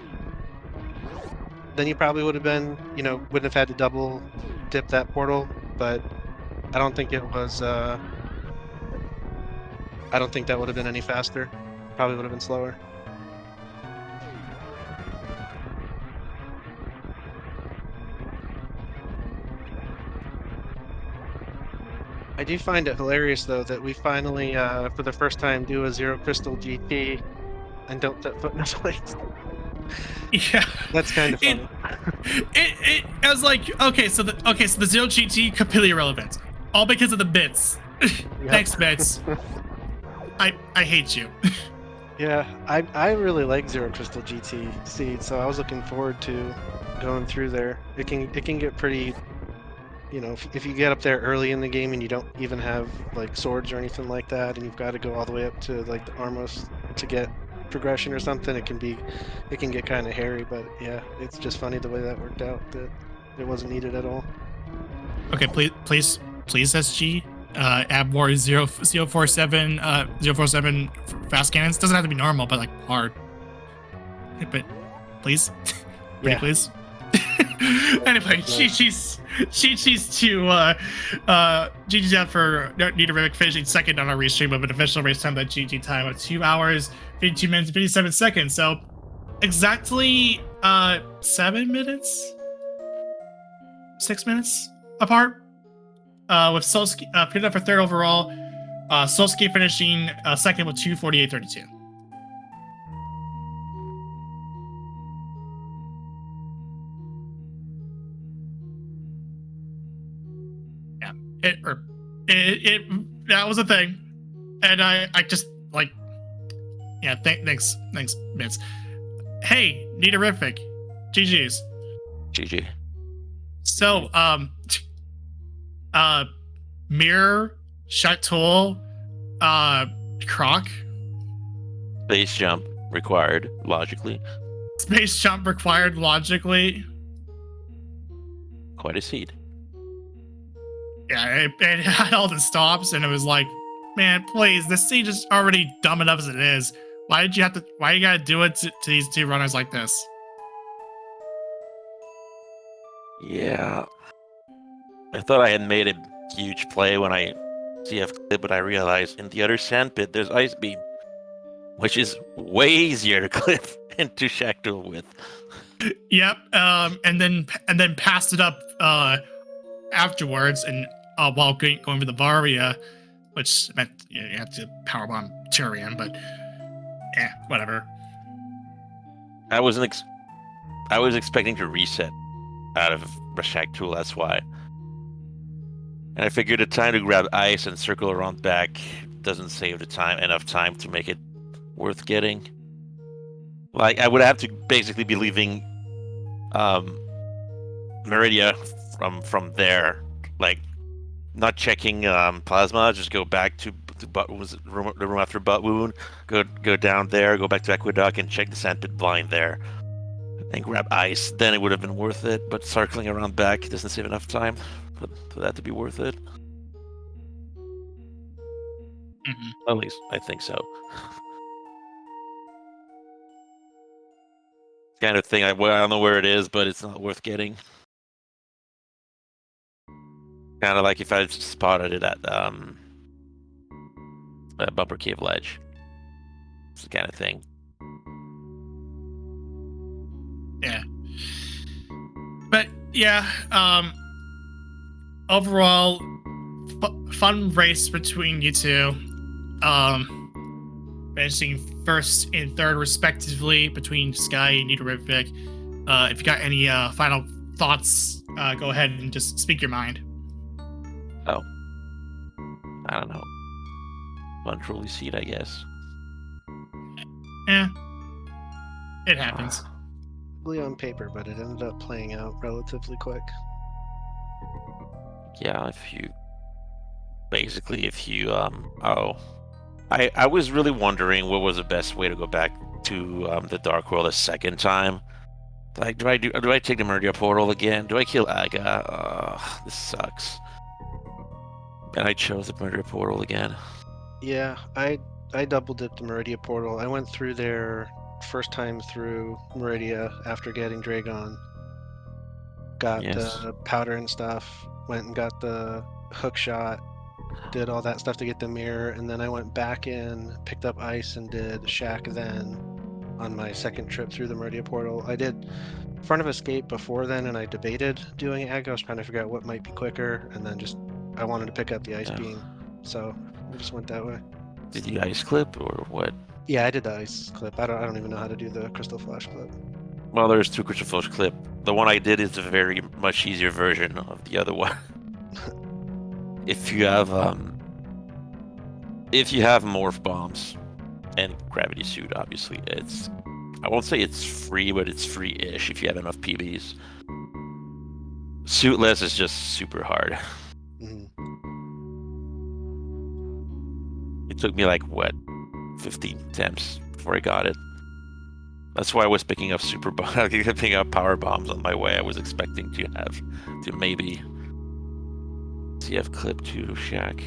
then you probably would have been, wouldn't have had to double dip that portal. But I don't think it was, I don't think that would have been any faster. Probably would have been slower. I do find it hilarious, though, that we finally, for the first time, do a Zero Crystal GT and don't set foot in a place. Yeah, that's kind of funny. I was like, okay, so the Zero GT completely irrelevant, all because of the bits. Thanks, bits. I hate you. Yeah, I really like Zero Crystal GT seed, so I was looking forward to going through there. It can get pretty, if you get up there early in the game and you don't even have like swords or anything like that, and you've got to go all the way up to like the Armos to get progression or something, it can get kind of hairy. But yeah, it's just funny the way that worked out, that it wasn't needed at all. Okay, please SG, add more 047 fast cannons. Doesn't have to be normal, but like hard. But please, pretty please. Anyway, she's to GG's out for Nitorific finishing second on our restream of an official race time, that GG time of 2 hours, 52 minutes, 57 seconds. So exactly 7 minutes, 6 minutes apart. With Solsky picking up for third overall. Sosuke finishing second with 2:48.32. Yeah, it that was a thing, and I just like, yeah. Thanks, Vince. Hey, Niterific, GG's. GG. So, Mirror, Chateau, Croc, Base jump required, logically. space jump required logically. Quite a seed. Yeah, it had all the stops, and it was like, man, please, this siege is already dumb enough as it is. Why did you have to? Why you gotta do it to these two runners like this? Yeah. I thought I had made a huge play when I CF clip, but I realized in the other sandpit there's ice beam, which is way easier to clip into Shactal with. Yep. And then passed it up afterwards, and while going for the Varia, which meant you have to powerbomb Turian, but whatever. I was expecting to reset out of Shactal, that's why. And I figured the time to grab ice and circle around back doesn't save the time enough time to make it worth getting. Like, I would have to basically be leaving Meridia from there, like not checking plasma, just go back to the room after butt wound, go down there, go back to Aqueduct and check the sandpit blind there, and grab ice. Then it would have been worth it, but circling around back doesn't save enough time for that to be worth it. Mm-hmm. At least I think so. Kind of thing. I don't know where it is, but it's not worth getting. Kind of like if I spotted it at Bumper Cave Ledge. It's the kind of thing. Yeah. But yeah, overall, fun race between you two. Finishing first and third respectively between Sky and Niterific. If you got any final thoughts, go ahead and just speak your mind. Oh. I don't know. Fun trolley seat, I guess. Yeah. It happens. Really on paper, but it ended up playing out relatively quick. Yeah, I was really wondering what was the best way to go back to the Dark World a second time. Like, do I take the Meridia portal again? Do I kill Aga? This sucks. And I chose the Meridia portal again. Yeah, I double dipped the Meridia portal. I went through there first time through Meridia after getting Dragon. Got the powder and stuff. Went and got the hook shot. Did all that stuff to get the mirror, and then I went back in, picked up ice, and did Shack then on my second trip through the Meridia portal. I did Front of Escape before then, and I debated doing Ag. I was trying to figure out what might be quicker, and then I wanted to pick up the ice beam, so I just went that way. Did you ice clip or what? Yeah, I did the ice clip. I don't even know how to do the crystal flash clip. Well, there's two crystal flash clip. The one I did is a very much easier version of the other one. If you have morph bombs and gravity suit, obviously I won't say it's free, but it's free-ish if you have enough PBs. Suitless is just super hard. Mm-hmm. It took me like 15 attempts before I got it. That's why I was picking up picking up power bombs on my way. I was expecting to maybe CF clip to Shack.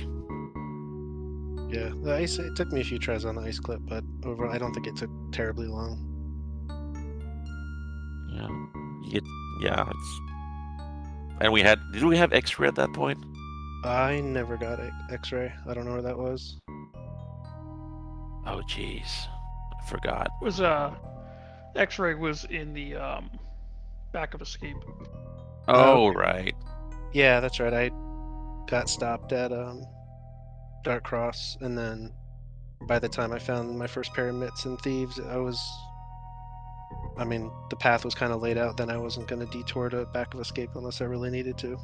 Yeah, the ice. It took me a few tries on the ice clip, but overall, I don't think it took terribly long. Yeah, and did we have X-ray at that point? I never got X-ray. I don't know where that was. Oh jeez, I forgot. It was X-ray was in the back of Escape. Oh right. Yeah, that's right. I got stopped at Dark Cross, and then by the time I found my first pair of mitts and thieves, I mean, the path was kind of laid out. Then I wasn't going to detour to back of escape unless I really needed to.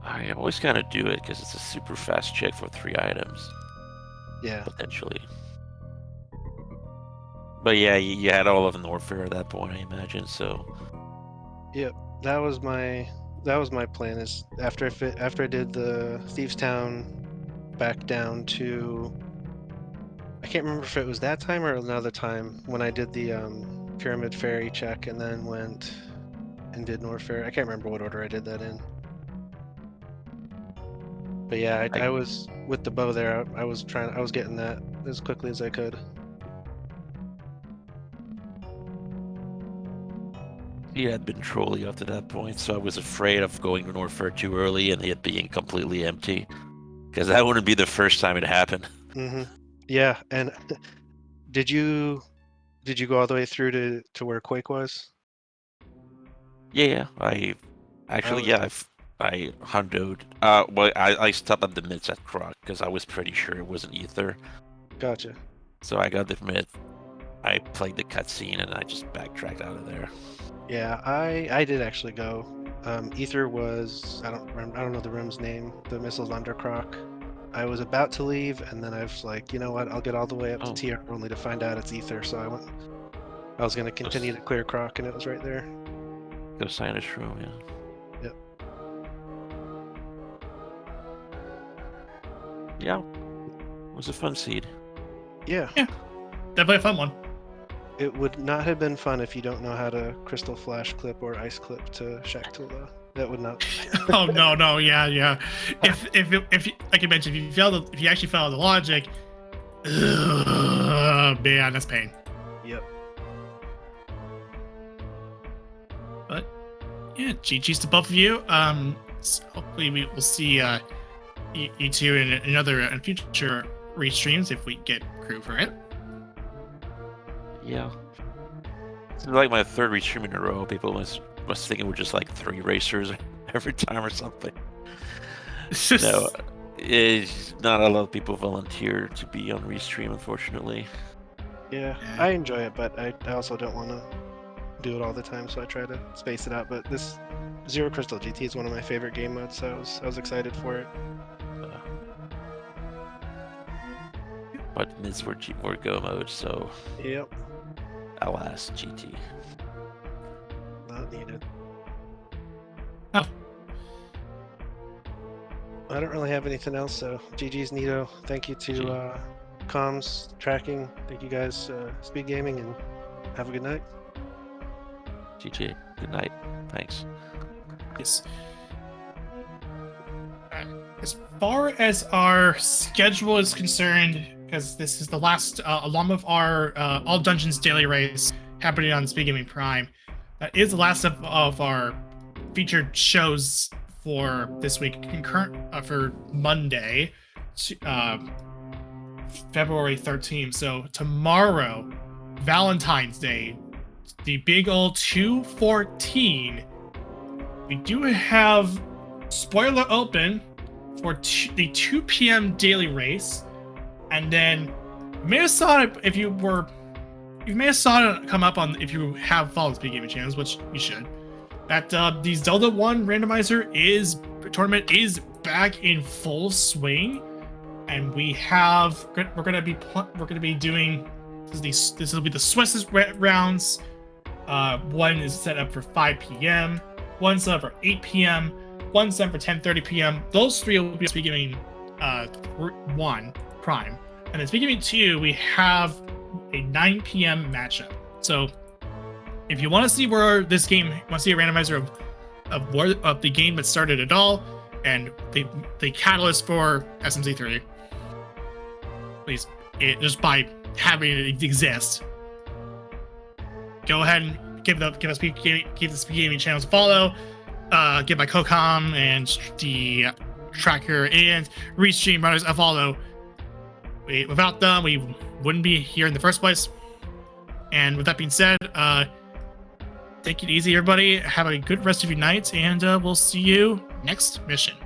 I always kind of do it because it's a super fast check for 3 items, Yeah. potentially. But yeah, you had all of Norfair at that point, I imagine. So Yep. That was my plan. Is after I did the Thieves Town, back down to. I can't remember if it was that time or another time when I did the Pyramid Ferry check and then went and did Norfair. I can't remember what order I did that in. But yeah, I was with the bow there. I was getting that as quickly as I could. he had been trolling up to that point, so I was afraid of going to Norfair too early and it being completely empty, because that wouldn't be the first time it happened. Mm-hmm. Yeah, and did you go all the way through to where Quake was? Yeah, I hundoed. Well, I stopped at the mids at Croc because I was pretty sure it was an ether. Gotcha. So I got the mid. I played the cutscene and I just backtracked out of there. Yeah, I did actually go. Ether was I don't know the room's name. The missile's under Croc. I was about to leave, and then I was like, you know what? I'll get all the way up to TR only to find out it's Ether. So I was gonna continue to clear Croc, and it was right there. Go sign a shroom, yeah. Yep. Yeah. It was a fun seed. Yeah. Definitely a fun one. It would not have been fun if you don't know how to crystal flash clip or ice clip to Shaktula. That would not. Oh no, yeah. If like you mentioned, if you actually follow the logic, man, that's pain. Yep. But yeah, GG's to both of you. So hopefully we will see you two in another future restreams if we get crew for it. Yeah. It's like my 3rd restream in a row. People was thinking we're just like 3 racers every time or something. No, it's not a lot of people volunteer to be on restream, unfortunately. Yeah, I enjoy it, but I also don't want to do it all the time, so I try to space it out. But this Zero Crystal GT is one of my favorite game modes, so I was excited for it. But mids were go mode, so Yep. alas, GT. Not needed. Oh. I don't really have anything else, so GG's Nito. Thank you to Comms Tracking. Thank you guys, Speed Gaming, and have a good night. GG. Good night. Thanks. Yes. As far as our schedule is concerned, because this is the last, along with our All Dungeons daily race happening on Speed Gaming Prime, that is the last of our featured shows for this week, concurrent for Monday, February 13th. So tomorrow, Valentine's Day, the big old 214. We do have spoiler open for the 2 p.m. daily race, and then you may have saw it you may have saw it come up on if you have followed Speed Gaming channels, which you should. That the Zelda 1 randomizer tournament is back in full swing, and we're gonna be doing this will be the Swiss rounds. One is set up for 5 p.m. One set up for 8 p.m. One set up for 10:30 p.m. Those 3 will be Speed Gaming 1 Prime, and then Speed Gaming 2 we have a 9 p.m. matchup. So if you want to see where this game, want to see a randomizer of the game that started it all, and the catalyst for SMZ3, please, just by having it exist, go ahead and give the Speed Gaming channels a follow. Give my CoCom and the tracker and Restream runners a follow. Without them, we wouldn't be here in the first place. And with that being said, take it easy, everybody. Have a good rest of your night, and we'll see you next mission.